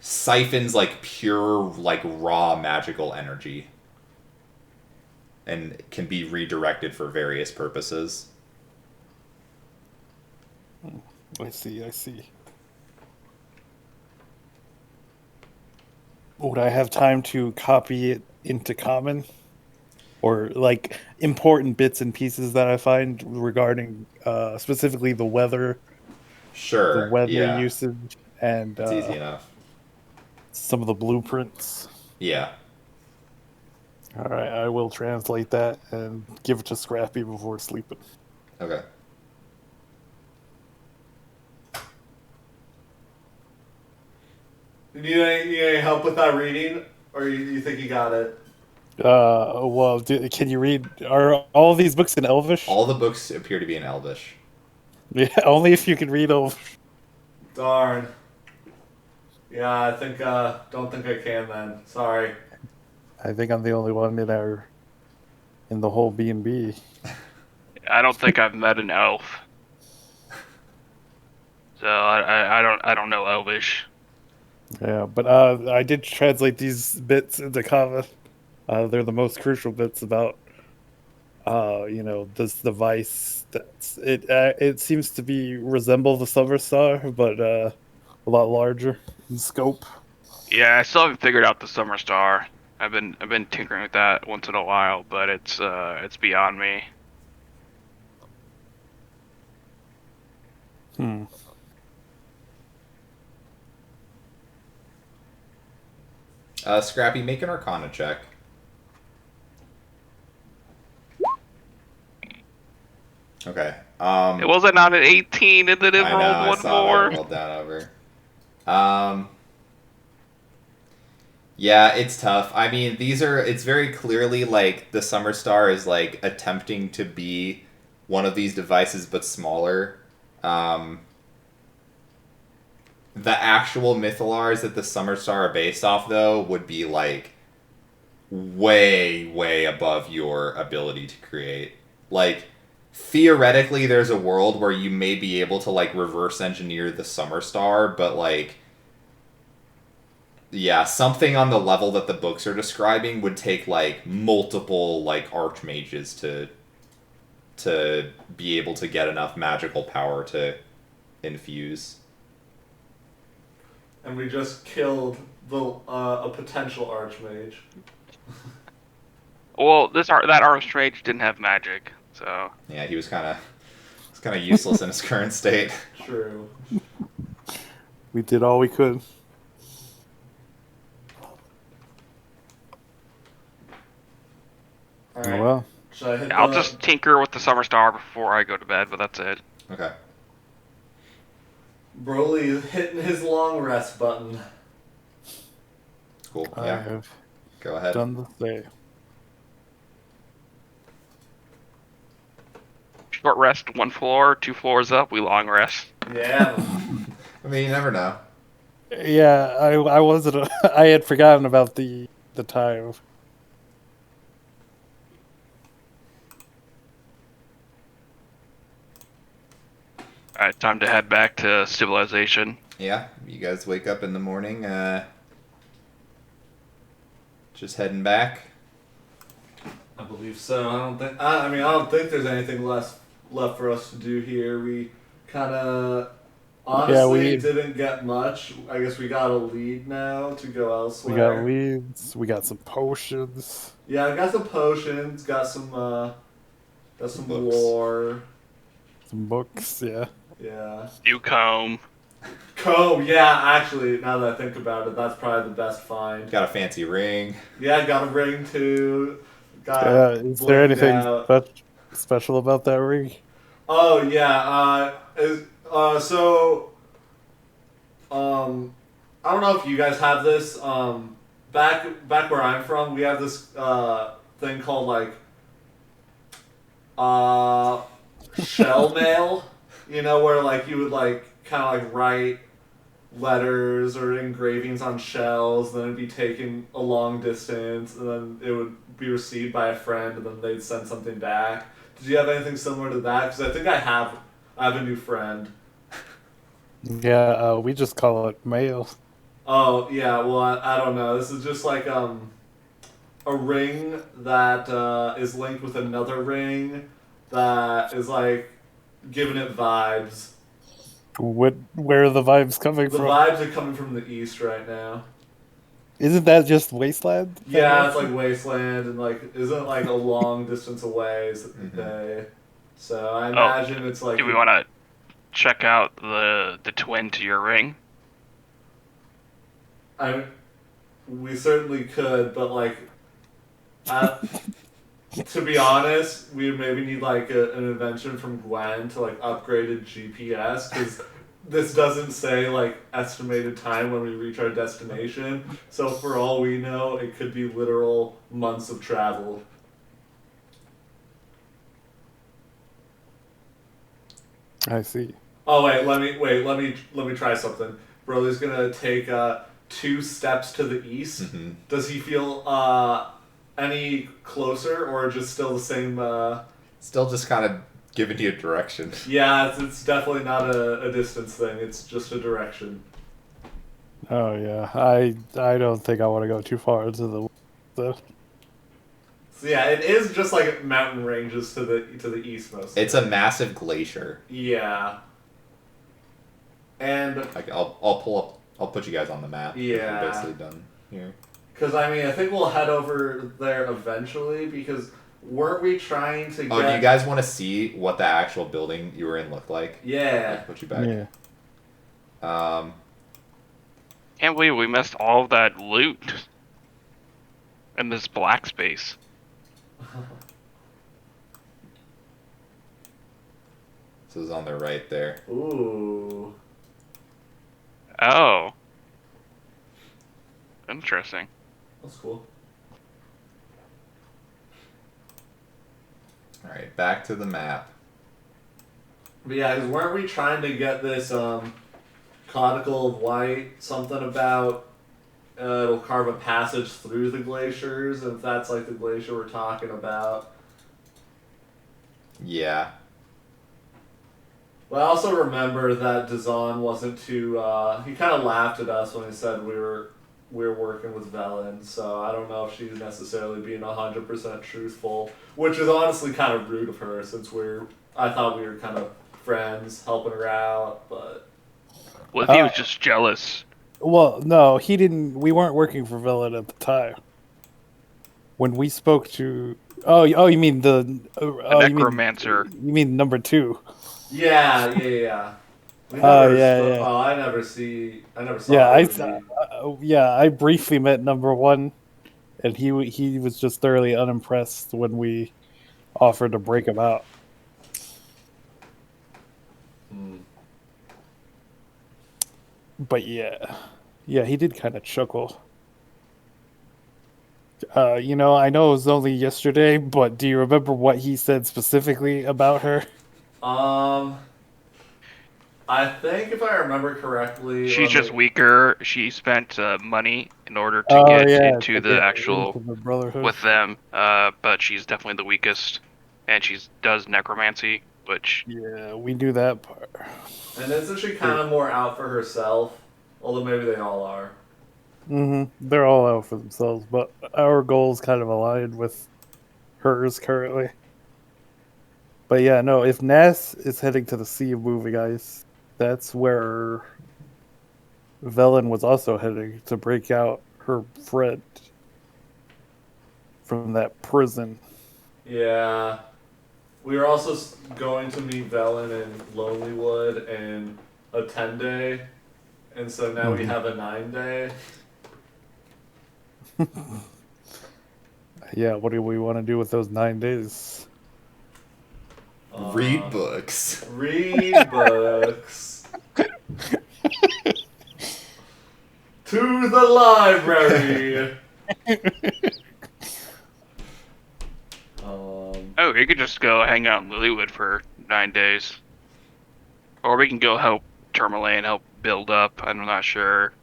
siphons pure raw magical energy and can be redirected for various purposes. I see. Would I have time to copy it into common? Or important bits and pieces that I find regarding specifically the weather Sure, yeah. usage, and It's easy enough. some of the blueprints. Yeah. All right, I will translate that and give it to Scrappy before sleeping. Okay. You need any help with that reading, or you think you got it? Well, can you read? Are all of these books in Elvish? All the books appear to be in Elvish. Yeah, only if you can read Elvish. Darn. Yeah, I think don't think I can then. Sorry. I think I'm the only one in the whole B&B. I don't think I've met an elf. So I don't know Elvish. Yeah, but I did translate these bits into common. They're the most crucial bits about this device. It seems to resemble the Summer Star, but a lot larger in scope. Yeah, I still haven't figured out the Summer Star. I've been tinkering with that once in a while, but it's beyond me. Scrappy, make an Arcana check. Okay. It wasn't not an 18, and then it I know, rolled I one saw more. that rolled down over. Yeah, it's tough. I mean, it's very clearly the Summer Star is attempting to be one of these devices but smaller. the actual mythalars that the Summer Star are based off, though, would be like way above your ability to create. Like, theoretically, there's a world where you may be able to like reverse engineer the Summer Star, but like, yeah, something on the level that the books are describing would take like multiple like archmages to be able to get enough magical power to infuse. And we just killed a potential archmage. Well, that Archmage didn't have magic, so Yeah, he was kind of useless in his current state. True. We did all we could. All right. Well, Should I hit I'll the... just tinker with the Summer Star before I go to bed, but that's it. Okay. Broly is hitting his long rest button. Cool. I Yeah. have Go ahead. done the thing. Short rest, 1 floor, 2 floors up, we long rest. Yeah. I mean, you never know. Yeah, I wasn't. I had forgotten about the time. Alright, time to head back to civilization. Yeah, you guys wake up in the morning, just heading back. I believe so. I don't think there's anything left for us to do here. We kind of honestly didn't get much. I guess we got a lead now to go elsewhere. We got leads. We got some potions. Yeah, I got some potions. Got some Books. lore. Some books. Yeah. Yeah. New comb. Comb. Yeah, actually, now that I think about it, that's probably the best find. Got a fancy ring. Yeah, I got a ring too. Is there anything special about that ring? Oh yeah. So. I don't know if you guys have this. Back where I'm from, we have this thing called like shell mail. You know, where like you would like kind of like write letters or engravings on shells, then it'd be taken a long distance, and then it would be received by a friend, and then they'd send something back. Did you have anything similar to that? Because I think I have a new friend. Yeah, we just call it mail. Oh yeah, well I don't know. This is just like a ring that is linked with another ring that is like giving it vibes. Where are the vibes coming The from? vibes are coming from the east right now. Isn't that just wasteland? Yeah, it's like wasteland and like isn't like a long distance away. So I imagine it's like. Do we want to check out the twin to your ring? We certainly could, but like, to be honest, we maybe need like an invention from Gwen to like upgraded GPS, because this doesn't say like estimated time when we reach our destination. So for all we know, it could be literal months of travel. I see. Oh let me try something. Broly's gonna take 2 steps to the east. Mm-hmm. Does he feel any closer, or just still the same? Still just kind of giving you a direction. Yeah, it's definitely not a distance thing. It's just a direction. Oh yeah, I don't think I want to go too far into the. So yeah, it is just like mountain ranges to the east mostly. It's a massive glacier. Yeah. And Like I'll put you guys on the map. Yeah. We're basically done here. because I mean, I think we'll head over there eventually, because weren't we trying to get? Oh, do you guys want to see what the actual building you were in looked like? Yeah. Like, put you back. Yeah. Can't believe we missed all of that loot in this black space. This is on the right there. Ooh. Oh. Interesting. That's cool. All right, back to the map. But yeah, because weren't we trying to get this conical of white, something about it'll carve a passage through the glaciers, if that's like the glacier we're talking about. Yeah. But I also remember that Dazan wasn't too. He kind of laughed at us when he said we were working with Velen, so I don't know if she's necessarily being 100% truthful, which is honestly kind of rude of her since I thought we were kind of friends, helping her out, but. What if he was just jealous? Well, no, he didn't. We weren't working for Villain at the time. When we spoke to, you mean the necromancer. You mean number 2? Yeah. We never yeah. Oh, I never saw. I briefly met number 1, and he was just thoroughly unimpressed when we offered to break him out. But yeah, he did kind of chuckle. I know it was only yesterday, but do you remember what he said specifically about her? I think if I remember correctly, She's just weaker. She spent money in order to get into the actual into the Brotherhood with them, but she's definitely the weakest, and she does necromancy, which yeah, we do that part. And isn't she kind of more out for herself? Although maybe they all are. They're all out for themselves, but our goals kind of aligned with hers currently. But yeah, no, if Nass is heading to the Sea of Moving Ice, that's where Velen was also heading to break out her friend from that prison. Yeah. We were also going to meet Velen in Lonelywood and a 10-day, and so now we have a 9-day. Yeah, what do we want to do with those 9 days? Read books. Read books. To the library. Oh, you could just go hang out in Lilywood for 9 days. Or we can go help Tourmaline help build up. I'm not sure.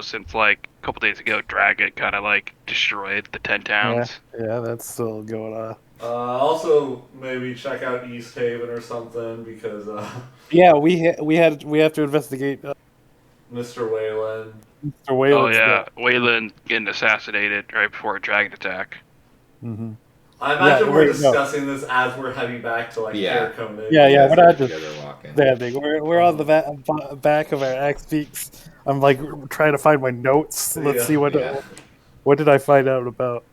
Since like a couple days ago, Dragon kind of like destroyed the 10 towns. Yeah, that's still going on. Also, maybe check out East Haven or something because. Yeah, we have to investigate Mr. Wayland. Mr. Wayland's Wayland getting assassinated right before a dragon attack. Mm-hmm. I imagine we're discussing this as we're heading back to Faircombe. Yeah, we're not just walking. We're on the back of our axe peaks. I'm like trying to find my notes. Let's see what did I find out about.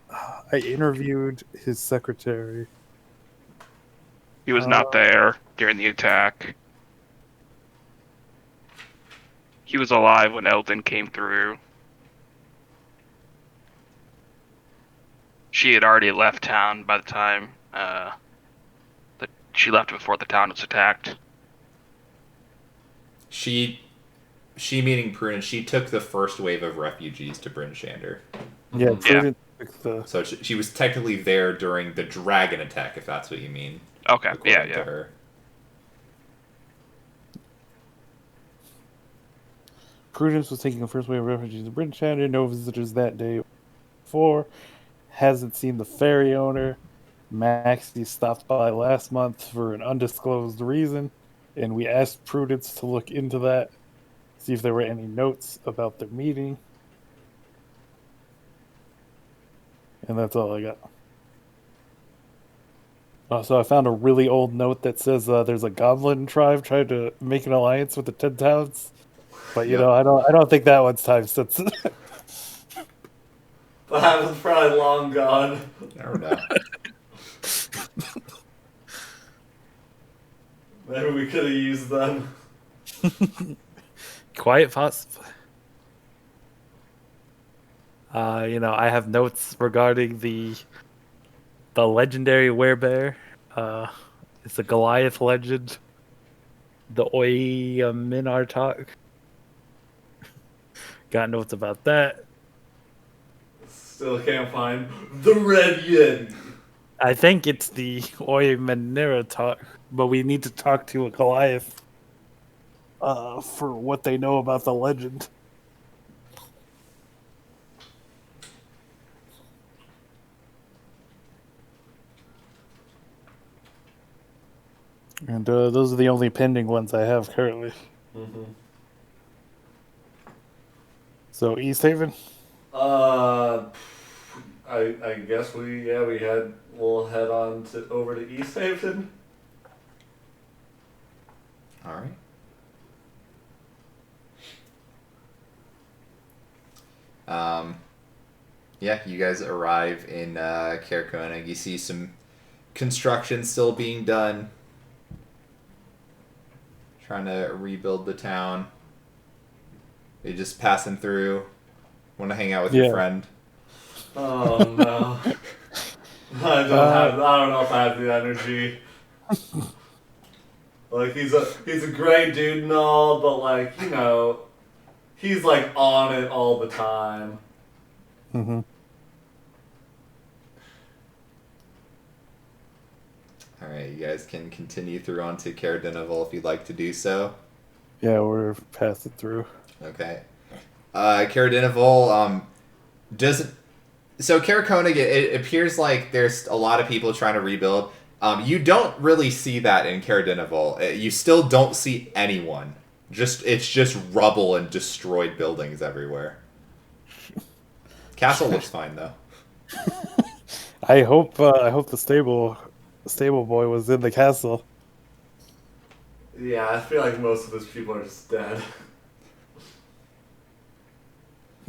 I interviewed his secretary. He was not there during the attack. He was alive when Eldon came through. She had already left town by the time she left before the town was attacked. She meaning Prudence, she took the first wave of refugees to Bryn Shander. Yeah, Prudence took the... So she was technically there during the dragon attack, if that's what you mean. Okay, yeah. To her. Prudence was taking the first wave of refugees to Bryn Shander. No visitors that day before. Hasn't seen the ferry owner. Maxie stopped by last month for an undisclosed reason, and we asked Prudence to look into that, see if there were any notes about their meeting. And that's all I got. So I found a really old note that says there's a goblin tribe trying to make an alliance with the 10 towns. But I don't think that one's time sensitive. That was probably long gone. Never know. Maybe we could have used them. Quite possibly. I have notes regarding the legendary werebear. It's a Goliath legend. The Oy-Minartok. Got notes about that. Still can't find the Red Yeti. I think it's the Oy-Minartok, but we need to talk to a Goliath for what they know about the legend. And those are the only pending ones I have currently. Mm-hmm. So East Haven. I guess we'll head on over to East Haven. All right. Yeah, you guys arrive in Caer Konig. You see some construction still being done, trying to rebuild the town. You just passing through. Want to hang out with your friend? Oh no. I don't know if I have the energy. Like he's a great dude and all, but like, he's like on it all the time. Mm-hmm. All right, you guys can continue through onto Caer Dineval if you'd like to do so. Yeah, we're passing through. Okay. Caer Dineval doesn't. So Caer Konig, it appears like there's a lot of people trying to rebuild. You don't really see that in Caer Dineval. You still don't see anyone. It's just rubble and destroyed buildings everywhere. Castle looks fine though. I hope the stable boy was in the castle. Yeah, I feel like most of his people are just dead.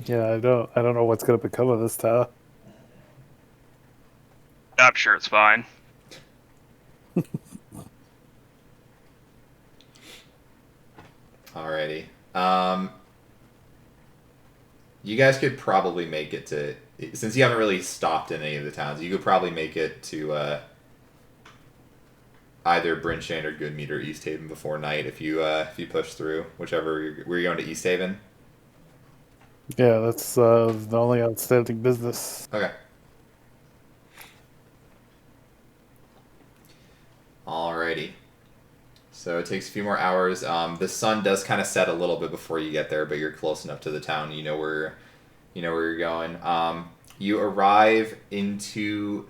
Yeah, I don't know what's gonna become of this town. I'm sure it's fine. Alrighty. You guys could probably make it to, since you haven't really stopped in any of the towns, you could probably make it to either Bryn Shane or Goodmead or East Haven before night if you push through, whichever. Were you going to East Haven? Yeah, that's the only outstanding business. Okay. Alrighty. So it takes a few more hours. The sun does kind of set a little bit before you get there, but you're close enough to the town. You know where you're going. You arrive into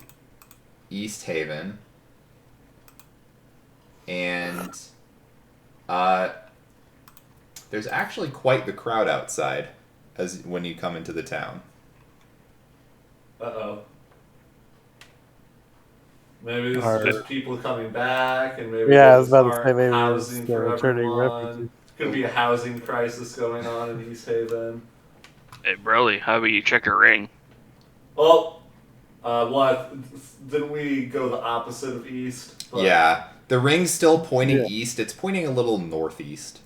East Haven, and there's actually quite the crowd outside as when you come into the town. Uh-oh. Maybe this is just people coming back, and maybe I was about to aren't say maybe housing for returning everyone. refugees. Could be a housing crisis going on in East Haven. Hey, Broly, how about you check your ring? Oh, what? Didn't we go the opposite of East? But Yeah, the ring's still pointing Yeah. east. It's pointing a little northeast.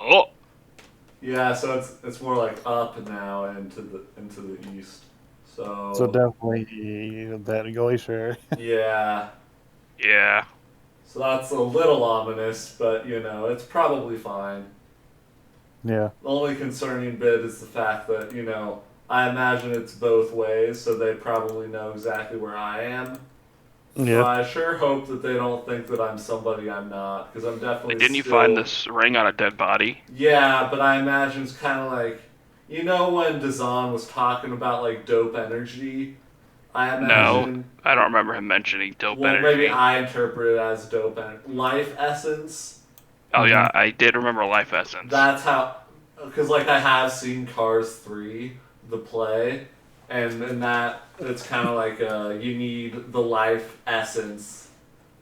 Oh, Yeah, so it's more like up now into the east. So definitely that glacier. Yeah. yeah. So that's a little ominous, but it's probably fine. Yeah. The only concerning bit is the fact that, I imagine it's both ways, so they probably know exactly where I am. So Yeah. I sure hope that they don't think that I'm somebody I'm not, because I'm definitely Didn't you still... find this ring on a dead body? Yeah, but I imagine it's kind of like... when Dazan was talking about, like, dope energy? I imagine... No, I don't remember him mentioning dope Well, energy. maybe I interpret it as dope energy. Life essence? Oh yeah, I did remember Life Essence. That's how... Because, like, I have seen Cars 3, the play, and in that, it's kind of like you need the life essence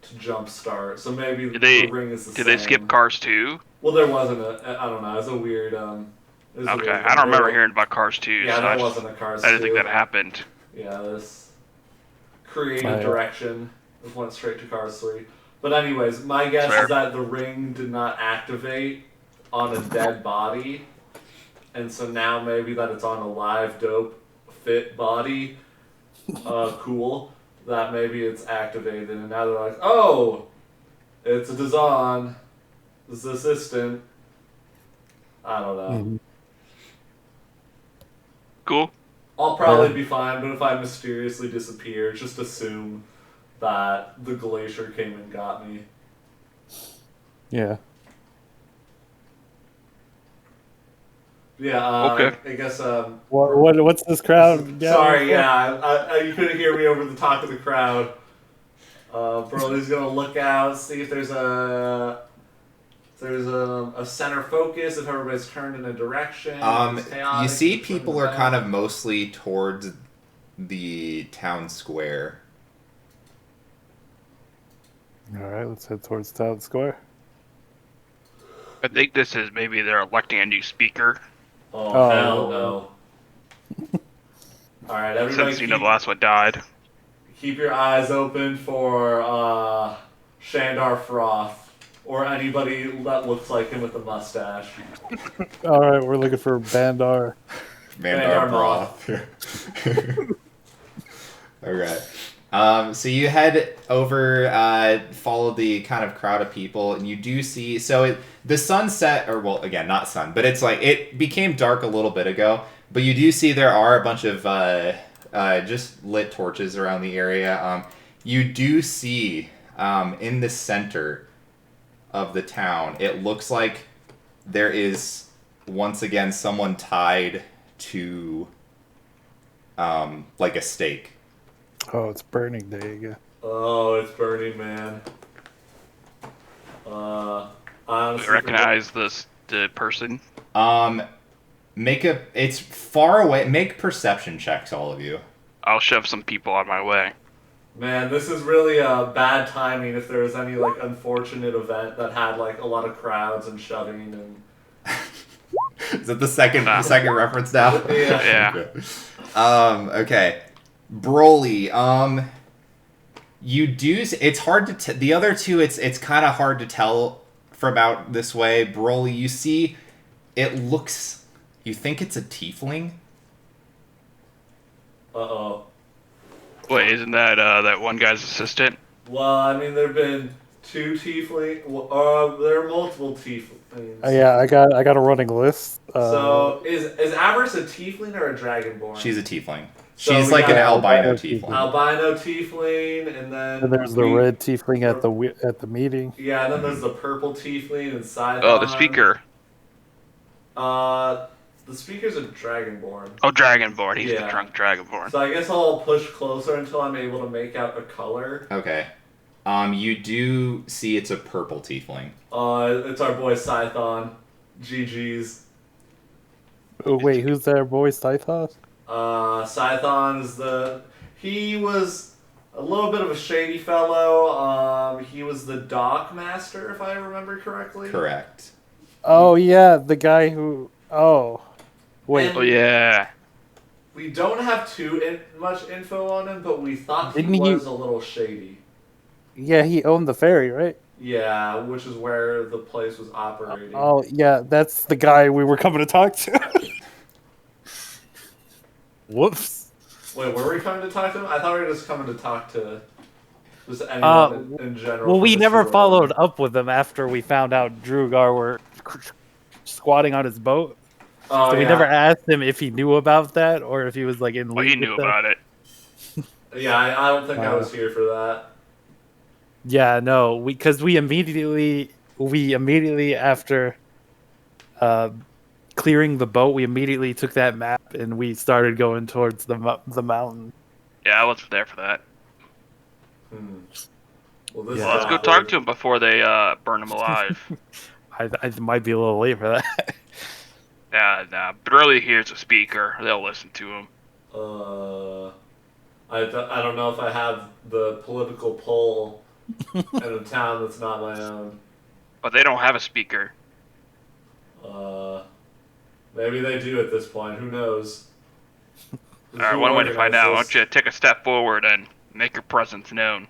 to jumpstart. So maybe the ring is the same. Did they skip Cars 2? Well, there wasn't I don't know, it was a weird... Okay, I don't remember hearing about Cars 2. Yeah, so there wasn't a Cars 2. I didn't think that happened. Yeah, this creative direction went straight to Cars 3. But anyways, my guess is that the ring did not activate on a dead body, and so now maybe that it's on a live, dope, fit body, cool, that maybe it's activated, and now they're like, oh, it's a Dazan, it's the assistant. I don't know. Mm-hmm. Cool. I'll probably be fine, but if I mysteriously disappear, just assume that the glacier came and got me. Yeah. Yeah. Okay. I guess. What's this crowd? Sorry. gathering for? Yeah. You couldn't hear me over the talk of the crowd. Broly's gonna look out, see if there's a center focus, if everybody's turned in a direction. It's chaotic, You see it's swimming people are about. kind of mostly towards the town square. All right, let's head towards town square. I think this is maybe they're electing a new speaker Oh, hell no. Alright, everybody since the last one died. keep your eyes open for Shandar Froth. Or anybody that looks like him with a mustache. All right, we're looking for Bandar. Mandar broth. Okay. So you head over, follow the kind of crowd of people, and you do see. So the sun set, or well, again, not sun, but it's like it became dark a little bit ago. But you do see there are a bunch of just lit torches around the area. You do see in the center of the town, it looks like there is once again someone tied to like a stake. Oh, it's burning day again. Oh, it's Burning Man. We Honestly, recognize the person. It's far away. Make perception checks, all of you. I'll shove some people on my way. man, this is really bad timing if there was any like unfortunate event that had like a lot of crowds and shoving and. Is that the second reference now? Yeah. Yeah. Okay. Broly, you do. It's hard to. The other two, it's kind of hard to tell from out this way. Broly, you see, it looks. You think it's a tiefling? Uh-oh. Wait, isn't that that one guy's assistant? Well, I mean, there have been two tiefling. There are multiple tieflings. Yeah, I got a running list. So is Avarice a tiefling or a dragonborn? She's a tiefling. So She's we like got an albino albino tiefling. albino tiefling, and then and there's the red tiefling at the meeting. Yeah, and then there's the purple tiefling and Scython. Oh, the speaker. The speaker's a dragonborn. Oh, Dragonborn. He's Yeah. the drunk Dragonborn. So I guess I'll push closer until I'm able to make out a color. Okay. You do see it's a purple tiefling. It's our boy Scython. GG's. Oh wait, who's their boy Scythos? Scython is he was a little bit of a shady fellow. He was the dock master, if I remember correctly. Correct. Oh yeah, the guy who. Oh, wait. And Oh yeah. we don't have much info on him, but we thought Didn't he he- was a little shady. Yeah, he owned the ferry, right? Yeah, which is where the place was operating. Oh yeah, that's the guy we were coming to talk to. Whoops. Wait, were we coming to talk to him? I thought we were just coming to talk to just anyone in general. Well, from we the never shore. followed up with him after we found out Drugar were squatting on his boat. Oh, So we yeah. never asked him if he knew about that or if he was like in Well, league he knew with them. about it. Yeah, I don't think I was here for that. Yeah, no, because we immediately after clearing the boat, we immediately took that map and we started going towards the mountain. Yeah, I wasn't there for that. Well, this Yeah. Well, let's go talk to him before they burn him alive. I might be a little late for that. Nah. Burley here's a speaker. They'll listen to him. I don't know if I have the political pull in a town that's not my own. But they don't have a speaker. Maybe they do at this point. Who knows? Alright, one way to find out. Why don't you take a step forward and make your presence known?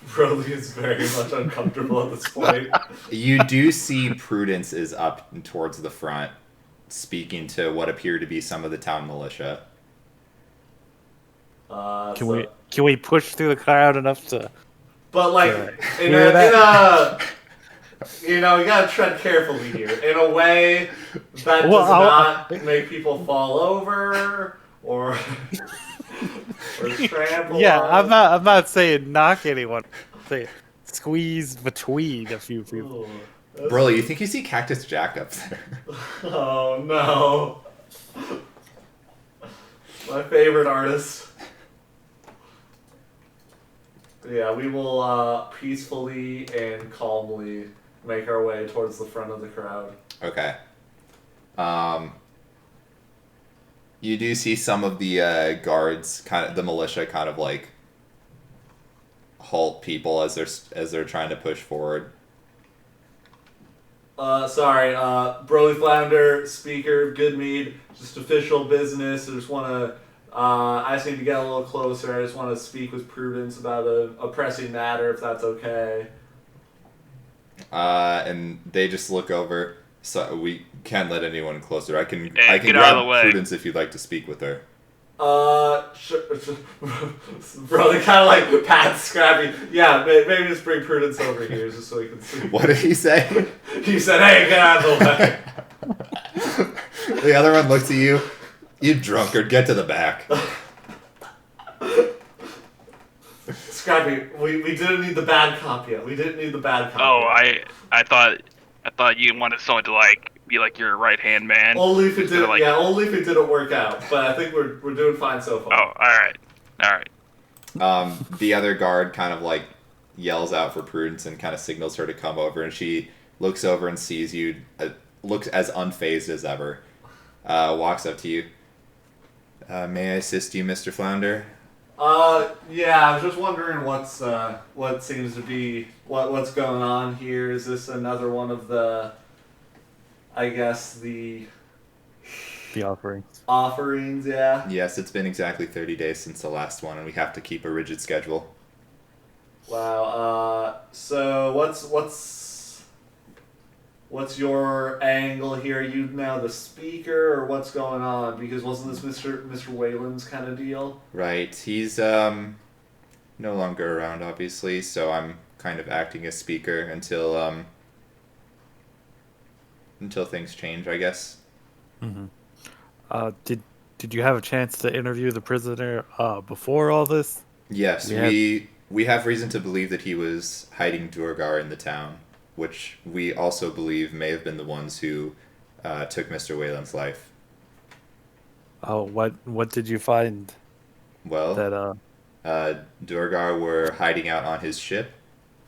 Broly is very much uncomfortable at this point. You do see Prudence is up towards the front, speaking to what appear to be some of the town militia. Can we push through the crowd enough to? But like, Yeah. in Hear a you know, you gotta tread carefully here. In a way that does not make people fall over or trample. Yeah, on. I'm not saying knock anyone. Say squeeze between a few people. Ooh. Broly, you think you see Cactus Jack up there? Oh no. My favorite artist. Yeah, we will peacefully and calmly make our way towards the front of the crowd. Okay. You do see some of the guards, kind of the militia, kind of like halt people as they're trying to push forward. Sorry, Broly Flounder, speaker, good mead, just official business. I just want to, I just need to get a little closer. I just want to speak with Prudence about a pressing matter, if that's okay. And they just look over. So we can't let anyone closer. I can Hey, I can get out of grab the way. Prudence if you'd like to speak with her. Sure. Broly kind of like pats Scrappy. Yeah, maybe just bring Prudence over here just so we can see. What did he say? He said, "Hey, get out of the way." The other one looks at you. You drunkard, get to the back. Scrappy, we didn't need the bad cop yet. We didn't need the bad cop. Oh, yet. I thought you wanted someone to like be like your right hand man. Only if it Instead of, didn't. like- Yeah, only if it didn't work out. But I think we're doing fine so far. Oh, all right. The other guard kind of like yells out for Prudence and kind of signals her to come over, and she looks over and sees you, looks as unfazed as ever, walks up to you. May I assist you, Mr. Flounder? Yeah, I was just wondering what seems to be what's going on here. Is this another one of the, I guess the offerings. offerings? Yeah. Yes, it's been exactly 30 days since the last one, and we have to keep a rigid schedule. Wow. So what's your angle here? Are you now the speaker, or what's going on? Because wasn't this Mr. Whalen's kind of deal? Right, he's no longer around, obviously, so I'm kind of acting as speaker until things change, I guess. Mm-hmm. Did you have a chance to interview the prisoner before all this? Yes, we have reason to believe that he was hiding Durgar in the town, which we also believe may have been the ones who took Mr. Whalen's life. Oh, what did you find Well, that Durgar were hiding out on his ship.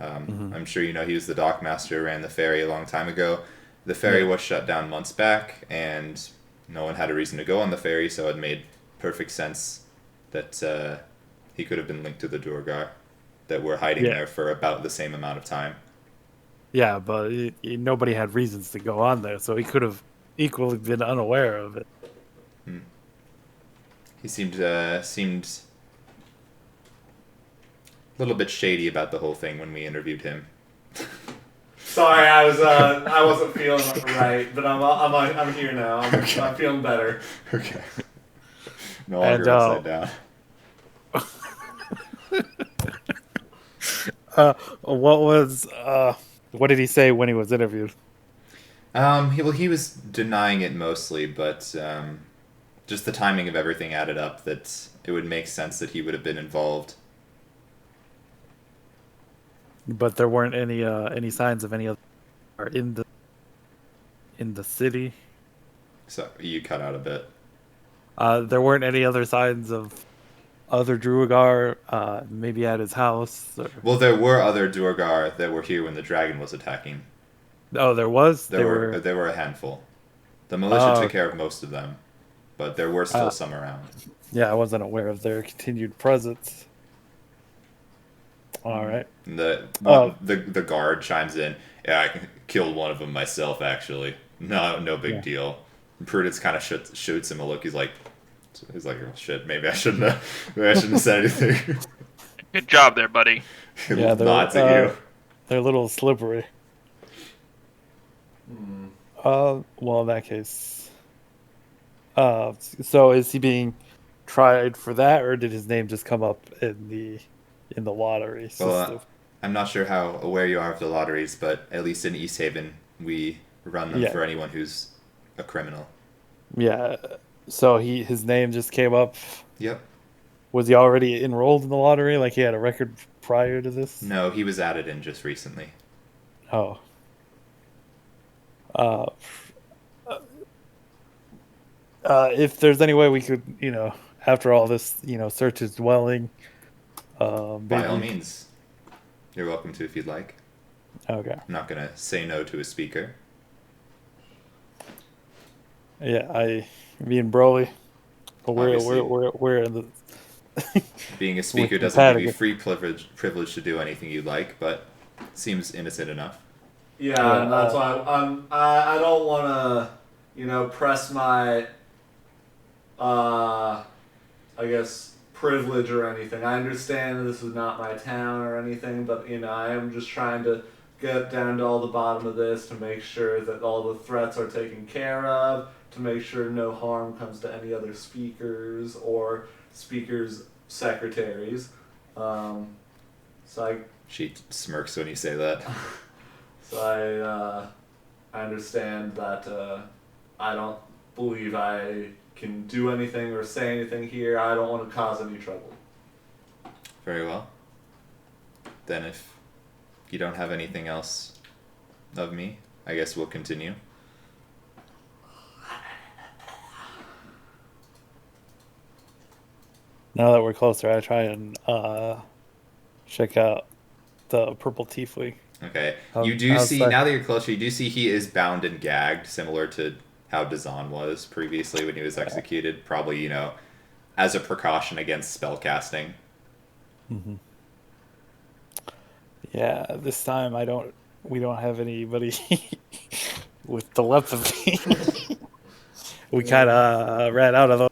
Mhm. I'm sure you know he was the dockmaster, ran the ferry a long time ago. The ferry was shut down months back, and no one had a reason to go on the ferry, so it made perfect sense that he could have been linked to the Durgar that were hiding Yeah. there for about the same amount of time. Yeah, but nobody had reasons to go on there, so he could have equally been unaware of it. He seemed a little bit shady about the whole thing when we interviewed him. Sorry, I wasn't feeling right, but I'm here now. I'm feeling better. Okay. No longer And, upside down. What did he say when he was interviewed? He was denying it mostly, but just the timing of everything added up that it would make sense that he would have been involved. But there weren't any signs of any other in the city. So you cut out a bit. There weren't any other signs of other Druagar, maybe at his house. Well, there were other Durgar that were here when the dragon was attacking. Oh, there was. There were a handful. The militia took care of most of them, but there were still some around. Yeah, I wasn't aware of their continued presence. All right. The guard chimes in. Yeah, I killed one of them myself, actually. No big deal. Prudence kind of shoots him a look. He's like, oh, shit. Maybe I shouldn't have said anything. Good job there, buddy. He Yeah, nods at you. They're a little slippery. Well, in that case, so is he being tried for that, or did his name just come up in the lottery system? Well, I'm not sure how aware you are of the lotteries, but at least in East Haven, we run them for anyone who's a criminal. Yeah. So his name just came up. Yep. Was he already enrolled in the lottery? Like he had a record prior to this? No, he was added in just recently. Oh. Uh, if there's any way we could, after all this, search his dwelling, By all maybe. means, you're welcome to if you'd like. Okay. I'm not gonna say no to a speaker. Yeah, me and Broly, Obviously, we're in the being a we're speaker doesn't give you competitive. free privilege to do anything you like, but seems innocent enough. Yeah, Yeah. and that's why I don't want to, press my, uh, I guess, privilege or anything. I understand this is not my town or anything, but I am just trying to get down to all the bottom of this to make sure that all the threats are taken care of, to make sure no harm comes to any other speakers or speakers' secretaries. Um, so She smirks when you say that. I understand that I don't believe I can do anything or say anything here. I don't want to cause any trouble. Very well. Then if you don't have anything else of me, I guess we'll continue. Now that we're closer, I try and check out the purple tiefling. Okay. How, You do how's see, that? now that you're closer, you do see he is bound and gagged, similar to how Dazan was previously when he was executed. Probably, as a precaution against spellcasting. Hmm. Yeah, this time we don't have anybody with telepathy. We kind of ran out of those.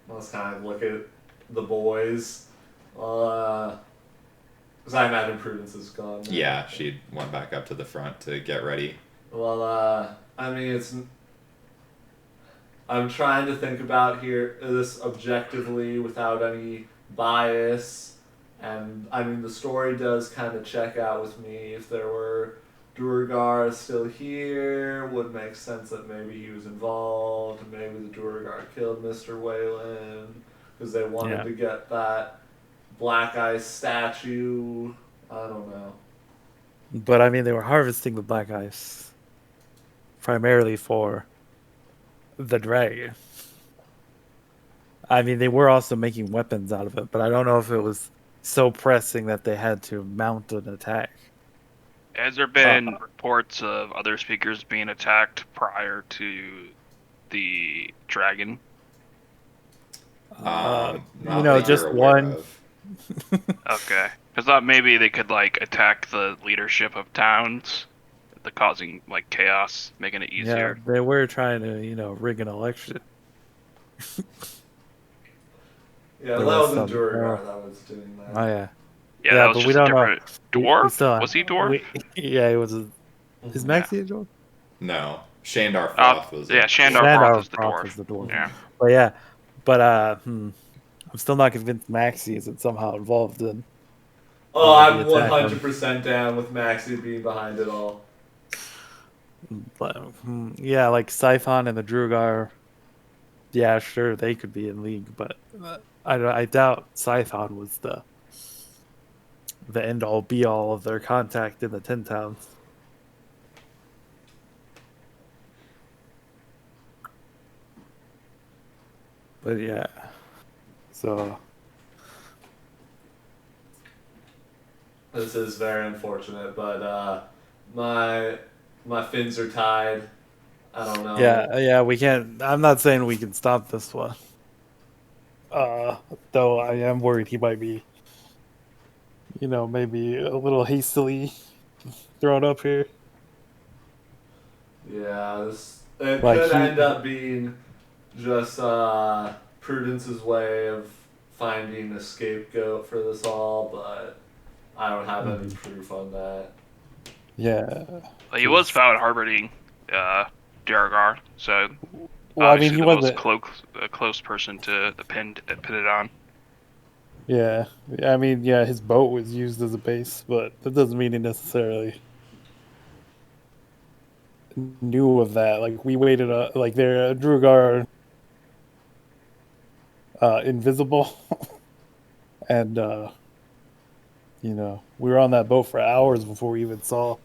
Let's kind of look at the boys. Because I imagine Prudence is gone now. Yeah, she went back up to the front to get ready. Well, I mean, I'm trying to think about this objectively without any bias, and I mean the story does kind of check out with me. If there were Duergar still here, would make sense that maybe he was involved. Maybe the Duergar killed Mr. Wayland because they wanted Yeah. to get that Black Ice statue. I don't know. But I mean, they were harvesting the black ice primarily for the dragon. I mean, they were also making weapons out of it, but I don't know if it was so pressing that they had to mount an attack. Has there been reports of other speakers being attacked prior to the dragon? Not that Just you're aware one. of. Okay. I thought maybe they could attack the leadership of towns, causing chaos, making it Yeah, easier. they were trying to, rig an election. Yeah, There that was wasn't some Duergar that was doing that. Oh yeah, Yeah, yeah, that was but we just a don't know. different We dwarf. still Was he dwarf? yeah, it was. Is Maxie a dwarf? No. Shandar Froth was yeah, a Shandar dwarf. Froth is the Froth dwarf. is the dwarf. Yeah. But yeah, but I'm still not convinced Maxie isn't somehow involved in. Oh, I'm the attack. 100% down with Maxie being behind it all. But yeah, like Siphon and the Drugar. Yeah, sure, they could be in league, but I doubt Siphon was the end all be all of their contact in the 10 towns. But yeah, so This is very unfortunate, but my fins are tied. I don't know. yeah, we can't. I'm not saying we can stop this one. Though I am worried he might be, maybe a little hastily thrown up here. Yeah, it Like could he- end up being just Prudence's way of finding a scapegoat for this all, but I don't have any proof on that. Yeah. Well, he was found harboring Duragar, so Well, I obviously mean, he the wasn't. most close person to pin it on. Yeah, I mean, yeah, his boat was used as a base, but that doesn't mean he necessarily knew of that. Like we waited, like their Drugar invisible, and You know, we were on that boat for hours before we even saw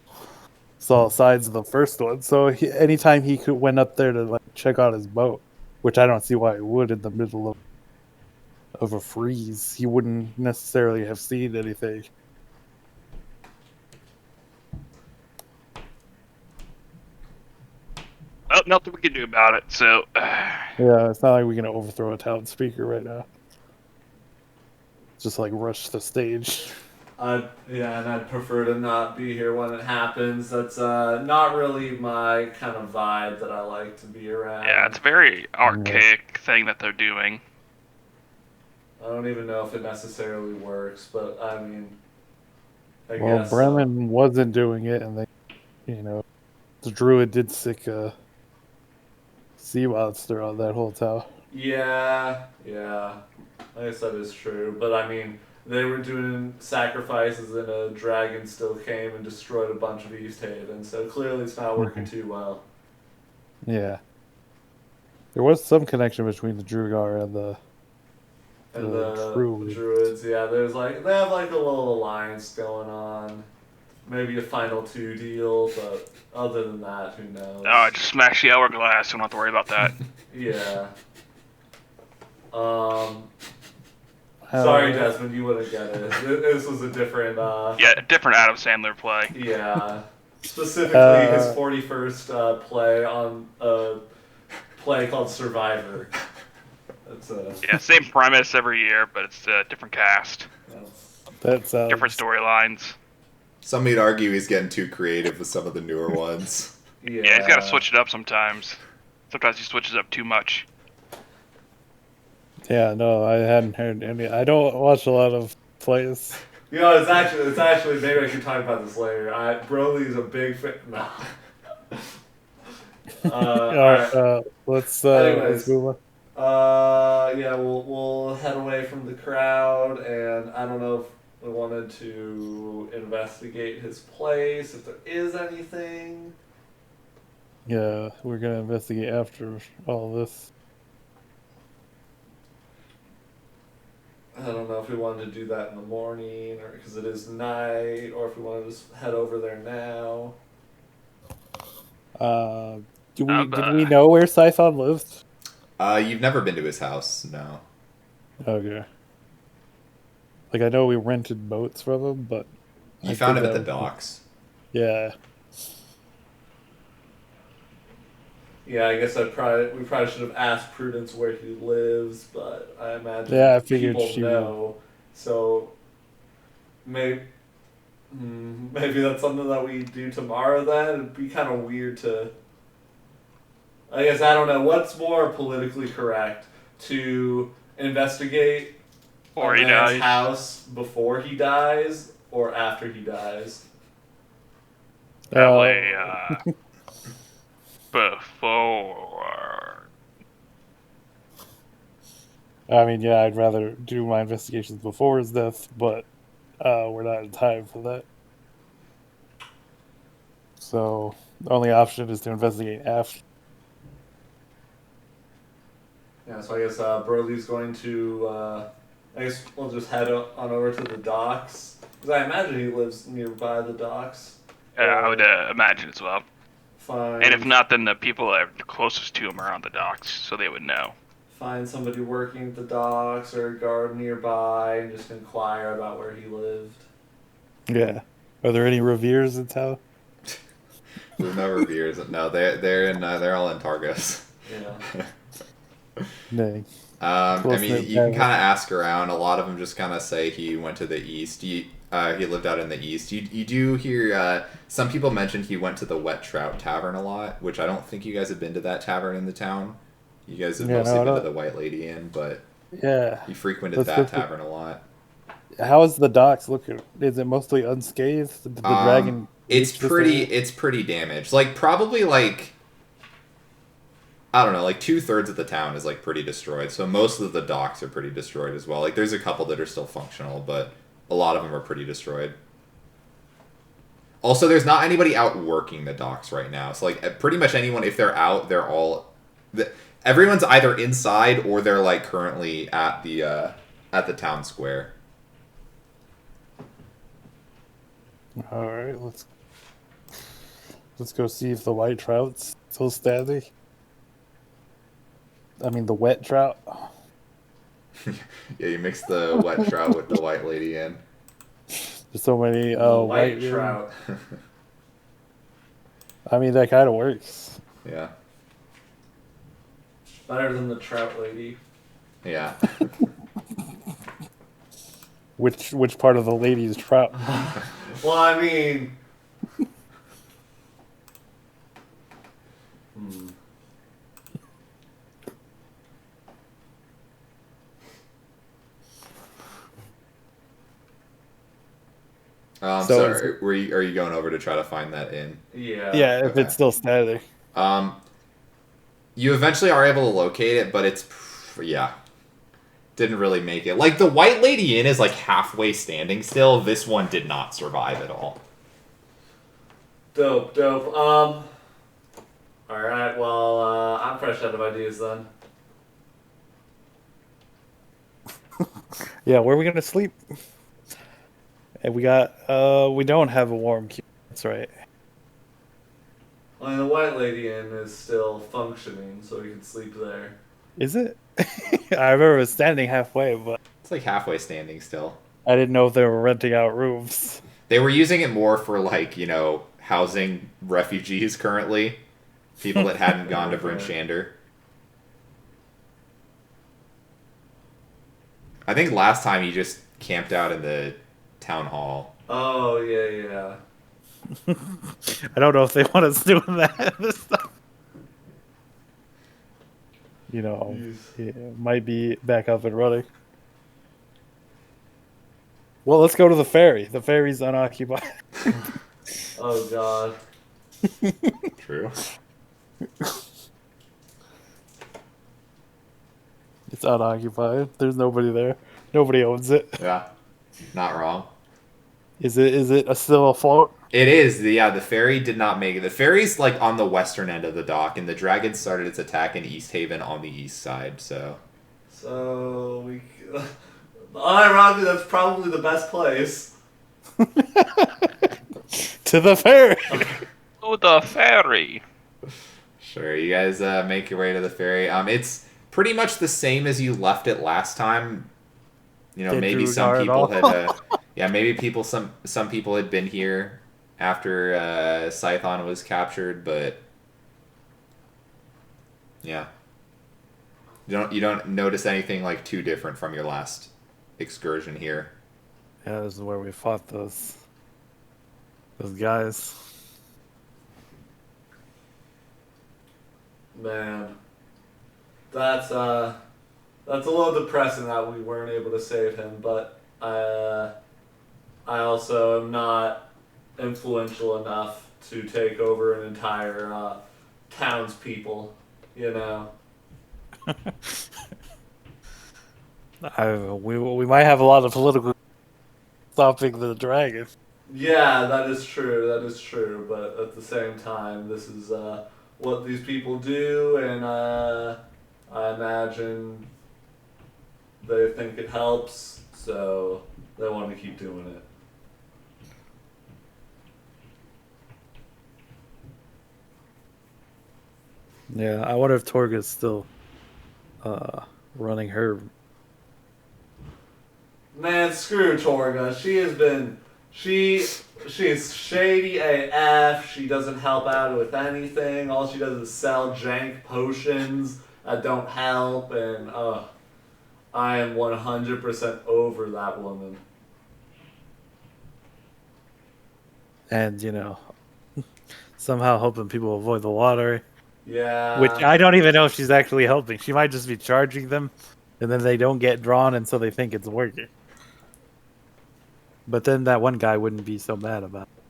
signs of the first one. So anytime he went up there to like check out his boat, which I don't see why he would in the middle of a freeze, he wouldn't necessarily have seen anything. Well, nothing we can do about it. So, Yeah, it's not like we're gonna overthrow a town speaker right now. Just like rush the stage. Yeah, and I'd prefer to not be here when it happens. That's not really my kind of vibe that I like to be around. yeah, it's a very archaic thing that they're doing. I don't even know if it necessarily works, but I mean, I Well, guess. Bremen wasn't doing it, and they, you know, the druid did sick a sea monster on that whole town. Yeah. I guess that is true, but I mean, they were doing sacrifices, and a dragon still came and destroyed a bunch of East Haven. So clearly, it's not working too well. Yeah, there was some connection between the Drugar and the Druid. Druids, yeah, they have like a little alliance going on. Maybe a final two deal, but other than that, who knows? Oh, just smash the hourglass. Don't have to worry about that. Yeah. Sorry, Desmond, you wouldn't get it. This was a different. Yeah, a different Adam Sandler play. Yeah. Specifically, his 41st play on a play called Survivor. That's Yeah, same premise every year, but it's a different cast. That's different storylines. Some would argue he's getting too creative with some of the newer ones. Yeah, he's got to switch it up sometimes. Sometimes he switches up too much. Yeah, no, I hadn't heard any. I don't watch a lot of plays. You know, it's actually maybe I can talk about this later. Broly's a big fan. Nah. Let's anyways, move on. yeah, we'll head away from the crowd, and I don't know if we wanted to investigate his place, if there is anything. Yeah, we're gonna investigate after all this. I don't know if we wanted to do that in the morning, or because it is night, or if we want to just head over there now. Did we know where Scython lives? You've never been to his house, no. Okay. Like, I know we rented boats from him, but... You found him at the docks. Yeah. Yeah, I guess we probably should have asked Prudence where he lives, but I imagine I figured people she know. So maybe that's something that we do tomorrow. Then it'd be kind of weird to. I guess I don't know what's more politically correct, to investigate Or a he man's dies. house before he dies or after he dies. Probably before. I mean, yeah, I'd rather do my investigations before his death, but we're not in time for that. So the only option is to investigate after. Yeah, so I guess Broly's going to. I guess we'll just head on over to the docks, because I imagine he lives nearby the docks. I would imagine as well. Find, And if not, then the people that are closest to him are on the docks, so they would know. Find somebody working at the docks or a guard nearby, and just inquire about where he lived. Yeah. Are there any reveres in town? There's no reviewers. No, they're all in Targus. Yeah. Dang. I mean, you can kind of ask around. A lot of them just kind of say he went to the east. He lived out in the east. You do hear some people mention he went to the Wet Trout Tavern a lot, which I don't think you guys have been to that tavern in the town. You guys have mostly been to the White Lady Inn, but he frequented that tavern a lot. How is the docks looking? Is it mostly unscathed? Did the dragon? It's pretty damaged. Like probably like. I don't know, like 2/3 of the town is like pretty destroyed. So most of the docks are pretty destroyed as well. Like there's a couple that are still functional, but a lot of them are pretty destroyed. Also, there's not anybody out working the docks right now. So like pretty much anyone, if they're out, they're all everyone's either inside or they're like currently at the town square. All right, let's go see if the white trout's still standing. I mean, the wet trout. Yeah, you mix the wet trout with the white lady in. There's so many The white white trout. I mean, that kind of works. Yeah. Better than the trout lady. Yeah. Which part of the lady's trout? Well, I mean... So sorry. Are you going over to try to find that inn? Yeah. Yeah, if Okay. it's still standing. You eventually are able to locate it, but yeah, didn't really make it. Like the White Lady Inn is like halfway standing still. This one did not survive at all. Dope. Alright, well, I'm fresh out of ideas then. Yeah, where are we gonna sleep? And we don't have a warm queue. That's right. I mean, the White Lady Inn is still functioning, so we can sleep there. Is it? I remember it was standing halfway, but It's like halfway standing still. I didn't know if they were renting out rooms. They were using it more for like, housing refugees currently. People that hadn't gone to Bryn Shander. I think last time you just camped out in the town hall. Oh, yeah. I don't know if they want us doing that this time. It might be back up and running. Well, let's go to the ferry. The ferry's unoccupied. Oh, God. True. It's unoccupied. There's nobody there. Nobody owns it. Yeah. Not wrong. Is it still afloat? It is. The ferry did not make it. The ferry's like on the western end of the dock, and the dragon started its attack in East Haven on the east side, so. So, ironically, that's probably the best place. To the ferry! Oh, the ferry. Sure, you guys make your way to the ferry. It's pretty much the same as you left it last time. Maybe some people had... some people had been here after Scython was captured, but... Yeah. You don't notice anything like too different from your last excursion here. Yeah, this is where we fought those guys. Man. That's a little depressing that we weren't able to save him, but I also am not influential enough to take over an entire townspeople, We might have a lot of political stopping the dragon. Yeah, that is true, but at the same time, this is what these people do, and I imagine they think it helps, so they want to keep doing it. Yeah, I wonder if Torga's still running her. Man, screw Torga. She's shady AF. She doesn't help out with anything. All she does is sell jank potions that don't help, and I am 100% over that woman. And, somehow helping people avoid the lottery. Yeah. Which I don't even know if she's actually helping. She might just be charging them, and then they don't get drawn, and so they think it's working. But then that one guy wouldn't be so mad about it.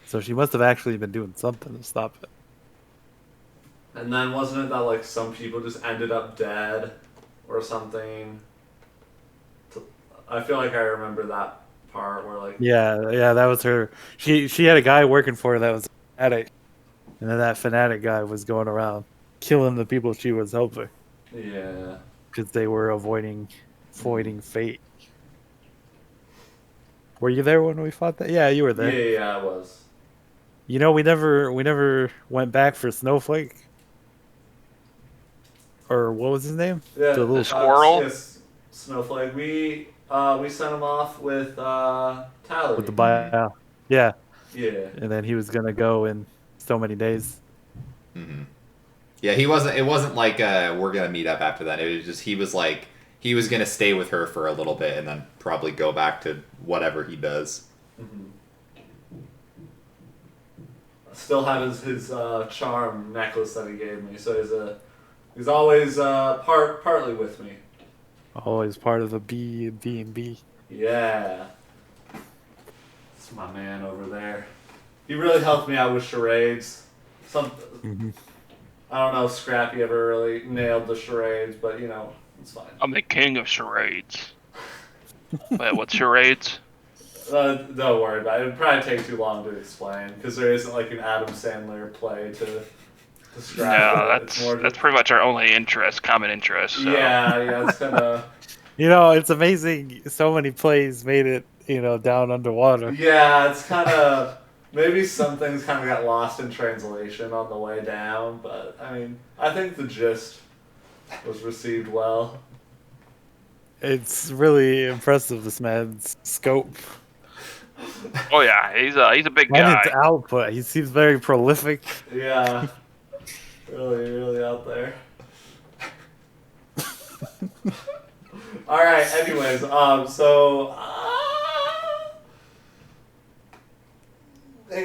So she must have actually been doing something to stop it. And then wasn't it that like some people just ended up dead or something? I feel like I remember that part where like Yeah, that was her. She had a guy working for her that was a fanatic, and then that fanatic guy was going around killing the people she was helping. Yeah. Because they were avoiding fate. Were you there when we fought that? Yeah, you were Yeah, there. yeah, I was. You know, we never went back for Snowflake, or what was his name? Yeah, The little The squirrel? yes, Snowflake. We sent him off with with the Tally. bio. Yeah, Yeah. and then he was gonna go in so many days. Hmm. Yeah, he wasn't. It wasn't like we're gonna meet up after that. It was just he was like he was gonna stay with her for a little bit and then probably go back to whatever he does. Hmm. Still have his charm necklace that he gave me, so he's always partly with me. Always part of the B&B. Yeah, it's my man over there. He really helped me out with charades. Some Mm-hmm. I don't know if Scrappy ever really nailed the charades, but it's fine. I'm the king of charades. Wait, what's charades? Don't worry about it. It'd probably take too long to explain because there isn't like an Adam Sandler play to describe No, it. It's more that's just, pretty much our only common interest. So. yeah, it's kind of You know, it's amazing. So many plays made it, down underwater. yeah, it's kind of maybe some things kind of got lost in translation on the way down, but I mean, I think the gist was received well. It's really impressive, this man's scope Oh yeah, he's a big and guy. its output. He seems very prolific. Yeah, really, really out there. All right. Anyways, so I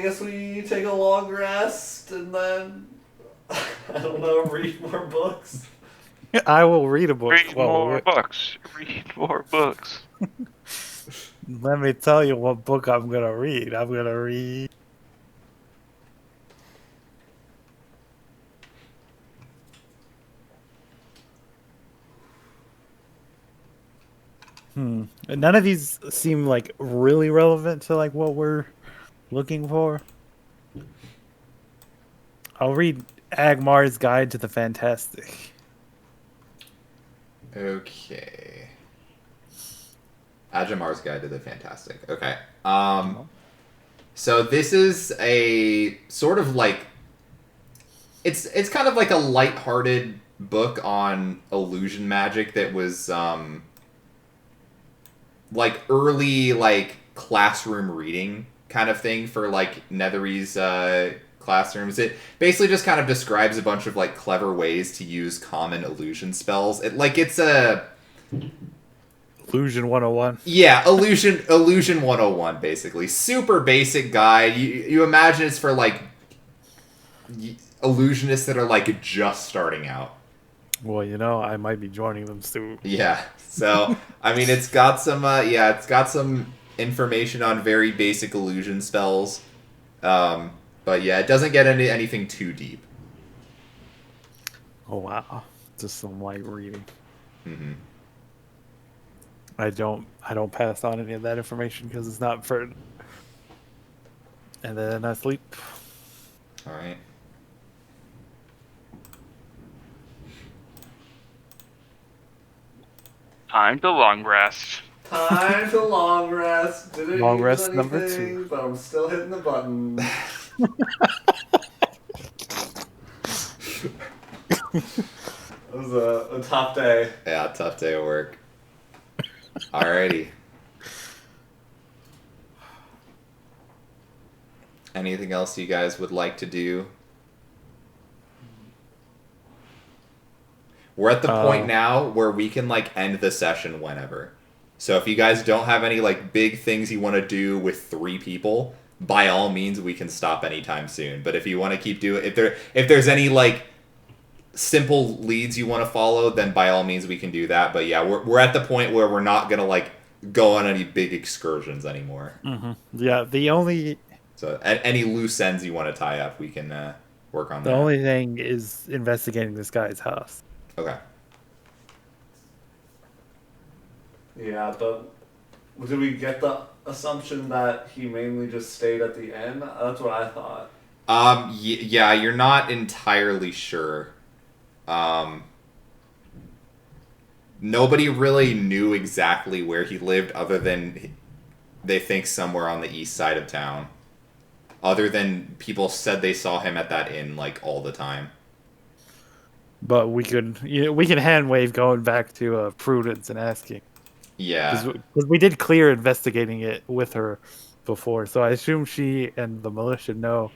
guess we take a long rest and then I don't know, read more books. I will read a book. Read Well, more books. Read more books. let me tell you what book I'm gonna read. I'm gonna read. None of these seem like really relevant to like what we're looking for. I'll read Agmar's Guide to the Fantastic. Okay. Ajamar's Guide to the Fantastic. Okay. So this is a sort of like it's kind of like a lighthearted book on illusion magic that was like early like classroom reading kind of thing for like Netheril's classrooms. It basically just kind of describes a bunch of like clever ways to use common illusion spells. It's a Illusion 101. yeah, illusion 101 basically. Super basic guide. You imagine it's for like illusionists that are like just starting out. Well, I might be joining them soon. Yeah. So, I mean, it's got some information on very basic illusion spells. But yeah, it doesn't get into anything too deep. Oh wow, just some light reading. Mm-hmm. I don't pass on any of that information because it's not for. And then I sleep. All right. Time to long rest. Time to long rest. Didn't Long use rest anything, number 2. but I'm still hitting the button. It was a tough day. Yeah, tough day of work. Alrighty. Anything else you guys would like to do? We're at the point now where we can like end the session whenever. So if you guys don't have any like big things you want to do with 3 people, by all means we can stop anytime soon. But if you want to keep doing if there's any like simple leads you want to follow, then by all means we can do that. But yeah, we're at the point where we're not gonna like go on any big excursions anymore. Mm-hmm. Yeah, the only any loose ends you want to tie up, we can work on that. the only thing is investigating this guy's house. Okay. Yeah, but did we get the assumption that he mainly just stayed at the inn? That's what I thought. Yeah, you're not entirely sure. Nobody really knew exactly where he lived other than they think somewhere on the east side of town. Other than people said they saw him at that inn like all the time. But we can hand wave going back to Prudence and asking. Yeah. Because we did clear investigating it with her before, so I assume she and the militia know.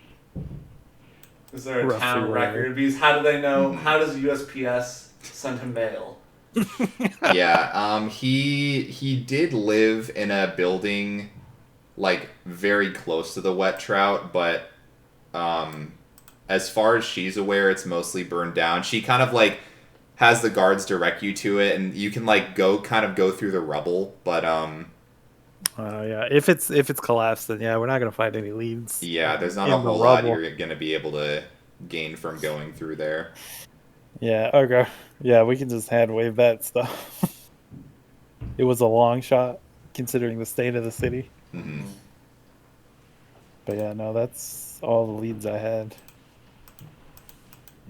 Is there a Roughly town where- record? Because how do they know? Mhm. How does USPS send him mail? Yeah. He did live in a building like very close to the wet trout, but as far as she's aware, it's mostly burned down. She kind of like has the guards direct you to it, and you can like go through the rubble, but Yeah, if it's collapsed, then yeah, we're not gonna find any leads. yeah, there's not in a the whole lot rubble. you're gonna be able to gain from going through there. Yeah, okay. Yeah, we can just hand wave that stuff. It was a long shot, considering the state of the city. Hmm. But yeah, no, that's all the leads I had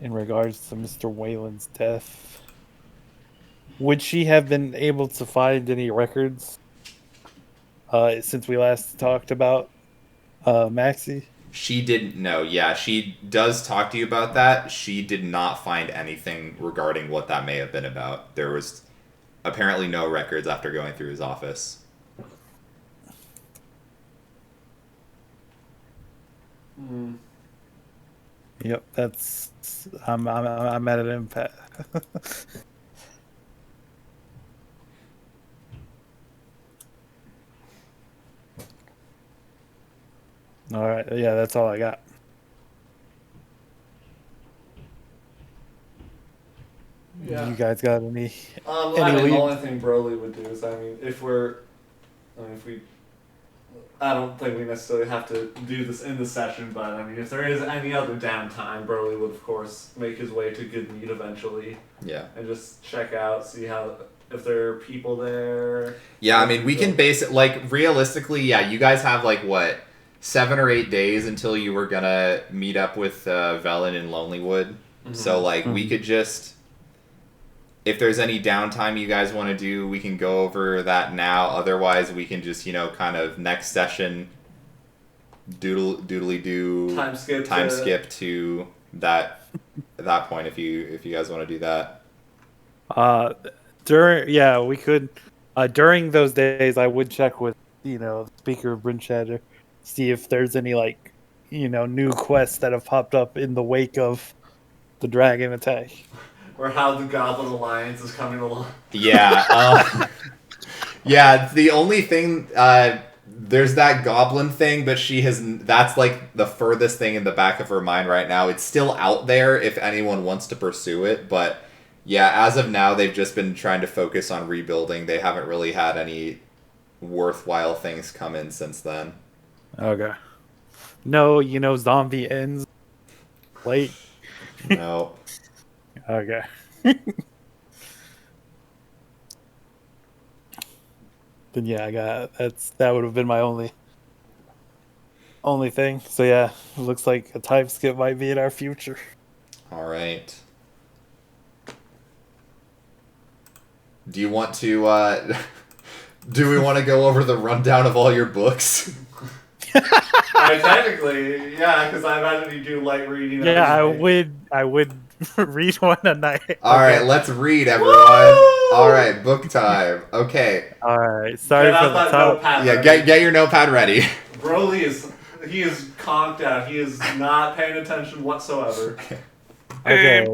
in regards to Mr. Whalen's death. Would she have been able to find any records since we last talked about Maxie? She didn't know. Yeah, she does talk to you about that. She did not find anything regarding what that may have been about. There was apparently no records after going through his office. Mm. Yep, that's I'm at an impasse. All right, yeah, that's all I got. Yeah. You guys got any? I Any mean, the leads? only thing Broly would do is, if we, I don't think we necessarily have to do this in the session, but I mean, if there is any other downtime, Broly would of course make his way to Good Meat eventually Yeah. and just check out, see if there are people there. Yeah, I mean, we can base it, like, realistically, yeah, you guys have, like, what, 7 or 8 days until you were gonna meet up with Velen in Lonelywood. Mm-hmm. So, like, we could just, if there's any downtime you guys want to do, we can go over that now. Otherwise, we can just, kind of next session, doodly do Time skip to that point if you guys want to do that. We could. During those days, I would check with the speaker of Bryn Shatter, see if there's any new quests that have popped up in the wake of the dragon attack. Or how the Goblin Alliance is coming along. Yeah. Yeah, the only thing, there's that goblin thing, but that's like the furthest thing in the back of her mind right now. It's still out there if anyone wants to pursue it, but yeah, as of now, they've just been trying to focus on rebuilding. They haven't really had any worthwhile things come in since then. Okay. No, zombie ends late. No. Okay. Then yeah, that would have been my only thing. So yeah, it looks like a time skip might be in our future. All right. Do you want to, do we want to go over the rundown of all your books? Technically, yeah, because I imagine you do light reading. Yeah, every day. I would read one a night. All right, let's read, everyone. All right, book time. Okay. All right, sorry Get for out the that top. notepad Yeah, ready. get your notepad ready. Broly is conked out. He is not paying attention whatsoever. Okay,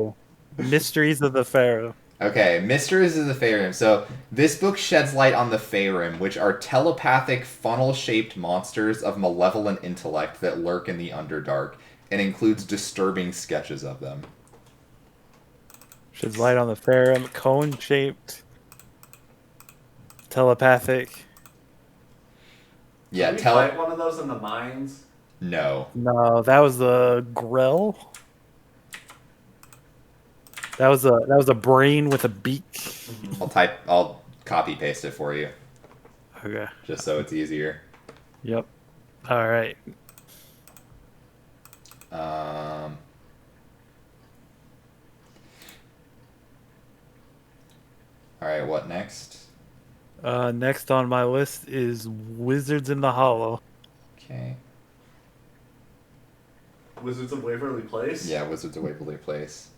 Mysteries of the Pharaoh. Okay, Mysteries of the Faerun. So, this book sheds light on the Faerun, which are telepathic, funnel-shaped monsters of malevolent intellect that lurk in the Underdark, and includes disturbing sketches of them. Sheds light on the Pharaoh, cone-shaped, telepathic. Yeah, Did we fight one of those in the mines? No. No, that was the Grell. That was a brain with a beak. I'll copy paste it for you, Okay. just so it's easier. Yep. All right. All right, what next? Next on my list is Wizards in the Hollow. Okay. Wizards of Waverly Place? Yeah, Wizards of Waverly Place.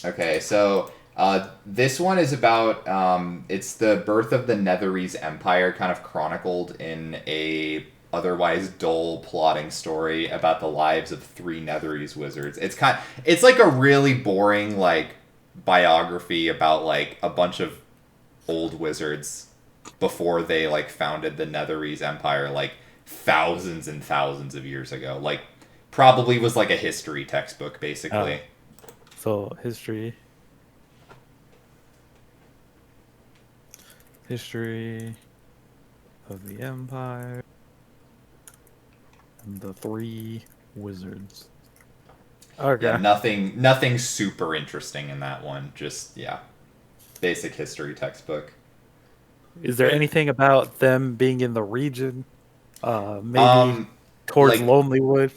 Okay, so this one is about it's the birth of the Netherese Empire, kind of chronicled in a otherwise dull plotting story about the lives of 3 Netherese wizards. It's like a really boring like biography about like a bunch of old wizards before they like founded the Netherese Empire like thousands and thousands of years ago. Like probably was like a history textbook basically. So history of the Empire and the 3 wizards. Okay. Yeah, nothing super interesting in that one. Just basic history textbook. Is there anything about them being in the region? Maybe towards like- Lonelywood?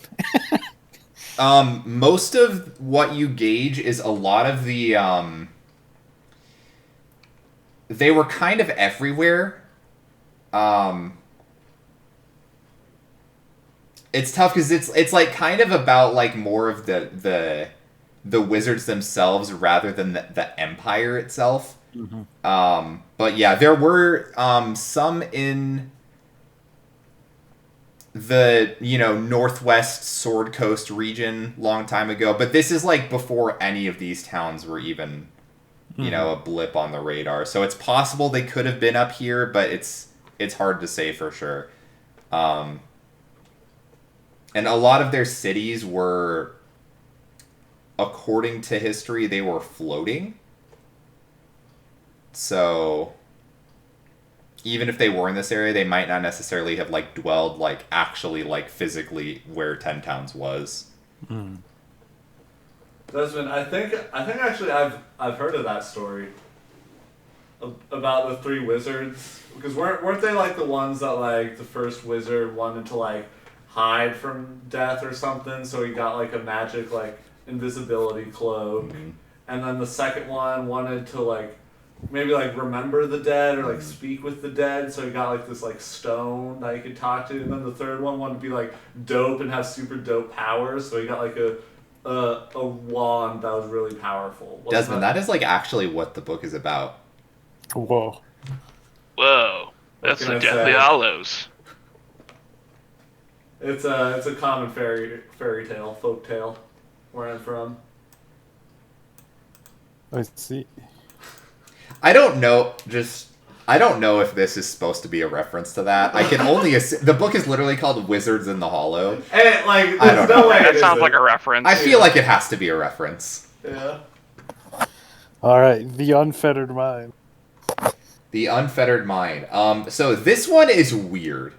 Most of what you gauge is a lot of the they were kind of everywhere. It's tough because it's like kind of about like more of the wizards themselves rather than the empire itself. Mm-hmm. But yeah, there were some in the Northwest Sword Coast region long time ago, but this is like before any of these towns were even a blip on the radar. So it's possible they could have been up here, but it's hard to say for sure. And a lot of their cities were, according to history, they were floating. So even if they were in this area, they might not necessarily have like dwelled like actually like physically where Ten Towns was. Desmond, I think actually I've heard of that story about the 3 wizards, because weren't they like the ones that like the first wizard wanted to like hide from death or something, so he got like a magic like invisibility cloak, and then the second one wanted to like maybe like remember the dead or like speak with the dead, so he got like this like stone that he could talk to, and then the third one wanted to be like dope and have super dope powers, so he got like a wand that was really powerful. Desmond, that is like actually what the book is about. Whoa. That's can the I Deathly say? Hollows. It's a common fairy tale, folk tale, where I'm from. I see. I don't know if this is supposed to be a reference to that. I can only assume the book is literally called Wizards in the Hollow. And like, I don't there's no know. way That it sounds isn't. like a reference. I feel like it has to be a reference. Yeah. All right, the Unfettered Mind. The Unfettered Mind. So this one is weird.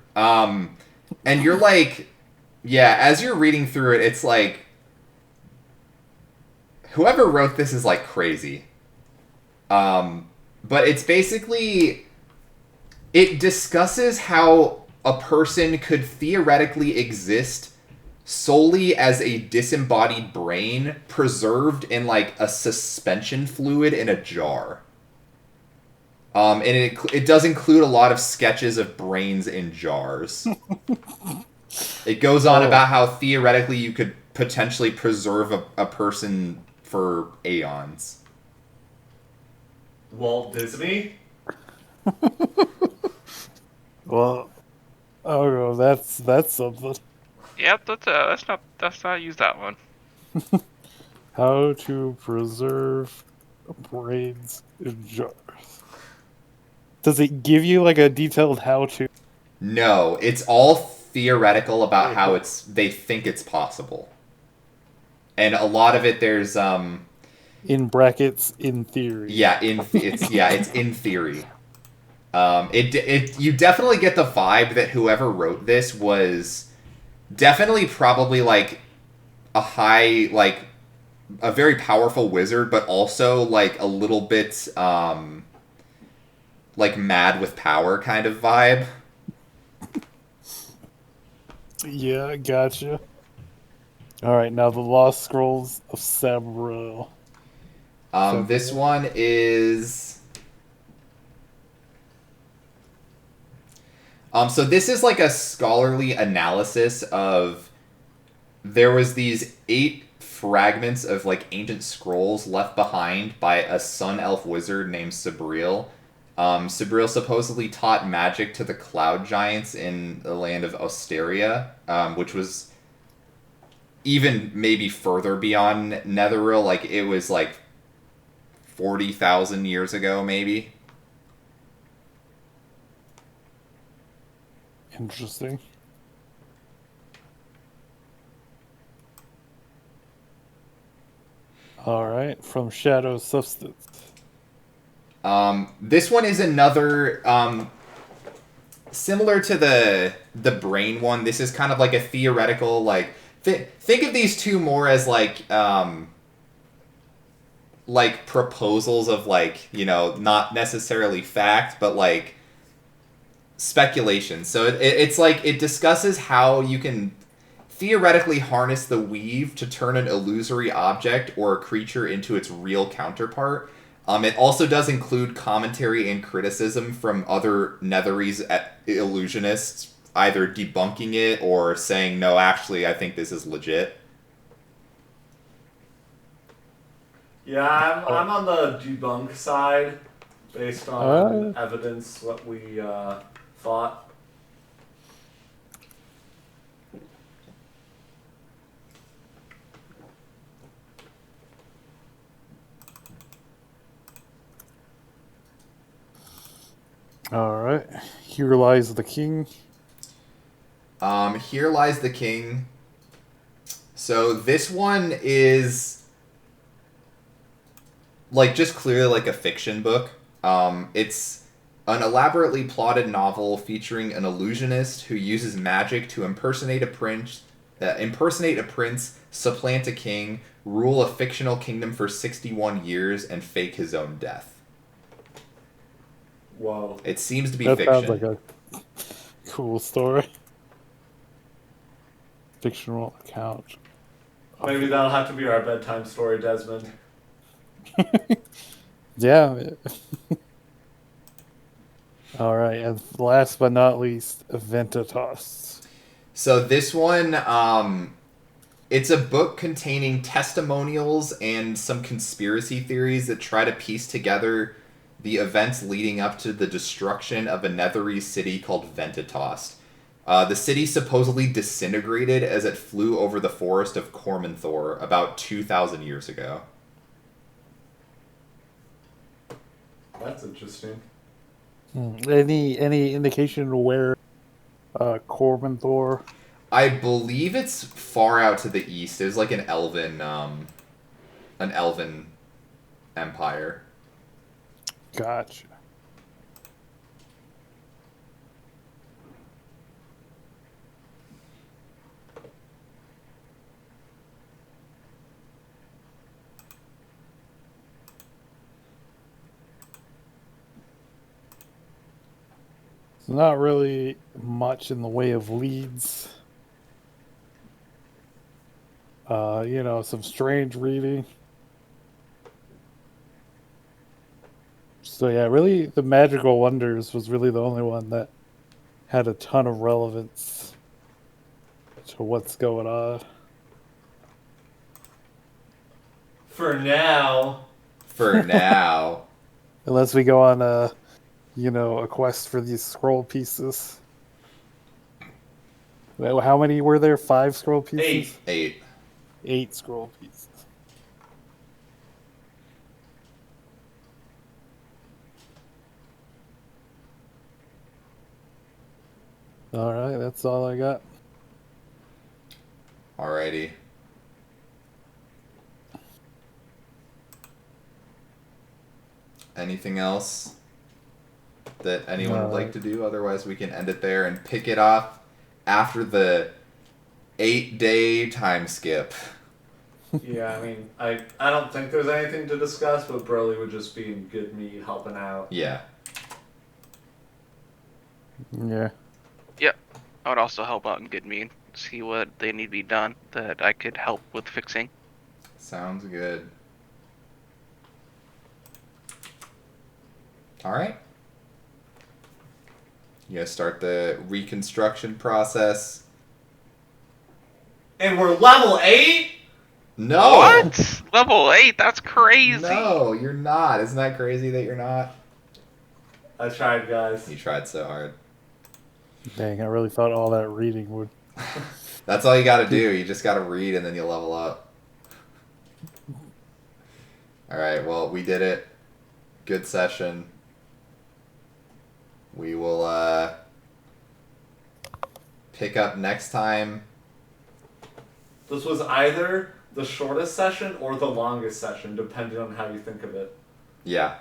And you're like, as you're reading through it, it's like, whoever wrote this is like crazy. But it's basically, it discusses how a person could theoretically exist solely as a disembodied brain preserved in like a suspension fluid in a jar. And it does include a lot of sketches of brains in jars. It goes on about how theoretically you could potentially preserve a person for aeons. Walt Disney. Well, oh, that's something. Yep, let's not use that one. How to preserve brains in jars. Does it give you like a detailed how to? No, it's all theoretical about how they think it's possible. And a lot of it there's In brackets, in theory. it's in theory. You definitely get the vibe that whoever wrote this was definitely probably like a very powerful wizard, but also like a little bit like mad with power kind of vibe. Yeah, gotcha. All right, now the Lost Scrolls of Sabro. This one is. So this is like a scholarly analysis of. There was these 8 fragments of like ancient scrolls left behind by a sun elf wizard named Sabriel. Sabriel supposedly taught magic to the cloud giants in the land of Osteria, which was even maybe further beyond Netheril. Like it was like 40,000 years ago, maybe. Interesting. All right, from Shadow Substance. This one is another similar to the brain one. This is kind of like a theoretical like think of these two more as like proposals of like, you know, not necessarily fact, but like speculation. So it's like it discusses how you can theoretically harness the weave to turn an illusory object or a creature into its real counterpart. It also does include commentary and criticism from other Netherese illusionists, either debunking it or saying, no, actually, I think this is legit. Yeah, I'm on the debunk side, based on evidence, what we thought. All right, here lies the king. Here lies the king. So this one is like just clearly like a fiction book. It's an elaborately plotted novel featuring an illusionist who uses magic to impersonate a prince, supplant a king, rule a fictional kingdom for 61 years, and fake his own death. Whoa. It seems to be That fiction. sounds like a cool story. Fictional account. Maybe that'll have to be our bedtime story, Desmond. Yeah. All right, and last but not least, Ventatos. So this one, it's a book containing testimonials and some conspiracy theories that try to piece together the events leading up to the destruction of a Netherese city called Ventatost. The city supposedly disintegrated as it flew over the forest of Cormanthor about 2,000 years ago. That's interesting. Any indication of where Cormanthor? I believe it's far out to the east. It was like an elven empire. Gotcha. It's not really much in the way of leads. You know, some strange reading. So yeah, really, the Magical Wonders was really the only one that had a ton of relevance to what's going on. For now. For now. Unless we go on a quest for these scroll pieces. How many were there? 5 scroll pieces? 8. 8 scroll pieces. Alright, that's all I got. Alrighty. Anything else that anyone would like to do? Otherwise, we can end it there and pick it off after the 8-day time skip. Yeah, I mean, I don't think there's anything to discuss, but Broly would just be in good meat helping out. Yeah. Yeah. I would also help out in good mean, see what they need to be done that I could help with fixing. Sounds good. All right. You gonna start the reconstruction process? And we're level 8? No. What? Level 8? That's crazy. No, you're not. Isn't that crazy that you're not? I tried, guys. You tried so hard. Dang, I really thought all that reading would. That's all you gotta do. You just gotta read and then you level up. Alright, well, we did it. Good session. We will pick up next time. This was either the shortest session or the longest session, depending on how you think of it. Yeah.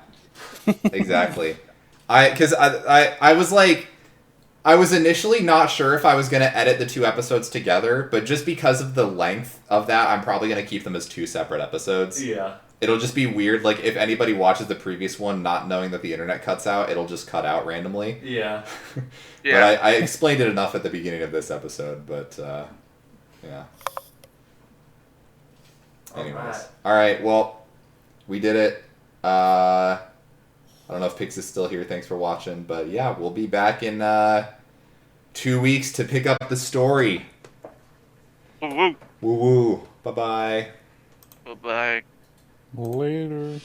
Exactly. I was like, I was initially not sure if I was going to edit the 2 episodes together, but just because of the length of that, I'm probably going to keep them as 2 separate episodes. Yeah. It'll just be weird, like, if anybody watches the previous one not knowing that the internet cuts out, it'll just cut out randomly. Yeah. But I explained it enough at the beginning of this episode, but, yeah. Anyways. Alright, well, we did it. I don't know if Pix is still here, thanks for watching, but yeah, we'll be back in, 2 weeks to pick up the story. Woo. Woo woo. Bye-bye. Bye-bye. Later.